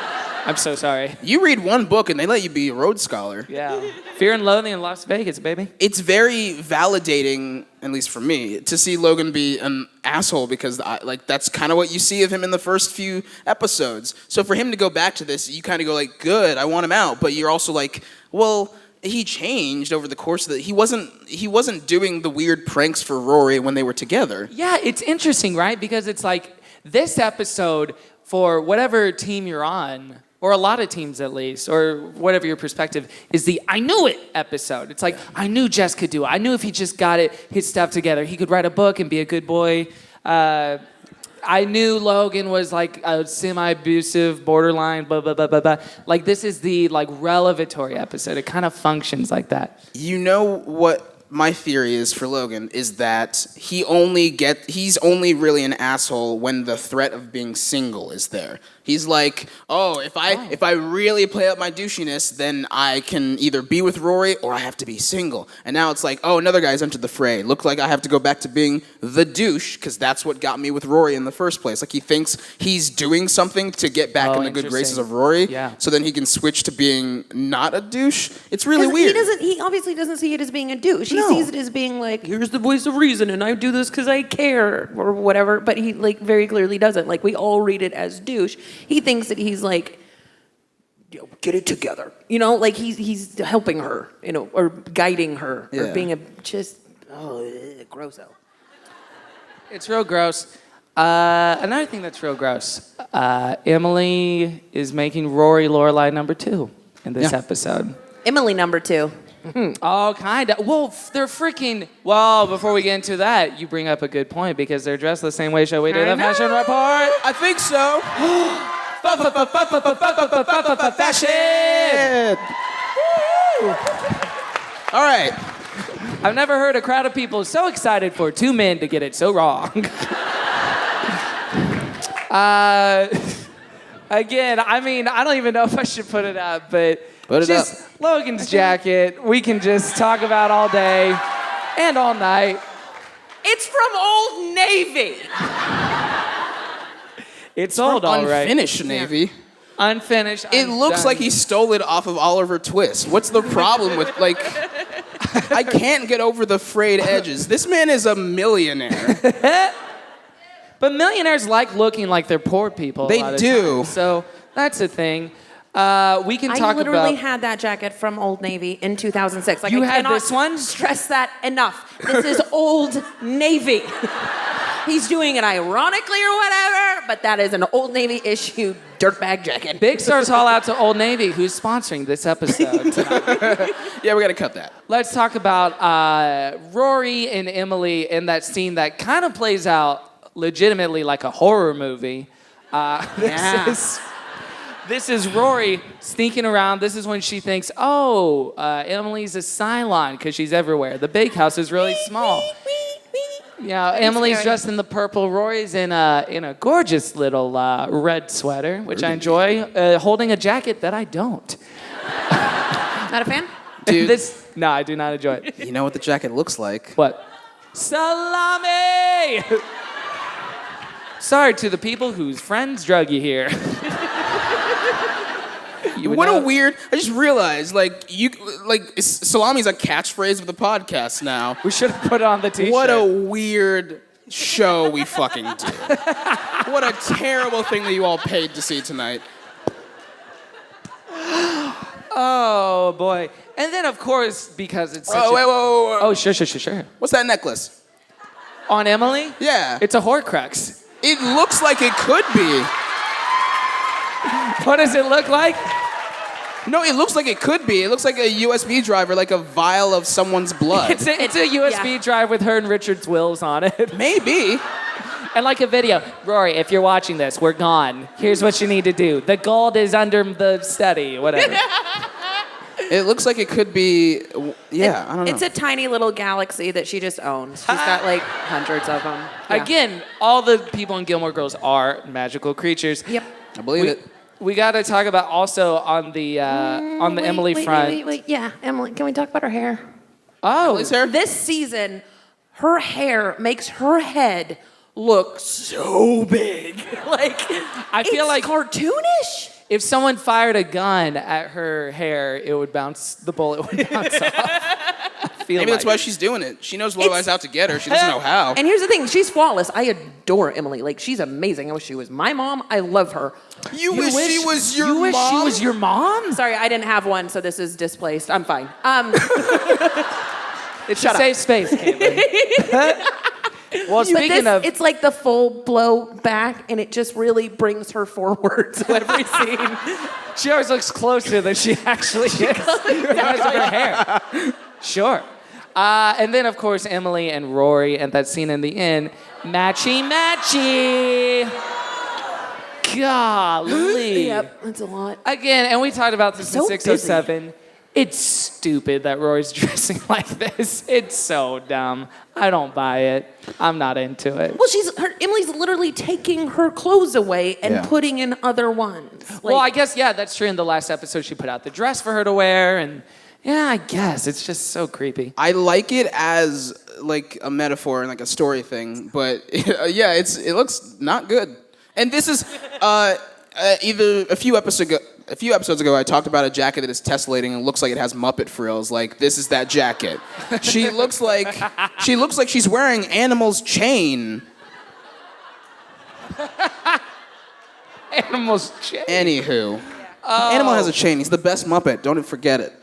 I'm so sorry. You read one book and they let you be a Rhodes Scholar. Yeah. Fear and Loathing in Las Vegas, baby. It's very validating, at least for me, to see Logan be an asshole because that's kind of what you see of him in the first few episodes. So for him to go back to this, you kind of go like, good, I want him out. But you're also like, well, he changed over the course of the... He wasn't doing the weird pranks for Rory when they were together. Yeah, it's interesting, right? Because it's like, this episode, for whatever team you're on... or a lot of teams at least, or whatever your perspective, is the I knew it episode. It's like, I knew Jess could do it. I knew if he just got his stuff together, he could write a book and be a good boy. I knew Logan was like a semi-abusive, borderline, blah, blah, blah, blah, blah. Like, this is the like revelatory episode. It kind of functions like that. You know what my theory is for Logan is that he's only really an asshole when the threat of being single is there. He's like, if I really play up my douchiness, then I can either be with Rory or I have to be single. And now it's like, another guy's entered the fray. Look like I have to go back to being the douche because that's what got me with Rory in the first place. Like he thinks he's doing something to get back in the good graces of Rory. Yeah. So then he can switch to being not a douche. It's really weird. He obviously doesn't see it as being a douche. He sees it as being like, here's the voice of reason and I do this because I care or whatever. But he like very clearly doesn't. Like we all read it as douche. He thinks that he's like, get it together. You know, like he's helping her, you know, or guiding her or being gross. It's real gross. Another thing that's real gross. Emily is making Rory Lorelai number 2 in this episode. Emily number 2. Oh, kind of. Well, they're freaking... Well, before we get into that, you bring up a good point because they're dressed the same way. Shall we do the fashion report? I think so. Fashion! All right. I've never heard a crowd of people so excited for 2 men to get it so wrong. Again, I mean, I don't even know if I should put it up, but just Logan's jacket, we can just talk about all day and all night. It's from Old Navy. It's old, all right. Unfinished Navy. Unfinished. It looks like he stole it off of Oliver Twist. What's the problem with, like... I can't get over the frayed edges. This man is a millionaire. But millionaires like looking like they're poor people. They do. So that's a thing. We can talk about... I literally had that jacket from Old Navy in 2006. Like, You I had cannot this one? stress that enough. This is Old Navy. He's doing it ironically or whatever, but that is an Old Navy issue dirtbag jacket. Big stars haul out to Old Navy, who's sponsoring this episode tonight. Yeah, we got to cut that. Let's talk about Rory and Emily in that scene that kind of plays out legitimately like a horror movie. This is Rory sneaking around. This is when she thinks, Emily's a Cylon because she's everywhere. The bake house is really small. Yeah, Emily's dressed in the purple. Rory's in a gorgeous little red sweater, which I enjoy, holding a jacket that I don't. Not a fan? Dude. No, I do not enjoy it. You know what the jacket looks like? What? Salami! Sorry to the people whose friends drug you here. I just realized, salami's a catchphrase of the podcast now. We should have put it on the t-shirt. What a weird show we fucking do. What a terrible thing that you all paid to see tonight. Oh, boy. And then, of course, because it's such wait. Oh, sure. What's that necklace? On Emily? Yeah. It's a Horcrux. It looks like it could be. What does it look like? No, it looks like it could be. It looks like a USB drive or like a vial of someone's blood. It's a USB drive with her and Richard's wills on it. Maybe. And like a video. Rory, if you're watching this, we're gone. Here's what you need to do. The gold is under the study, whatever. It looks like it could be, I don't know. It's a tiny little galaxy that she just owns. She's got like hundreds of them. Yeah. Again, all the people in Gilmore Girls are magical creatures. Yep. I believe it. We got to talk about also on the Emily front. Wait. Yeah, Emily, can we talk about her hair? Oh. Emily's hair? This season, her hair makes her head look so big. I feel like cartoonish. if someone fired a gun at her hair, the bullet would bounce off. Maybe that's why she's doing it. She knows Lorelai's out to get her. She doesn't know how. And here's the thing, she's flawless. I adore Emily. Like, she's amazing. I wish she was my mom. I love her. You wish she was your mom? You wish she was your mom? Sorry, I didn't have one, so this is displaced. I'm fine. It's a safe space, Caitlin. Well, speaking of... It's like the full blow back, and it just really brings her forward to every scene. She always looks closer than she actually is. Because of her hair. Sure. And then, of course, Emily and Rory and that scene in the inn. Matchy. Golly. Yep, that's a lot. Again, and we talked about this in 607. It's stupid that Rory's dressing like this. It's so dumb. I don't buy it. I'm not into it. Well, Emily's literally taking her clothes away and putting in other ones. Well, I guess, yeah, that's true. In the last episode, she put out the dress for her to wear, and yeah, I guess. It's just so creepy. I like it as, like, a metaphor and, like, a story thing, but, yeah, it looks not good. And this is, either a few episodes ago, I talked about a jacket that is tessellating and looks like it has Muppet frills. Like, this is that jacket. She looks like she's wearing Animal's chain. Animal's chain. Anywho, Animal has a chain. He's the best Muppet. Don't forget it.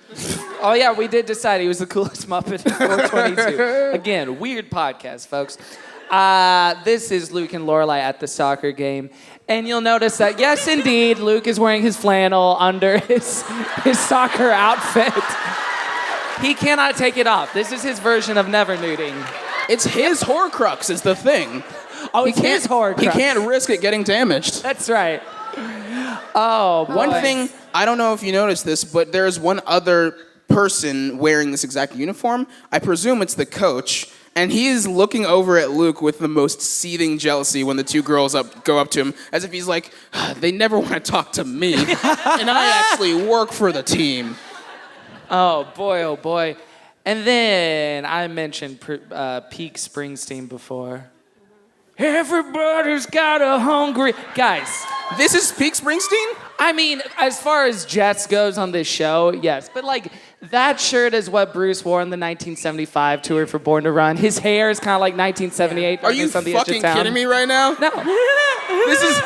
Oh yeah, we did decide he was the coolest Muppet in 422. Again, weird podcast, folks. This is Luke and Lorelai at the soccer game. And you'll notice that, yes, indeed, Luke is wearing his flannel under his soccer outfit. He cannot take it off. This is his version of never nuding. It's his Horcrux is the thing. Oh, it's his Horcrux. He can't risk it getting damaged. That's right. Oh, boy. One thing, I don't know if you noticed this, but there's one other person wearing this exact uniform. I presume it's the coach. And he is looking over at Luke with the most seething jealousy when the two girls go up to him, as if he's like, they never want to talk to me, and I actually work for the team. Oh, boy. And then I mentioned Peak Springsteen before. Everybody's got a hungry... Guys. This is Peak Springsteen? I mean, as far as Jess goes on this show, yes. But, like, that shirt is what Bruce wore on the 1975 tour for Born to Run. His hair is kind of like 1978. Are you fucking kidding me right now? No. This is...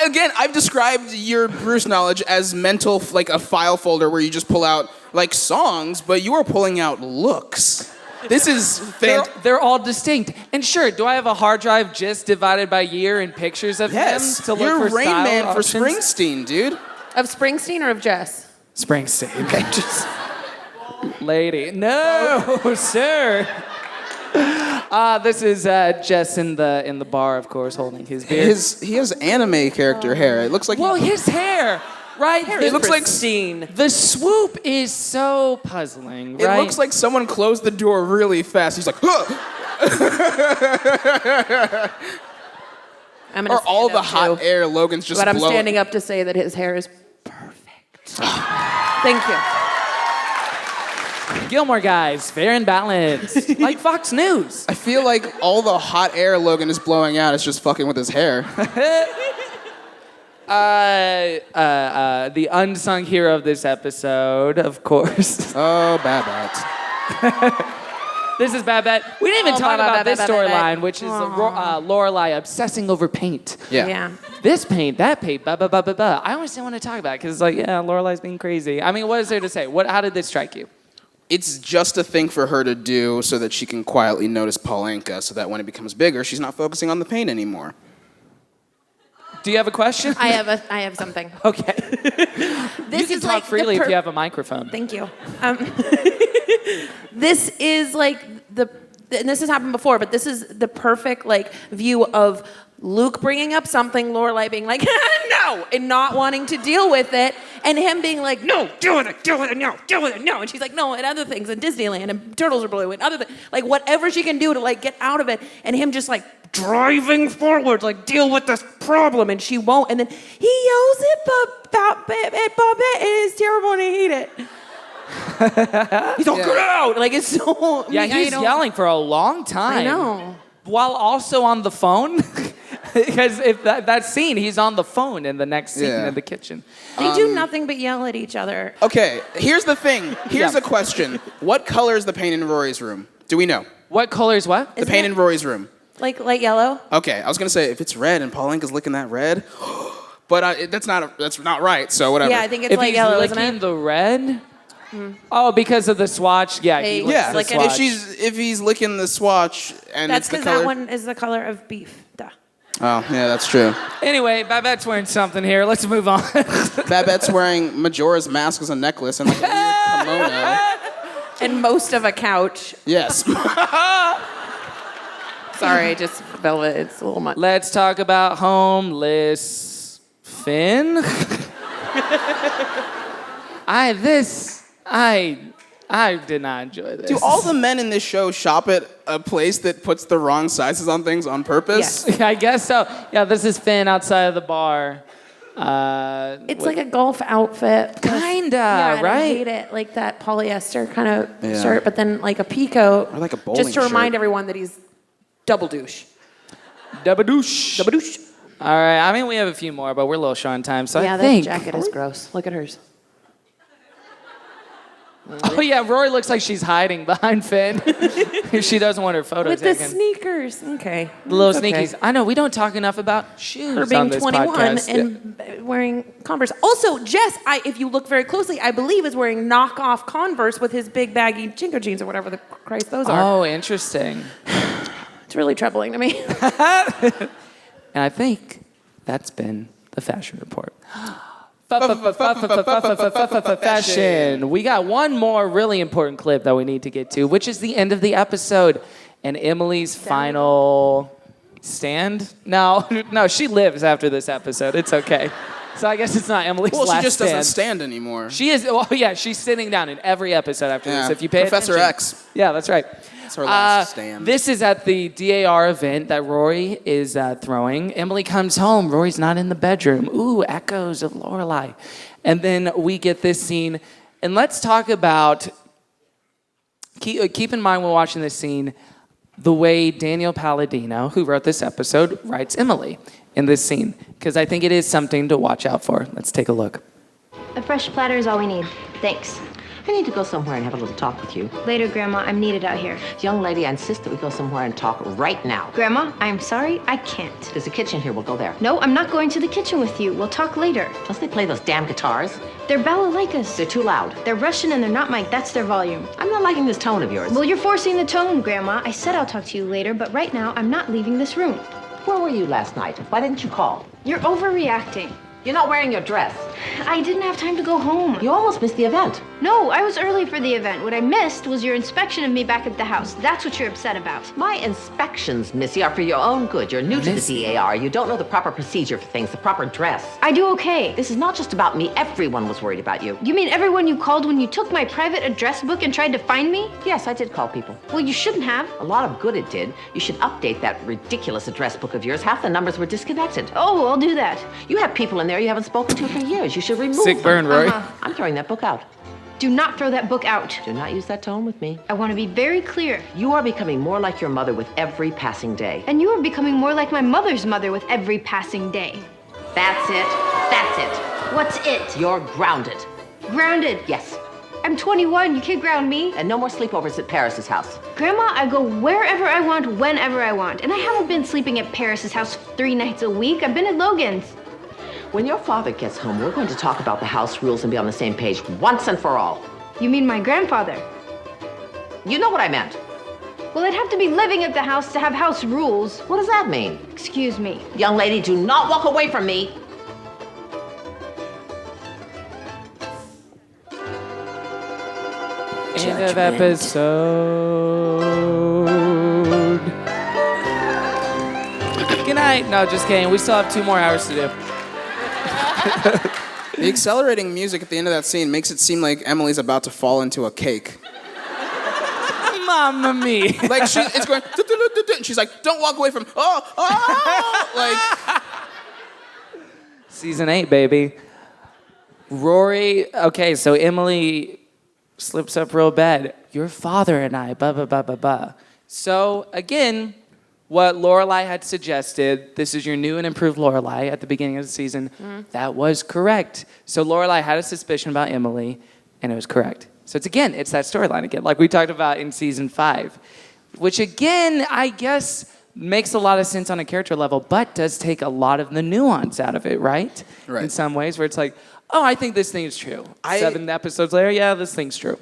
Again, I've described your Bruce knowledge as mental, like a file folder where you just pull out, like, songs, but you are pulling out looks. This is... They're all distinct. And sure, do I have a hard drive just divided by year and pictures of him to look you're for Rain style Man options? for Springsteen, dude. Of Springsteen or of Jess? Springsteen. Okay, just... Lady. No, sir. This is Jess in the bar, of course, holding his beer. He has anime character hair. It looks like... Well, his hair... Right? It looks like the swoop is so puzzling, right? It looks like someone closed the door really fast. He's like, huh! I'm or all the hot air Logan's just blowing. But I'm blowing. standing up to say that his hair is perfect. Thank you. Gilmore Guys, fair and balanced. Like Fox News. I feel like all the hot air Logan is blowing out is just fucking with his hair. The unsung hero of this episode, of course. Oh, Babette. This is Babette. We didn't even talk about this storyline, which is Lorelai obsessing over paint. Yeah. This paint, that paint, blah, blah, blah, blah, blah. I always didn't want to talk about it because it's like, yeah, Lorelai's being crazy. I mean, what is there to say? How did this strike you? It's just a thing for her to do so that she can quietly notice Anka, so that when it becomes bigger, she's not focusing on the paint anymore. Do you have a question? I have something. Okay. This you can talk freely if you have a microphone. Thank you. This is like and this has happened before, but this is the perfect like view of Luke bringing up something, Lorelai being like, no, and not wanting to deal with it, and him being like, no, deal with it, no, deal with it, no. And she's like, no, and other things, and Disneyland, and Turtles Are Blue, and other things, like whatever she can do to like get out of it, and him just like driving forward, like deal with this problem, and she won't, and then he yells at Babette, and it's terrible, and I hate it. He's all, get out! Like, it's so... Yeah, he's yelling for a long time. I know. While also on the phone. Because if that scene, he's on the phone in the next scene in the kitchen. They do nothing but yell at each other. Okay, here's the thing. Here's a question. What color is the paint in Rory's room? Do we know? What color is what? The paint in Rory's room. Like light yellow? Okay, I was gonna say if it's red and Anka's licking that red, but that's not right. So whatever. Yeah, I think it's light yellow, isn't it? If he's licking the red. Oh, because of the swatch. Yeah, if he's licking the swatch and that's it's the because color. that one is the color of beef. Duh. Oh, yeah, that's true. Anyway, Babette's wearing something here. Let's move on. Babette's wearing Majora's Mask as a necklace and like a weird kimono. And most of a couch. Yes. Sorry, just velvet. It's a little much. Let's talk about homeless Finn. I did not enjoy this. Do all the men in this show shop at a place that puts the wrong sizes on things on purpose? Yes, I guess so. Yeah, this is Finn outside of the bar. It's like a golf outfit. Kinda, yeah, and right? I hate it, like that polyester kind of shirt, but then like a peacoat. Or like a bowling just to remind shirt. everyone that he's double douche. Dabadoosh. Double douche. All right, I mean, we have a few more, but we're a little short on time, so Yeah, I that think... jacket is gross. Look at hers. Oh, yeah, Rory looks like she's hiding behind Finn. She doesn't want her photo With taken. the sneakers. Okay. The little It's okay. sneakies. I know, we don't talk enough about shoes Her being on this 21 podcast. and wearing Converse. Also, Jess, if you look very closely, I believe is wearing knockoff Converse with his big baggy Jinko jeans or whatever the Christ those are. Oh, interesting. It's really troubling to me. And I think that's been the Fashion Report. Fashion. We got one more really important clip that we need to get to, which is the end of the episode and Emily's final stand. No, she lives after this episode. It's okay. So I guess it's not Emily's last stand. Well, she just doesn't stand anymore. She is. Oh yeah, she's sitting down in every episode after this. If you pay Professor attention. X. Yeah, that's right. That's her last stand. This is at the DAR event that Rory is throwing. Emily comes home. Rory's not in the bedroom. Ooh, echoes of Lorelai. And then we get this scene. And let's talk about, keep in mind when watching this scene, the way Daniel Palladino, who wrote this episode, writes Emily in this scene. Because I think it is something to watch out for. Let's take a look. A fresh platter is all we need. Thanks. I need to go somewhere and have a little talk with you. Later, Grandma. I'm needed out here. Young lady, I insist that we go somewhere and talk right now. Grandma, I'm sorry. I can't. There's a kitchen here. We'll go there. No, I'm not going to the kitchen with you. We'll talk later. Plus, they play those damn guitars. They're Balalaikas. They're too loud. They're Russian and they're not mic. That's their volume. I'm not liking this tone of yours. Well, you're forcing the tone, Grandma. I said I'll talk to you later, but right now, I'm not leaving this room. Where were you last night? Why didn't you call? You're overreacting. You're not wearing your dress. I didn't have time to go home. You almost missed the event. No, I was early for the event. What I missed was your inspection of me back at the house. That's what you're upset about. My inspections, Missy, are for your own good. You're new to the DAR. You don't know the proper procedure for things, the proper dress. I do okay. This is not just about me. Everyone was worried about you. You mean everyone you called when you took my private address book and tried to find me? Yes, I did call people. Well, you shouldn't have. A lot of good it did. You should update that ridiculous address book of yours. Half the numbers were disconnected. Oh, I'll do that. You have people in there you haven't spoken to for years. You should remove Sick them. burn, Rory. I'm throwing that book out. Do not throw that book out. Do not use that tone with me. I want to be very clear. You are becoming more like your mother with every passing day. And you are becoming more like my mother's mother with every passing day. That's it. That's it. What's it? You're grounded. Grounded? Yes. I'm 21. You can't ground me. And no more sleepovers at Paris's house. Grandma, I go wherever I want, whenever I want. And I haven't been sleeping at Paris's house 3 nights a week. I've been at Logan's. When your father gets home, we're going to talk about the house rules and be on the same page once and for all. You mean my grandfather? You know what I meant. Well, I'd have to be living at the house to have house rules. What does that mean? Excuse me. Young lady, do not walk away from me. End of episode. Good night. No, just kidding. We still have 2 more hours to do. The accelerating music at the end of that scene makes it seem like Emily's about to fall into a cake. Mamma mia. Like it's going, and she's like, don't walk away from, like. Season 8, baby. Rory, okay, so Emily slips up real bad. Your father and I, blah, blah, blah, blah, blah. So, again, what Lorelai had suggested, this is your new and improved Lorelai at the beginning of the season, that was correct. So Lorelai had a suspicion about Emily, and it was correct. So it's that storyline again, like we talked about in season 5, which again, I guess, makes a lot of sense on a character level, but does take a lot of the nuance out of it, right? Right. In some ways, where it's like, oh, I think this thing is true. 7 episodes later, yeah, this thing's true.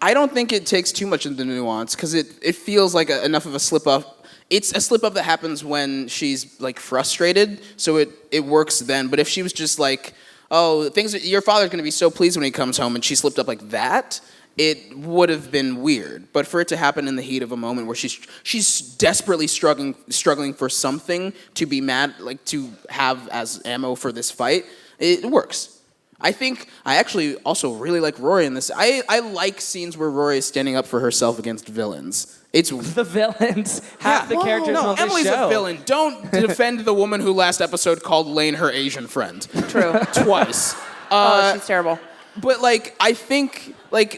I don't think it takes too much of the nuance, because it feels like enough of a slip-up. It's a slip-up that happens when she's, like, frustrated, so it works then. But if she was just like, oh, your father's going to be so pleased when he comes home, and she slipped up like that, it would have been weird. But for it to happen in the heat of a moment where she's desperately struggling for something to be mad, like to have as ammo for this fight, it works. I think I actually also really like Rory in this. I like scenes where Rory is standing up for herself against villains. It's the villains. Half the characters no, on this Emily's show. a villain. Don't defend the woman who last episode called Lane her Asian friend. True. Twice. She's terrible. But I think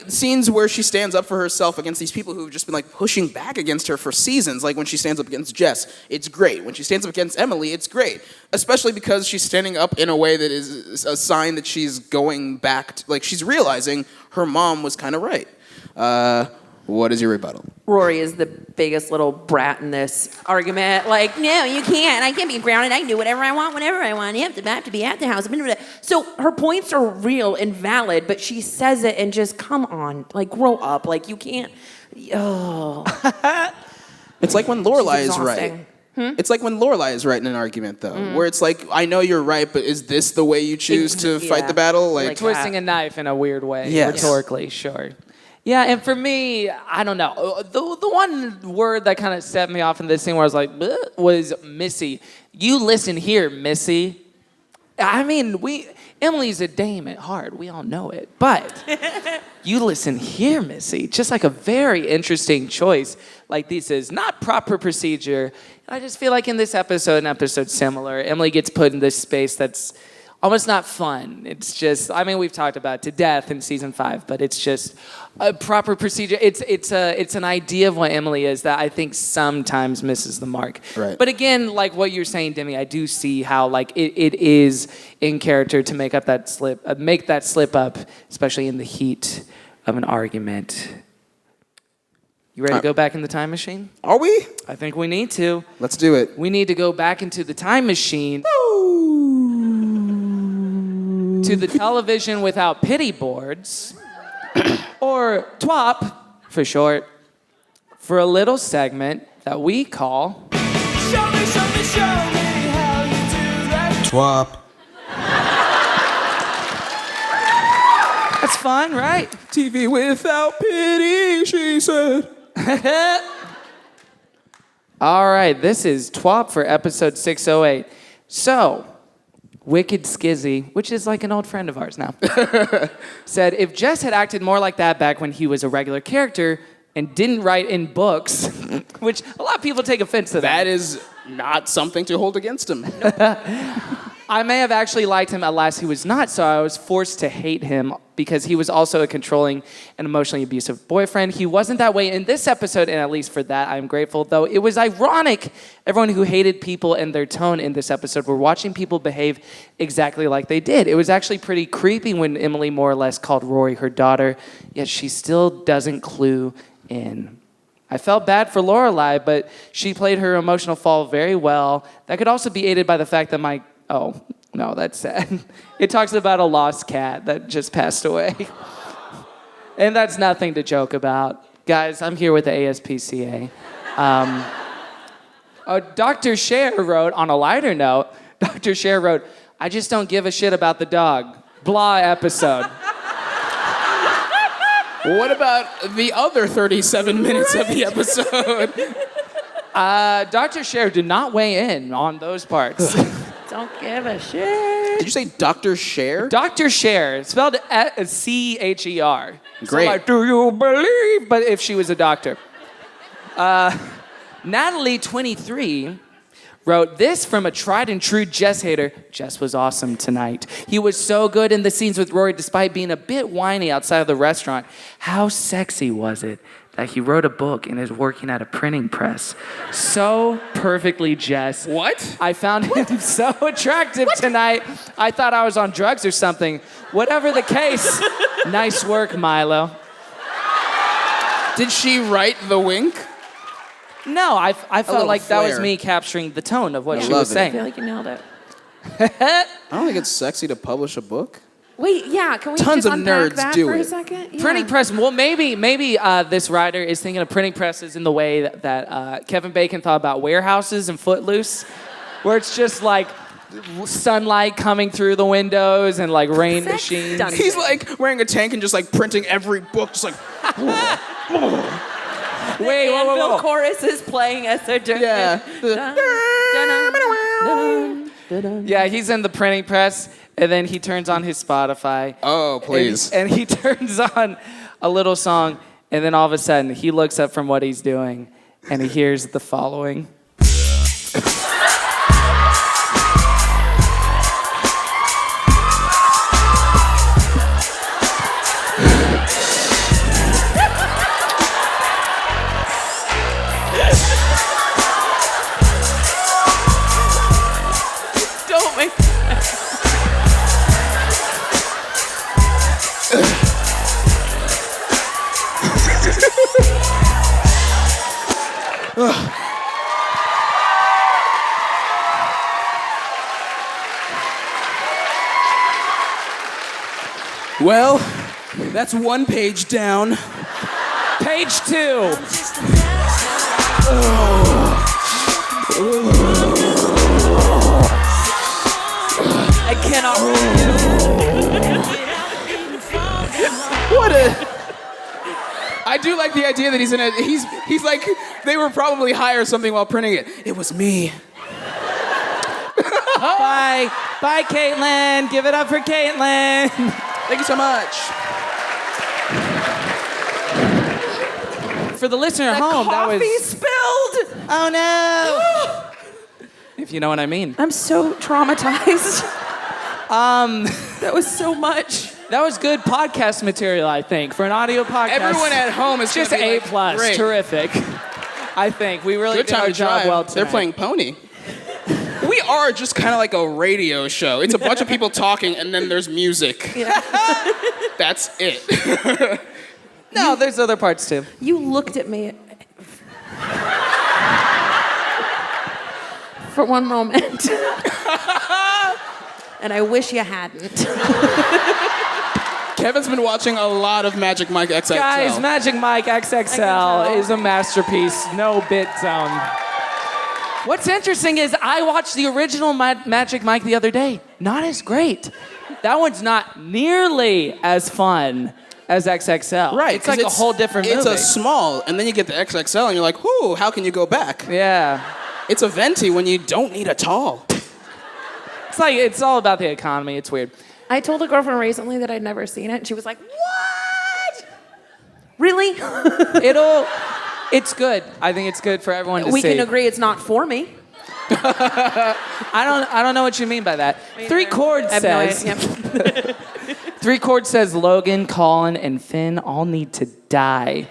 scenes where she stands up for herself against these people who've just been pushing back against her for seasons, like when she stands up against Jess, it's great. When she stands up against Emily, it's great. Especially because she's standing up in a way that is a sign that she's going back to, she's realizing her mom was kind of right. What is your rebuttal? Rory is the biggest little brat in this argument. No, you can't. I can't be grounded. I can do whatever I want, whenever I want. You have to be at the house. So her points are real and valid, but she says it and just, come on, grow up. You can't. Oh. It's like when Lorelai is right. exhausting. It's like when Lorelai is right in an argument, though, where it's I know you're right, but is this the way you choose to fight the battle? Twisting a knife in a weird way, Yes. rhetorically, sure. Yeah, and for me, I don't know. The one word that kind of set me off in this scene where I was like, "Bleh," was Missy. You listen here, Missy. I mean, Emily's a dame at heart. We all know it. But you listen here, Missy. Just a very interesting choice. This is not proper procedure. And I just feel like in this episode, an episode similar, Emily gets put in this space that's almost not fun. It's just, we've talked about it to death in season 5, but it's just a proper procedure. It's an idea of what Emily is that I think sometimes misses the mark. Right. But again, what you're saying, Demi, I do see how it is in character to make that slip up, especially in the heat of an argument. You ready to go back in the time machine? Are we? I think we need to. Let's do it. We need to go back into the time machine. To the television without pity boards, or TWOP for short, for a little segment that we call Show me how you do that. TWOP. That's fun, right? TV without pity, she said. All right, this is TWOP for episode 608. So, Wicked Skizzy, which is an old friend of ours now, said, if Jess had acted more like that back when he was a regular character and didn't write in books, which a lot of people take offense to that. That is not something to hold against him. I may have actually liked him, alas he was not, so I was forced to hate him because he was also a controlling and emotionally abusive boyfriend. He wasn't that way in this episode, and at least for that I'm grateful, though it was ironic. Everyone who hated people and their tone in this episode were watching people behave exactly like they did. It was actually pretty creepy when Emily more or less called Rory her daughter, yet she still doesn't clue in. I felt bad for Lorelai, but she played her emotional fall very well. That could also be aided by the fact that oh, no, that's sad. It talks about a lost cat that just passed away. And that's nothing to joke about. Guys, I'm here with the ASPCA. Dr. Cher wrote, on a lighter note, Dr. Cher wrote, I just don't give a shit about the dog. Blah episode. What about the other 37 minutes of the episode? Dr. Cher did not weigh in on those parts. Don't give a shit. Did you say Dr. Cher? Dr. Cher, spelled C-H-E-R. Great. So do you believe? But if she was a doctor. Natalie, 23, wrote this from a tried and true Jess hater. Jess was awesome tonight. He was so good in the scenes with Rory despite being a bit whiny outside of the restaurant. How sexy was it that he wrote a book and is working at a printing press? So perfectly Jess. What? I found him so attractive tonight. I thought I was on drugs or something. Whatever the case, nice work, Milo. Did she write the wink? No, I felt like that was flair. me capturing the tone of what she love was it. saying. I feel like you nailed it. I don't think it's sexy to publish a book. Wait, yeah, can we Tons just of unpack nerds that do for it. a second? Yeah. Printing press. Well, maybe this writer is thinking of printing presses in the way that Kevin Bacon thought about warehouses and Footloose, where it's just sunlight coming through the windows and rain machines. He's wearing a tank and just printing every book, just Wait, whoa. Phil chorus is playing as they're doing Yeah. Yeah, he's in the printing press, and then he turns on his Spotify. Oh, please. And he turns on a little song, and then all of a sudden, he looks up from what he's doing, and he hears the following. Don't make Well, that's one page down. Page 2. I cannot. What a... I do like the idea that he's in a... He's like, they were probably high or something while printing it. It was me. Bye. Bye, Caitlin. Give it up for Caitlin. Thank you so much. For the listener at home, that was... Coffee spilled. Oh, no. If you know what I mean. I'm so traumatized. That was so much. That was good podcast material, I think, for an audio podcast. Everyone at home is just gonna be A+. like, great. Terrific. I think we really Good did time our to job drive. well tonight. They're playing Pony. We are just kind of like a radio show. It's a bunch of people talking, and then there's music. Yeah. That's it. No, there's other parts too. You looked at me for one moment. And I wish you hadn't. Kevin's been watching a lot of Magic Mike XXL. Guys, Magic Mike XXL is a masterpiece. No bit zone. What's interesting is I watched the original Magic Mike the other day. Not as great. That one's not nearly as fun as XXL. Right. It's like a whole different movie. It's a small, and then you get the XXL, and you're like, whoo, how can you go back? Yeah. It's a venti when you don't need a tall. It's all about the economy. It's weird. I told a girlfriend recently that I'd never seen it, and she was like, what? Really? It's good. I think it's good for everyone to see. We can agree it's not for me. I don't know what you mean by that. Three Chords says. No idea. Three Chords says Logan, Colin, and Finn all need to die.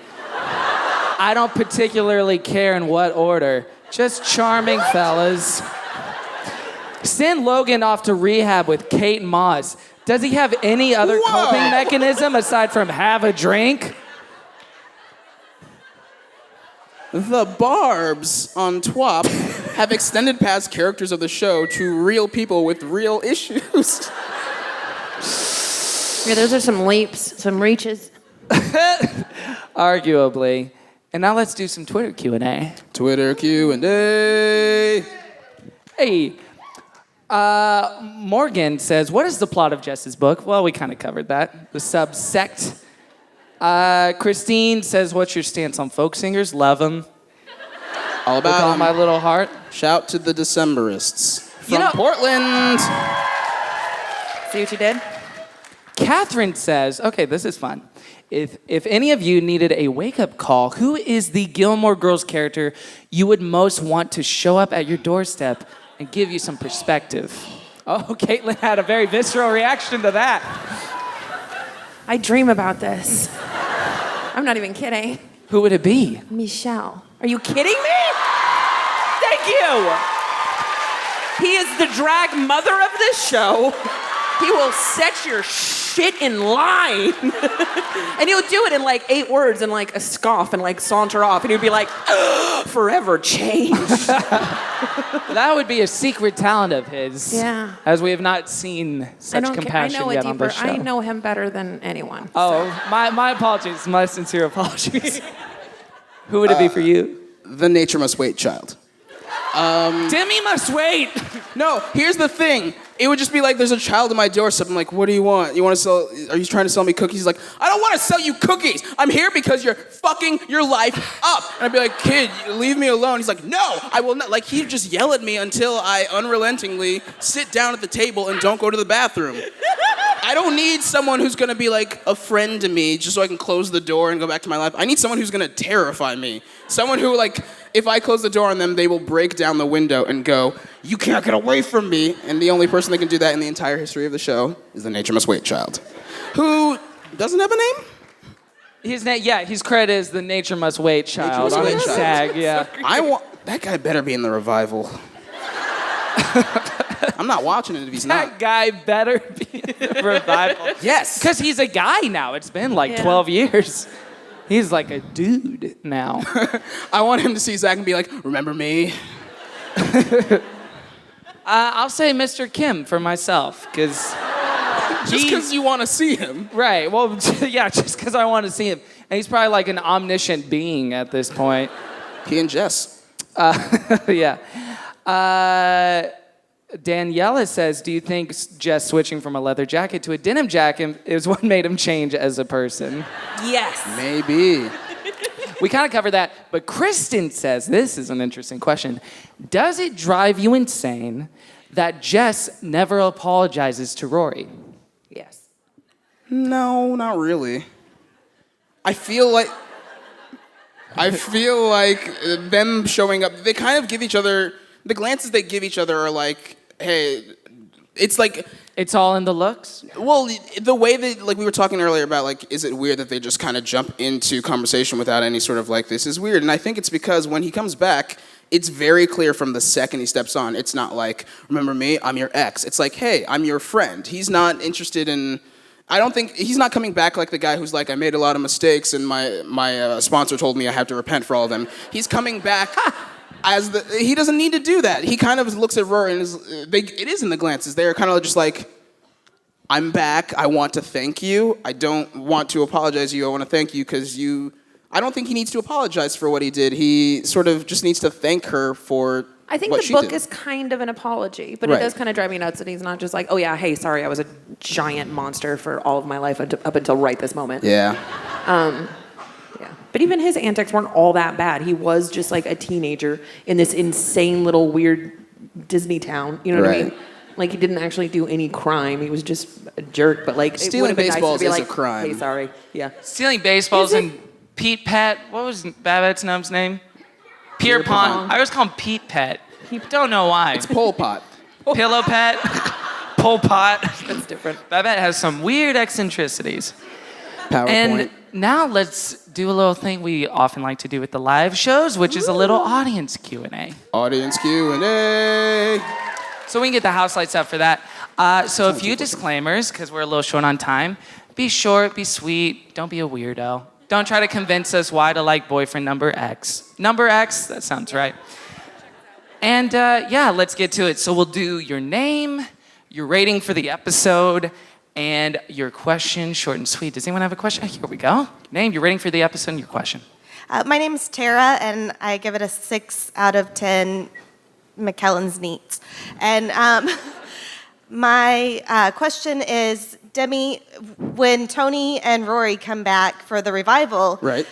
I don't particularly care in what order. Just charming fellas. Send Logan off to rehab with Kate Moss. Does he have any other coping mechanism aside from have a drink? The Barbs on TWOP have extended past characters of the show to real people with real issues. Yeah, those are some leaps, some reaches. Arguably. And now let's do some Twitter Q&A. Twitter Q&A. Hey, Morgan says, what is the plot of Jess's book? Well, we kind of covered that. The subsect. Christine says, what's your stance on folk singers? Love them. All about with all my little heart. Shout to the Decemberists. From Portland. See what you did? Catherine says, okay, this is fun. If any of you needed a wake-up call, who is the Gilmore Girls character you would most want to show up at your doorstep and give you some perspective? Oh, Caitlin had a very visceral reaction to that. I dream about this. I'm not even kidding. Who would it be? Michelle. Are you kidding me? Thank you. He is the drag mother of this show. He will set your shit in line. And he'll do it in like 8 words and like a scoff and like saunter off. And he'll be like, forever changed. That would be a secret talent of his. Yeah. As we have not seen such compassion yet on this show. I know him better than anyone. Oh, my apologies. My sincere apologies. Who would it be for you? The Nature Must Wait child. Demi must wait. No, here's the thing. it would just be like, there's a child at my doorstep. I'm like, what do you want? Are you trying to sell me cookies? He's like, I don't want to sell you cookies. I'm here because you're fucking your life up. And I'd be like, kid, leave me alone. He's like, no, I will not. Like, he'd just yell at me until I unrelentingly sit down at the table and don't go to the bathroom. I don't need someone who's gonna be like a friend to me just so I can close the door and go back to my life. I need someone who's gonna terrify me. Someone who, like, if I close the door on them, they will break down the window and go, you can't get away from me. And the only person that can do that in the entire history of the show is the Nature Must Wait child, who doesn't have a name? His credit is the Nature Must Wait child. Nature Must Wait SAG, yeah. That guy better be in the revival. I'm not watching it if he's not. That guy better be in the revival. Yes. Because he's a guy now. It's been like 12 years. He's like a dude now. I want him to see Zach and be like, remember me? I'll say Mr. Kim for myself, because... Just because you want to see him. Right, well, yeah, just because I want to see him. And he's probably like an omniscient being at this point. He and Jess. Yeah. Daniela says, do you think Jess switching from a leather jacket to a denim jacket is what made him change as a person? Yes. Maybe. We kind of covered that, but Kristen says, this is an interesting question. Does it drive you insane that Jess never apologizes to Rory? Yes. No, not really. I feel like them showing up, they kind of give each other, the glances they give each other are like, hey, it's like... It's all in the looks? Well, the way that, like we were talking earlier about, like, is it weird that they just kind of jump into conversation without any sort of, like, this is weird? And I think it's because when he comes back, it's very clear from the second he steps on. It's not like, remember me, I'm your ex. It's like, hey, I'm your friend. He's not interested in... I don't think... He's not coming back like the guy who's like, I made a lot of mistakes and my sponsor told me I have to repent for all of them. He's coming back... he doesn't need to do that. He kind of looks at Rory and it is in the glances. They're kind of just like, I'm back. I want to thank you. I don't want to apologize to you. I want to thank you because I don't think he needs to apologize for what he did. He sort of just needs to thank her for I think what the she book did. is kind of an apology, but Right. It does kind of drive me nuts that he's not just like, oh yeah, hey, sorry, I was a giant monster for all of my life up until right this moment. Yeah. Yeah. But even his antics weren't all that bad. He was just like a teenager in this insane little weird Disney town. You know what I mean? Like he didn't actually do any crime. He was just a jerk. But like Stealing baseballs nice to be is a crime. Hey, sorry. Yeah. Stealing baseballs and Pete Pet. What was Babette's numb's name? Pierre Pont. I always call him Pete Pet. Don't know why. It's Pol Pot. Pillow Pet. Pol Pot. That's different. Babette has some weird eccentricities. PowerPoint. And now let's do a little thing we often like to do with the live shows, which is a little audience Q&A. Audience Q&A. So we can get the house lights up for that. So a few disclaimers, because we're a little short on time. Be short, be sweet, don't be a weirdo. Don't try to convince us why to like boyfriend number X. Number X, that sounds right. And yeah, let's get to it. So we'll do your name, your rating for the episode, and your question, short and sweet. Does anyone have a question? Here we go. Name, your rating for the episode, and your question. My name's Tara, and I give it a 6 out of 10 McKellen's Neats. And my question is, Demi, when Tony and Rory come back for the revival, right?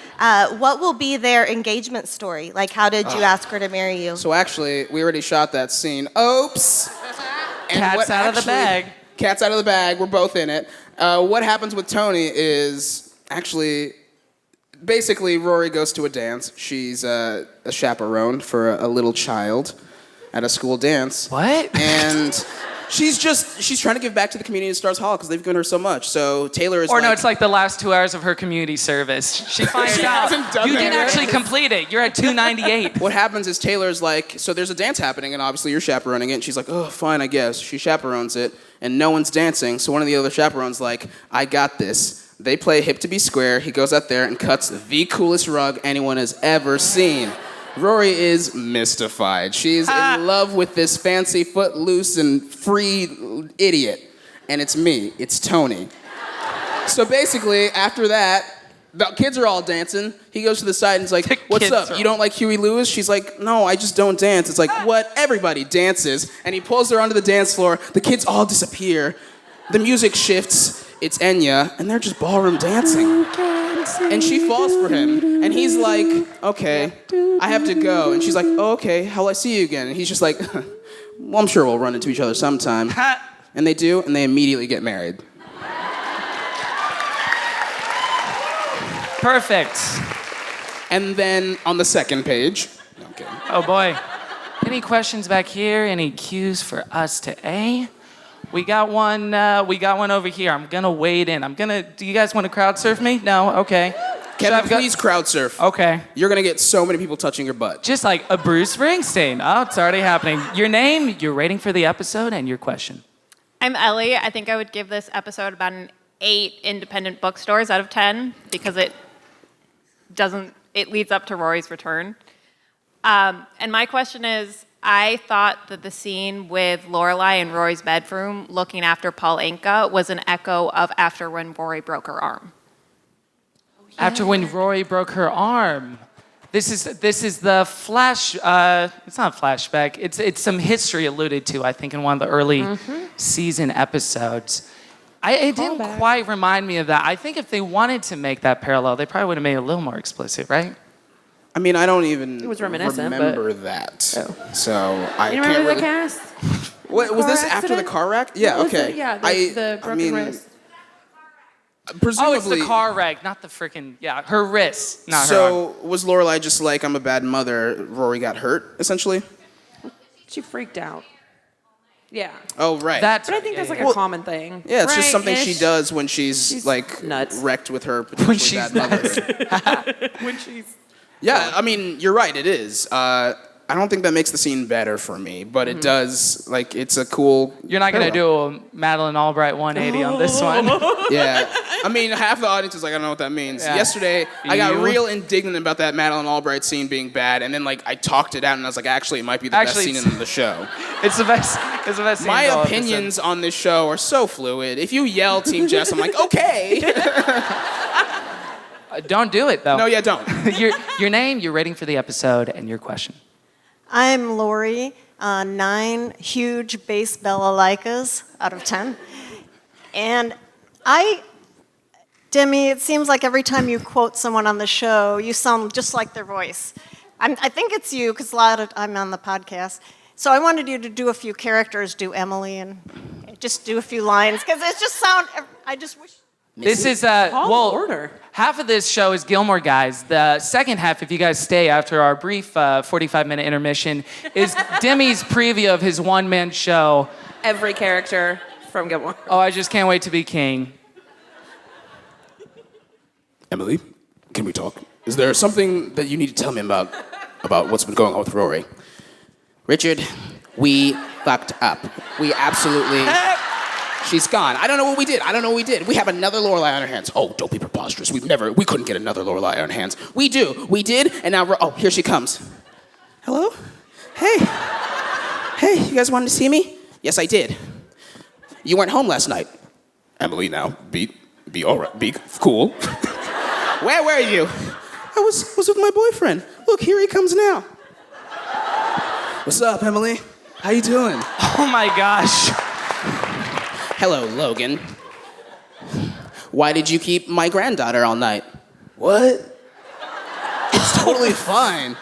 What will be their engagement story? Like, how did you ask her to marry you? So actually, we already shot that scene. Oops. Cat's out of the bag. Cat's out of the bag. We're both in it. What happens with Tony is actually, basically, Rory goes to a dance. She's a chaperone for a little child at a school dance. What? And she's trying to give back to the community at Stars Hall because they've given her so much. So Taylor is no, it's like the last 2 hours of her community service. She finds out you didn't actually complete it. You're at 298. What happens is Taylor's like, so there's a dance happening, and obviously you're chaperoning it. And she's like, oh, fine, I guess. She chaperones it, and no one's dancing. So one of the other chaperones like, I got this. They play Hip to Be Square. He goes out there and cuts the coolest rug anyone has ever seen. Rory is mystified. She's in love with this fancy, footloose, and free idiot. And it's me. It's Tony. So basically, after that, The kids are all dancing. He goes to the side and he's like, what's up? You don't like Huey Lewis? She's like, no, I just don't dance. It's like, what? Everybody dances. And he pulls her onto the dance floor. The kids all disappear. The music shifts. It's Enya, and they're just ballroom dancing. And she falls for him. And he's like, okay, I have to go. And she's like, oh, okay, how'll I see you again? And he's just like, well, I'm sure we'll run into each other sometime. And they do, and they immediately get married. Perfect. And then on the second page, okay. Oh boy. Any questions back here? Any cues for us to A? We got one over here. I'm gonna wade in. Do you guys want to crowd surf me? No? Okay. Kevin, please crowd surf. Okay. You're gonna get so many people touching your butt. Just like a Bruce Springsteen. Oh, it's already happening. Your name, your rating for the episode, and your question. I'm Ellie. I think I would give this episode about an 8 independent bookstores out of 10 because it leads up to Rory's return. And my question is, I thought that the scene with Lorelai in Rory's bedroom looking after Paul Anka was an echo of after when Rory broke her arm. After when Rory broke her arm. This is the flash. It's not a flashback. It's some history alluded to, I think, in one of the early season episodes. It didn't quite remind me of that. I think if they wanted to make that parallel, they probably would have made it a little more explicit, right? I mean, I don't even remember that. So I You can't remember really... the cast? What, was this Car after the accident? car wreck? Yeah, okay. The broken wrist. Presumably, Oh, it's the car wreck, not the freaking, her wrist, not her So was Lorelai just like, I'm a bad mother, Rory got hurt, essentially? She freaked out. Yeah. Oh, right. But I think that's like a common thing. Yeah, it's just something Right-ish. she does when she's like nuts. wrecked with her potentially bad mother. When she's... Yeah, I mean, you're right, it is. I don't think that makes the scene better for me, but it does, like, it's a cool... You're not going to do a Madeleine Albright 180 on this one. Yeah. I mean, half the audience is like, I don't know what that means. Yeah. Yesterday, I got real indignant about that Madeleine Albright scene being bad, and then, like, I talked it out, and I was like, actually, it might be the best scene in the show. It's the best scene. My opinions on this show are so fluid. If you yell Team Jess, I'm like, okay. Don't do it, though. No, yeah, don't. Your name, your rating for the episode, and your question. I'm Lori, 9 huge bass Balalaikas out of 10. And Demi, it seems like every time you quote someone on the show, you sound just like their voice. I think it's you, because I'm on the podcast. So I wanted you to do a few characters, do Emily, and just do a few lines, because it just I just wish... This is, half of this show is Gilmore Guys. The second half, if you guys stay after our brief 45-minute intermission, is Demi's preview of his one-man show. Every character from Gilmore. Oh, I just can't wait to be king. Emily, can we talk? Is there something that you need to tell me about what's been going on with Rory? Richard, we fucked up. We absolutely... She's gone. I don't know what we did. We have another Lorelai on our hands. Oh, don't be preposterous. We couldn't get another Lorelai on our hands. We did, and now here she comes. Hello? Hey, you guys wanted to see me? Yes, I did. You weren't home last night. Emily, now, be all right, be cool. Where were you? I was with my boyfriend. Look, here he comes now. What's up, Emily? How you doing? Oh my gosh. Hello, Logan. Why did you keep my granddaughter all night? What? It's totally fine.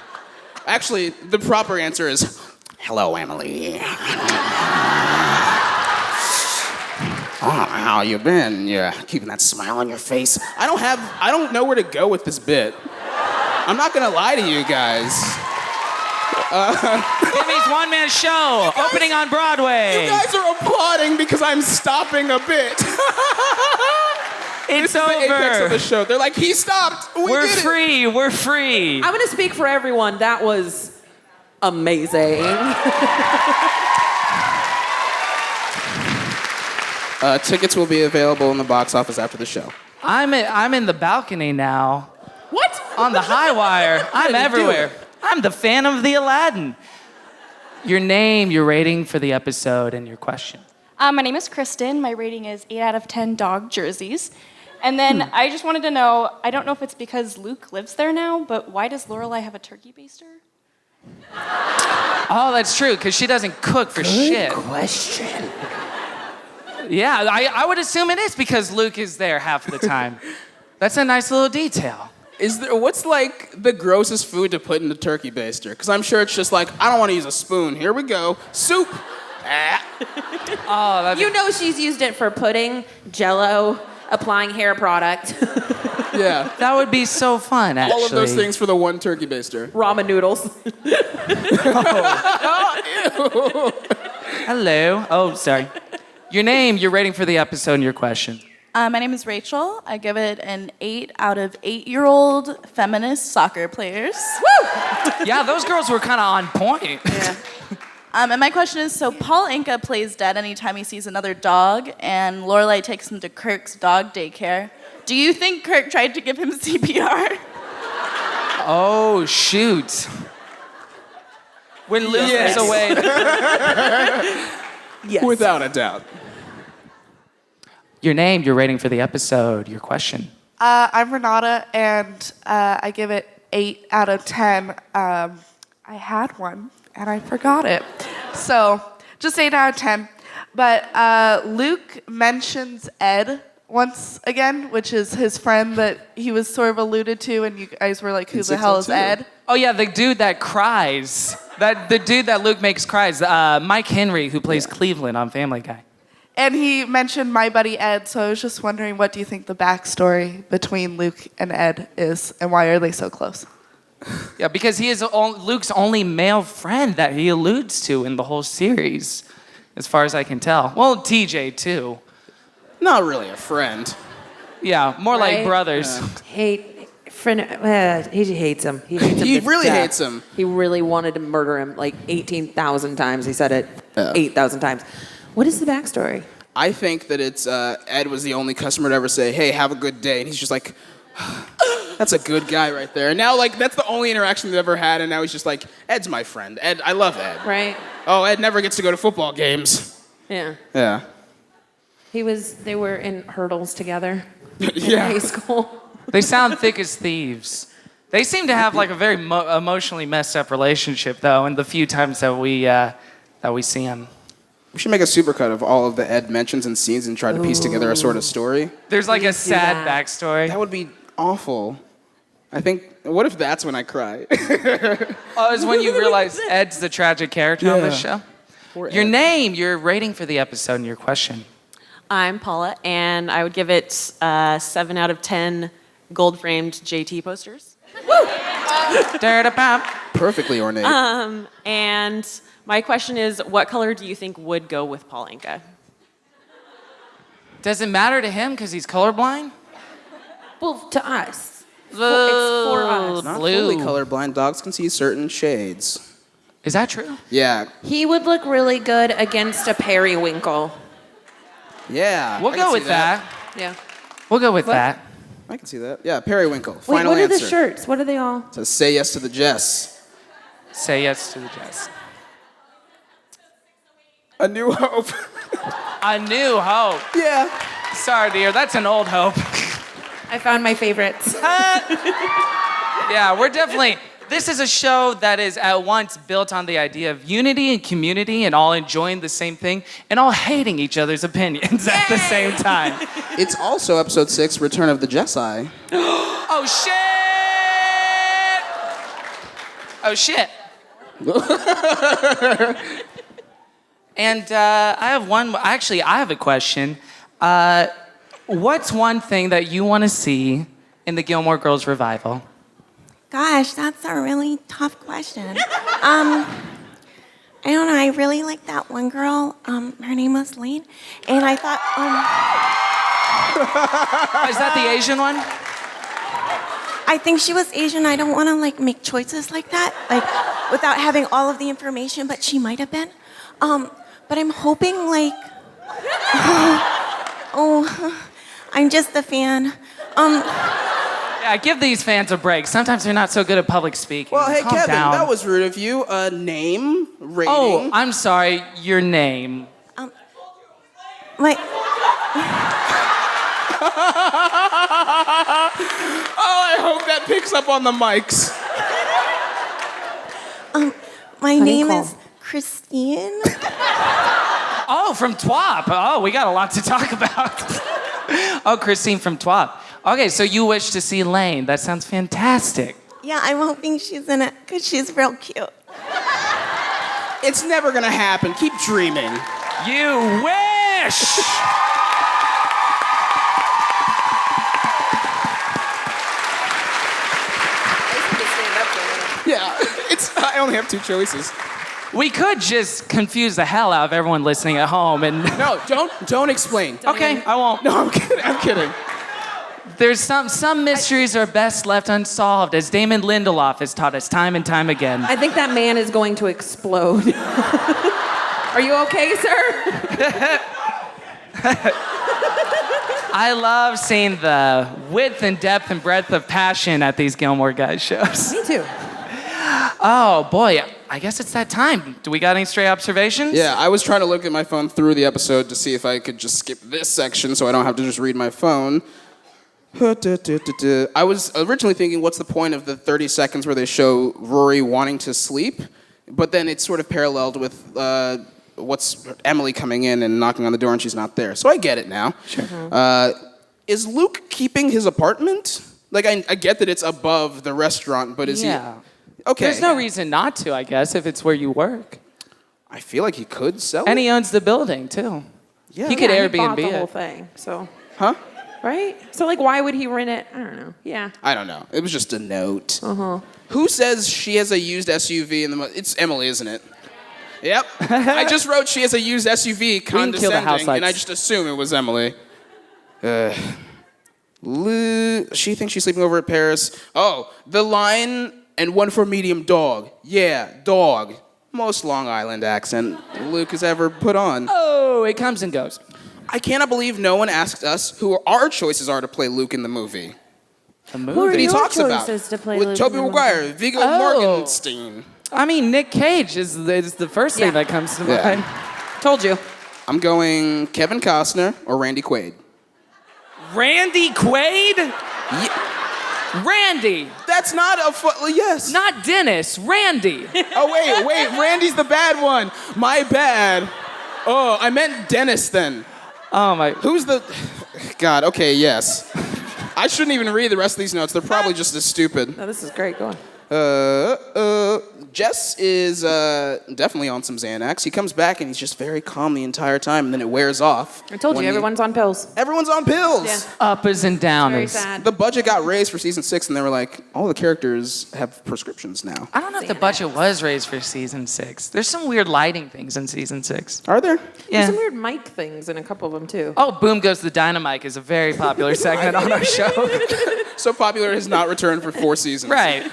Actually, the proper answer is, hello, Emily. How you been? You're keeping that smile on your face. I don't know where to go with this bit. I'm not gonna lie to you guys. Jimmy's one-man show, opening on Broadway. You guys are applauding because I'm stopping a bit. It's this over. Is the apex of the show. They're like, he stopped. We're free. We're free. I'm gonna speak for everyone. That was amazing. Tickets will be available in the box office after the show. I'm in the balcony now. What? On the high wire. I'm everywhere. I'm the fan of the Aladdin. Your name, your rating for the episode, and your question. My name is Kristen. My rating is 8 out of 10 dog jerseys. And then I just wanted to know, I don't know if it's because Luke lives there now, but why does Lorelai have a turkey baster? Oh, that's true, because she doesn't cook for shit. Good question. Yeah, I would assume it is because Luke is there half the time. That's a nice little detail. What's like the grossest food to put in a turkey baster? Because I'm sure it's just like, I don't want to use a spoon. Here we go. Soup. Oh, You know she's used it for pudding, Jell-O, applying hair product. Yeah. That would be so fun, actually. All of those things for the one turkey baster. Ramen noodles. Hello. Oh, sorry. Your name, your rating for the episode, and your question. My name is Rachel. I give it an 8 out of 8-year-old feminist soccer players. Woo! Yeah, those girls were kind of on point. Yeah. And my question is, so Paul Anka plays dead anytime he sees another dog, and Lorelai takes him to Kirk's dog daycare. Do you think Kirk tried to give him CPR? Oh, shoot. When Luke is away. Yes. Without a doubt. Your name, your rating for the episode, your question. I'm Renata, and I give it 8 out of 10. I had one, and I forgot it. So, just 8 out of 10. But Luke mentions Ed once again, which is his friend that he was sort of alluded to, and you guys were like, who the hell is Ed? Oh, yeah, the dude that cries. The dude that Luke makes cries. Mike Henry, who plays Cleveland on Family Guy. And he mentioned my buddy Ed, so I was just wondering, what do you think the backstory between Luke and Ed is, and why are they so close? Yeah, because he is Luke's only male friend that he alludes to in the whole series, as far as I can tell. Well, TJ, too. Not really a friend. Yeah, more like brothers. He hates him. He hates him. He really hates him. He really wanted to murder him like 18,000 times. He said it 8,000 times. What is the backstory? I think that it's Ed was the only customer to ever say, hey, have a good day. And he's just like, that's a good guy right there. And now, like, that's the only interaction they've ever had. And now he's just like, Ed's my friend. Ed, I love Ed. Right. Oh, Ed never gets to go to football games. Yeah. Yeah. They were in hurdles together in Yeah. high school. They sound thick as thieves. They seem to have like a very emotionally messed up relationship, though, in the few times that we see them. We should make a supercut of all of the Ed mentions and scenes and try to piece together a sort of story. There's like a sad backstory. That would be awful. I think, what if that's when I cry? Oh, is when you realize Ed's the tragic character on this show? Your name, your rating for the episode, and your question. I'm Paula, and I would give it 7 out of 10 gold-framed JT posters. Woo! Perfectly ornate. And my question is, what color do you think would go with Paul Anka? Does it matter to him because he's colorblind? Well, to us. It's for us. Not fully colorblind. Dogs can see certain shades. Is that true? Yeah. He would look really good against a periwinkle. Yeah. We'll go with that. Yeah. We'll go with that. I can see that. Yeah, periwinkle. Wait, Final what answer. are the shirts? What are they all? It says, say yes to the Jess. Say yes to the Jess. A New Hope. A New Hope. Yeah. Sorry, dear. That's an old hope. I found my favorites. Yeah, we're definitely... This is a show that is at once built on the idea of unity and community and all enjoying the same thing and all hating each other's opinions at the same time. It's also episode 6, Return of the Jessi. Oh, shit! Oh, shit. And I have one... Actually, I have a question. What's one thing that you want to see in the Gilmore Girls revival? Gosh, that's a really tough question. I don't know. I really like that one girl. Her name was Lane, and I thought. Is that the Asian one? I think she was Asian. I don't want to like make choices like that, like without having all of the information. But she might have been. But I'm hoping like. I'm just a fan. Yeah, give these fans a break. Sometimes they're not so good at public speaking. Well, hey, Calm Kevin, down. that was rude of you. Name, rating. Oh, I'm sorry. Your name. Like. that picks up on the mics. My name is Christine. Oh, from TWAP. Oh, we got a lot to talk about. Oh, Christine from TWAP. Okay, so you wish to see Lane. That sounds fantastic. Yeah, I'm hoping she's in it because she's real cute. It's never gonna happen. Keep dreaming. You wish! Yeah, I only have two choices. We could just confuse the hell out of everyone listening at home and... No, don't explain. Okay, I won't. No, I'm kidding. There's some mysteries are best left unsolved, as Damon Lindelof has taught us time and time again. I think that man is going to explode. Are you okay, sir? I love seeing the width and depth and breadth of passion at these Gilmore Guys shows. Me too. Oh, boy. I guess it's that time. Do we got any stray observations? Yeah, I was trying to look at my phone through the episode to see if I could just skip this section so I don't have to just read my phone. I was originally thinking, what's the point of the 30 seconds where they show Rory wanting to sleep? But then it's sort of paralleled with what's Emily coming in and knocking on the door and she's not there. So I get it now. Sure. Is Luke keeping his apartment? Like, I get that it's above the restaurant, but is he... Okay. There's no reason not to, I guess, if it's where you work. I feel like he could sell it. And he owns the building, too. Yeah. He could Airbnb he bought the it. whole thing, so... Huh? Right? So, like, why would he rent it? I don't know. Yeah. I don't know. It was just a note. Uh-huh. Who says she has a used SUV in the... It's Emily, isn't it? Yep. I just wrote she has a used SUV condescending, and I just assume it was Emily. She thinks she's sleeping over at Paris. Oh, the line... And one for medium dog. Yeah, dog. Most Long Island accent Luke has ever put on. Oh, it comes and goes. I cannot believe no one asked us who our choices are to play Luke in the movie. The movie? Who are That he your talks about. choices to play With Luke Tobey in the Maguire, movie? Viggo Oh. Mortenstein. I mean, Nick Cage is the first thing that comes to mind. Told you. I'm going Kevin Costner or Randy Quaid. Randy Quaid? Yeah. Randy. That's not a yes. Not Dennis. Randy. Oh, wait. Randy's the bad one. My bad. Oh, I meant Dennis then. Oh, my. Who's the... God, okay, yes. I shouldn't even read the rest of these notes. They're probably just as stupid. No, this is great. Go on. Jess is definitely on some Xanax. He comes back and he's just very calm the entire time, and then it wears off. I told you, everyone's on pills. Everyone's on pills. Yeah. Uppers and downers. Very sad. The budget got raised for season 6, and they were like, all the characters have prescriptions now. I don't know if the budget was raised for season 6. There's some weird lighting things in season 6. Are there? There's Yeah. some weird mic things in a couple of them, too. Oh, Boom Goes the Dynamite is a very popular segment on our show. So popular it has not returned for 4 seasons. Right.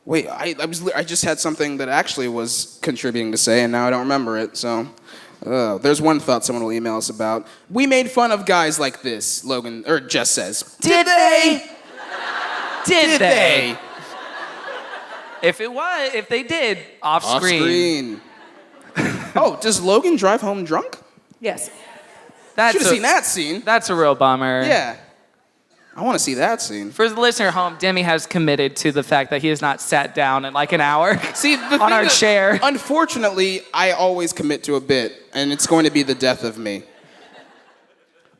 Wait, I just had something that actually was contributing to say, and now I don't remember it, so... there's one thought someone will email us about. We made fun of guys like this, Logan, or Jess says. Did they? Did they? they? If they did, off screen. Oh, does Logan drive home drunk? Yes. That's Should have seen that scene. That's a real bummer. Yeah. I want to see that scene. For the listener at home, Demi has committed to the fact that he has not sat down in like an hour See, the on our chair. Unfortunately, I always commit to a bit, and it's going to be the death of me.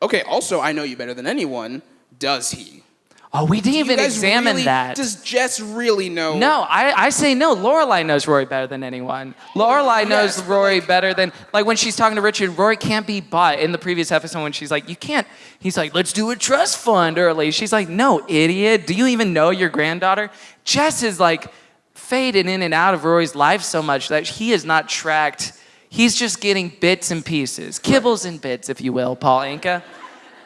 Okay, also, I know you better than anyone. Does he? Oh, we didn't even examine that. Does Jess really know? No, I say no. Lorelai knows Rory better than anyone. Lorelai knows Rory better than, like when she's talking to Richard, Rory can't be bought. In the previous episode when she's like, you can't, he's like, let's do a trust fund early. She's like, no, idiot. Do you even know your granddaughter? Jess is like faded in and out of Rory's life so much that he is not tracked. He's just getting bits and pieces, kibbles and bits, if you will, Paul Anka.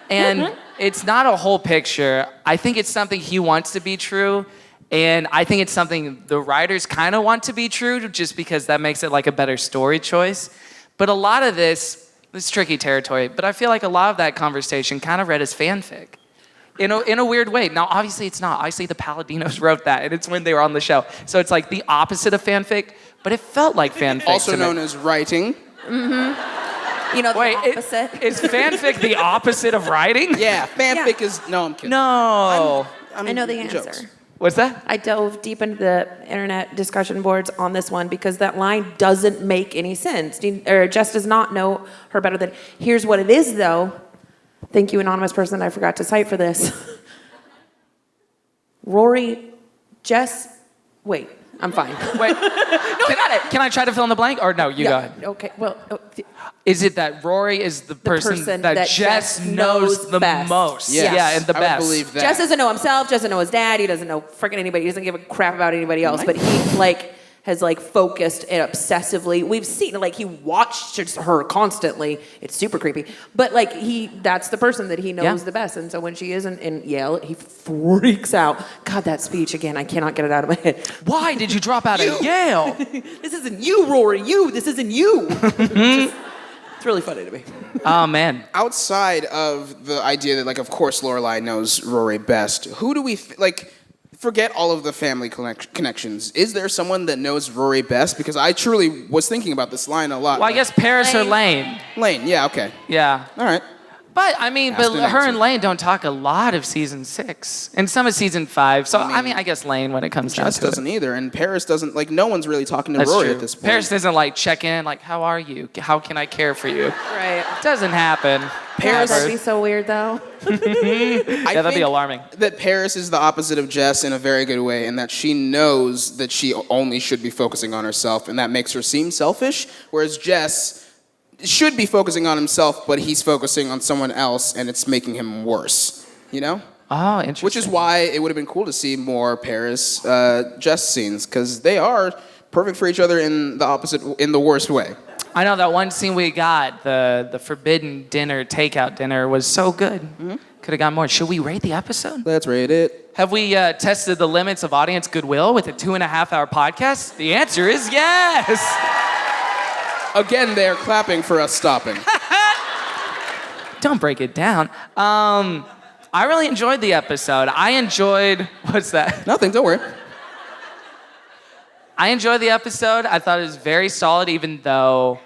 And it's not a whole picture. I think it's something he wants to be true. And I think it's something the writers kind of want to be true just because that makes it like a better story choice. But a lot of this is tricky territory. But I feel like a lot of that conversation kind of read as fanfic in a weird way. Now, obviously it's not. Obviously the Palladinos wrote that and it's when they were on the show. So it's like the opposite of fanfic, but it felt like fanfic. Also known as writing. Mm-hmm. the Wait, opposite. is fanfic the opposite of writing? Yeah, fanfic is. No, I'm kidding. No. I know the jokes. answer. What's that? I dove deep into the internet discussion boards on this one because that line doesn't make any sense. Jess does not know her better than. Here's what it is, though. Thank you, anonymous person. I forgot to cite for this. Rory, Jess. Wait, I'm fine. Wait. Can I try to fill in the blank? Or no, you go ahead. Okay. Well. Is it that Rory is the person that Jess knows the best. most? Yes. Yeah, and the I best. would believe that. Jess doesn't know himself. Doesn't know his dad. He doesn't know freaking anybody. He doesn't give a crap about anybody else. But he has focused and obsessively. We've seen he watched her constantly. It's super creepy. But that's the person that he knows the best. And so when she isn't in Yale, he freaks out. God, that speech again. I cannot get it out of my head. Why did you drop out of Yale? This isn't you, Rory. This isn't you. It's really funny to me. Oh, man. Outside of the idea that, of course, Lorelai knows Rory best, who do we, forget all of the family connections. Is there someone that knows Rory best? Because I truly was thinking about this line a lot. Well, I guess Paris or Lane. Lane, yeah, okay. Yeah. All right. But, her and Lane don't talk a lot of season 6. And some of season 5. So, I guess Lane when it comes down to it. Jess doesn't either. And Paris doesn't, no one's really talking to That's Rory true. at this point. Paris doesn't, check in, how are you? How can I care for you? Right. Doesn't happen. Paris. That'd be so weird, though. That'd be alarming. That Paris is the opposite of Jess in a very good way, and that she knows that she only should be focusing on herself, and that makes her seem selfish, whereas Jess should be focusing on himself, but he's focusing on someone else, and it's making him worse, Oh, interesting. Which is why it would have been cool to see more Paris, Jess scenes, because they are perfect for each other in the worst way. I know that one scene we got, the forbidden dinner, takeout dinner, was so good. Mm-hmm. Could have got more. Should we rate the episode? Let's rate it. Have we tested the limits of audience goodwill with a 2.5-hour podcast? The answer is yes. Again, they're clapping for us stopping. Don't break it down. I really enjoyed the episode. What's that? Nothing, don't worry. I enjoyed the episode. I thought it was very solid, even though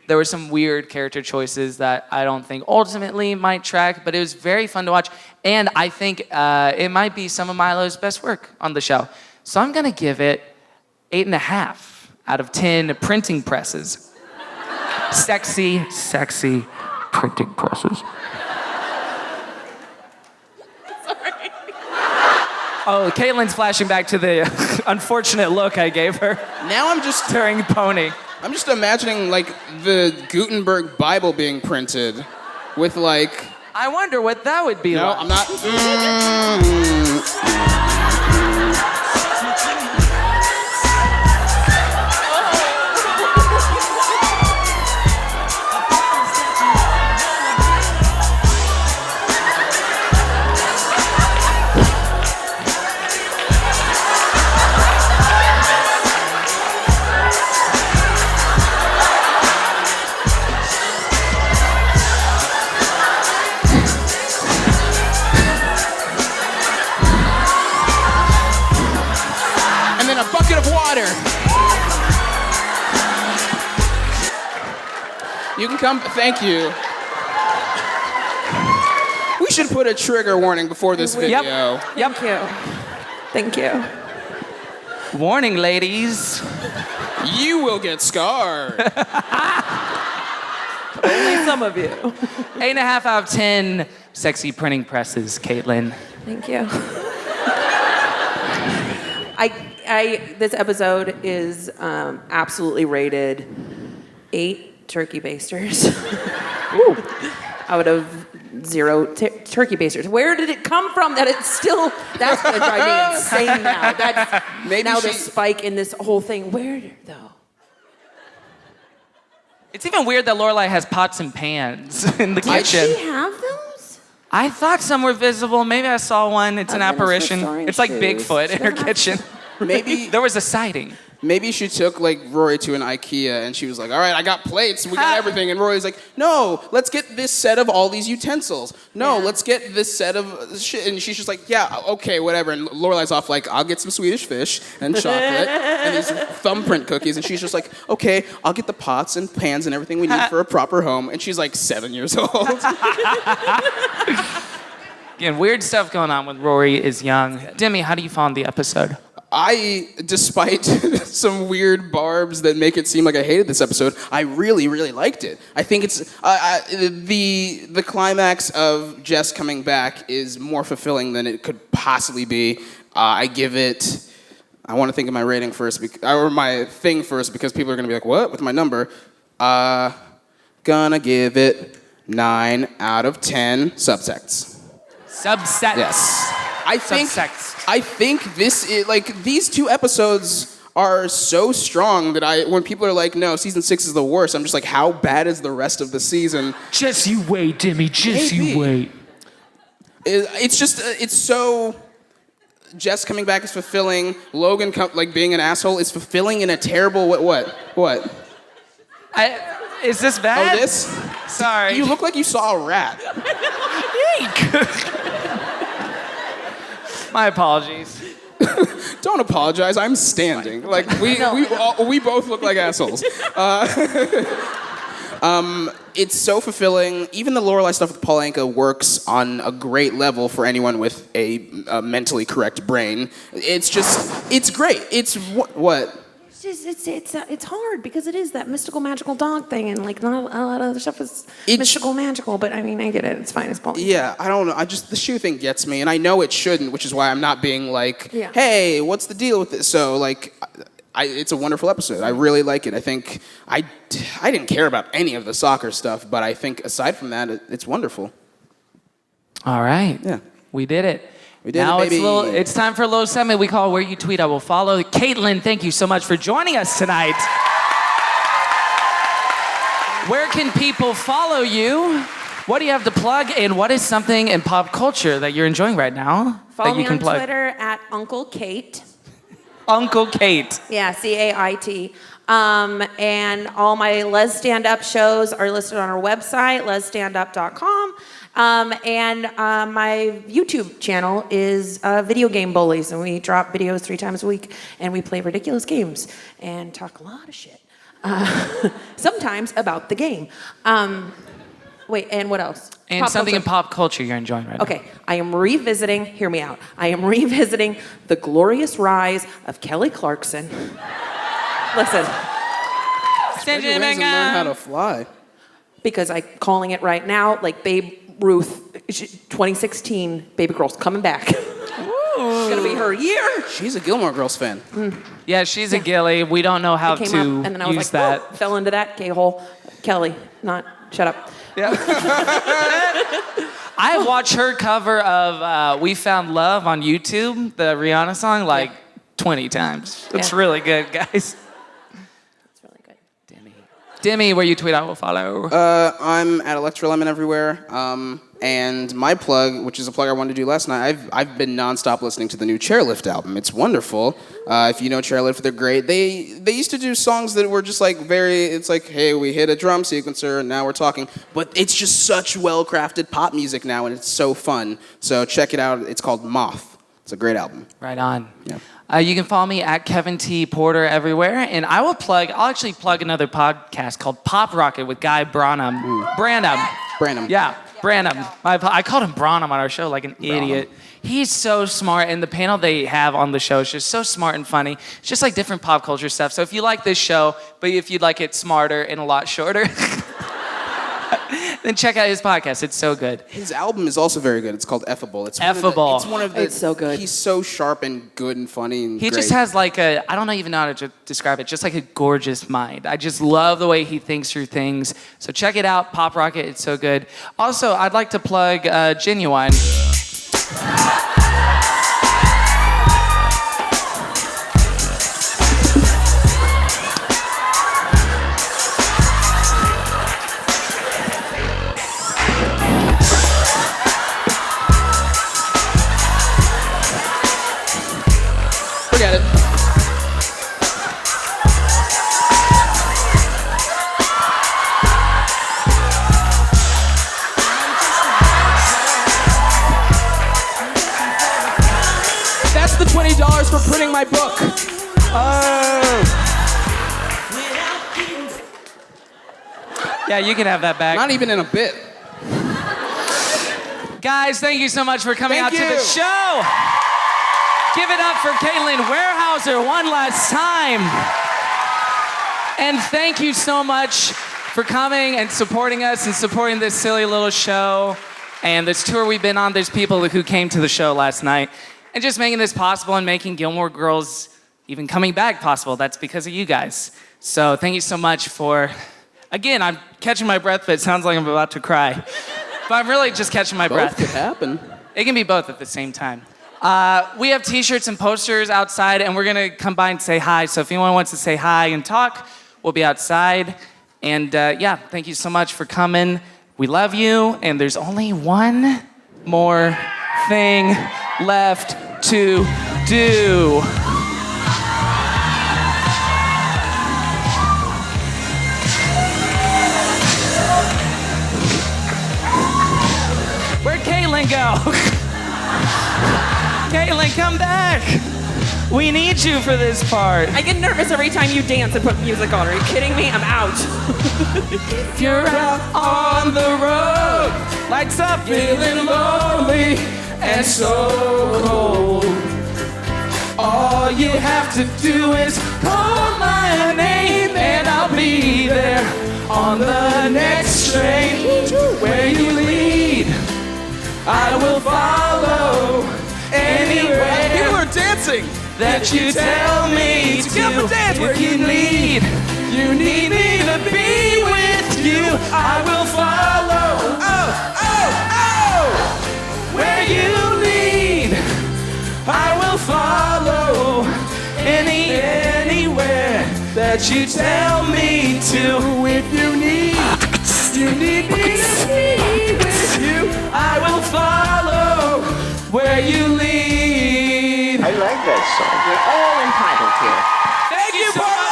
there were some weird character choices that I don't think ultimately might track, but it was very fun to watch. And I think it might be some of Milo's best work on the show. So I'm gonna give it 8.5 out of 10 printing presses. Sexy printing presses. Sorry. Oh, Caitlin's flashing back to the unfortunate look I gave her. Now I'm just during Pony. I'm just imagining the Gutenberg Bible being printed with I wonder what that would be like. No, I'm not. You can come. Thank you. We should put a trigger warning before this video. Yep. Thank you. Warning, ladies. You will get scarred. Only some of you. 8.5 out of 10 sexy printing presses, Caitlin. Thank you. This episode is absolutely rated 8 turkey basters. Out of 0 turkey basters. Where did it come from that it's still, that's gonna drive me insane now. That's Maybe now the spike in this whole thing. Where though? It's even weird that Lorelai has pots and pans in the kitchen. Did she have those? I thought some were visible. Maybe I saw one. It's an apparition. It's like shoes. Bigfoot in her kitchen. Maybe there was a sighting. Maybe she took like Rory to an IKEA and she was like, all right, I got plates, we got everything. And Rory's like, no, let's get this set of all these utensils. No, let's get this set of shit. And she's just like, yeah, okay, whatever. And Lorelai's off like, I'll get some Swedish fish and chocolate and these thumbprint cookies. And she's just like, okay, I'll get the pots and pans and everything we need for a proper home. And she's like 7 years old. Again, weird stuff going on when Rory is young. Demi, how do you find the episode? Despite some weird barbs that make it seem like I hated this episode, I really, really liked it. I think it's the climax of Jess coming back is more fulfilling than it could possibly be. I give it. I want to think of my rating first, or my thing first, because people are gonna be like, "What?" with my number. Gonna give it 9 out of 10 subsects. Subsects. Yes. I think this is like these 2 episodes are so strong that when people are like, no, season 6 is the worst, I'm just like, how bad is the rest of the season? Just you wait, Demi. Just you wait. It's just it's so. Jess coming back is fulfilling. Logan like being an asshole is fulfilling in a terrible what? Is this bad? Oh, this? Sorry. You look like you saw a rat. My apologies. Don't apologize. I'm standing. Like we both look like assholes. It's so fulfilling. Even the Lorelai stuff with Paul Anka works on a great level for anyone with a mentally correct brain. It's great. It's what? It's hard because it is that mystical magical dog thing, and like not a lot of other stuff is mystical magical. But I mean, I get it. It's fine. It's Paul. Yeah, I don't know. The shoe thing gets me, and I know it shouldn't, which is why I'm not being like, hey, what's the deal with this? So like, it's a wonderful episode. I really like it. I think I didn't care about any of the soccer stuff, but I think aside from that, it's wonderful. All right. Yeah. We did it. We did now it, baby. It's time for a little segment we call Where You Tweet, I Will Follow. Caitlin, thank you so much for joining us tonight. Where can people follow you? What do you have to plug? And what is something in pop culture that you're enjoying right now Follow that you me can on plug? Twitter at Uncle Kate. Uncle Kate. Yeah, CAIT. And all my Les stand-up shows are listed on our website, lesstandup.com. And my YouTube channel is Video Game Bullies, and we drop videos 3 times a week, and we play ridiculous games and talk a lot of shit. Sometimes about the game. Wait, and what else? And something in pop culture you're enjoying right now. Okay, I am revisiting, hear me out, I am revisiting The Glorious Rise of Kelly Clarkson. Listen. Especially when he doesn't learn how to fly. Because I'm calling it right now, like Babe Ruth, 2016, Baby Girl's coming back. It's gonna be her year. She's a Gilmore Girls fan. Yeah, she's a Gilly. We don't know how to use and then I was like, that. Oh, fell into that K-hole. Kelly, shut up. Yeah. I watched her cover of We Found Love on YouTube, the Rihanna song, like 20 times. It's really good, guys. Demi, where you tweet, I will follow. I'm at ElectroLemon everywhere. And my plug, which is a plug I wanted to do last night, I've been nonstop listening to the new Chairlift album. It's wonderful. If you know Chairlift, they're great. They used to do songs that were just like it's like, hey, we hit a drum sequencer and now we're talking. But it's just such well-crafted pop music now, and it's so fun. So check it out. It's called Moth. It's a great album. Right on. Yeah. You can follow me at Kevin T. Porter everywhere, and I'll actually plug another podcast called Pop Rocket with Guy Branum. Branum. Yeah, Branum. I called him Branum on our show like an idiot. He's so smart, and the panel they have on the show is just so smart and funny. It's just like different pop culture stuff. So if you like this show, but if you'd like it smarter and a lot shorter, then check out his podcast. It's so good. His album is also very good. It's called Effable. It's so good. He's so sharp and good and funny and He great. just has like I don't even know how to describe it, just like a gorgeous mind. I just love the way he thinks through things. So check it out, Pop Rocket. It's so good. Also, I'd like to plug Genuine. for printing my book. Yeah, you can have that back. Not even in a bit. Guys, thank you so much for coming Thank out to you. the show. Give it up for Caitlin Weierhauser one last time. And thank you so much for coming and supporting us and supporting this silly little show and this tour we've been on. There's people who came to the show last night and just making this possible and making Gilmore Girls even coming back possible. That's because of you guys. So thank you so much for, again, I'm catching my breath, but it sounds like I'm about to cry. But I'm really just catching my breath. Both could happen. It can be both at the same time. We have t-shirts and posters outside, and we're gonna come by and say hi. So if anyone wants to say hi and talk, we'll be outside. And yeah, thank you so much for coming. We love you, and there's only one more thing left to do. Where'd Caitlin go? Caitlin, come back! We need you for this part. I get nervous every time you dance and put music on. Are you kidding me? I'm out. If you're out on the road, lights up, feeling lonely and so cold, all you have to do is call my name and I'll be there on the next train where you lead. I will follow anywhere. People are dancing. That you tell me to. Get up and dance where you need me to be with you. I will follow. Where you lead. I will follow anywhere that you tell me to. If you need me to be with you. I will follow where you lead. I like that song. You're all entitled here. Thank you, Paul.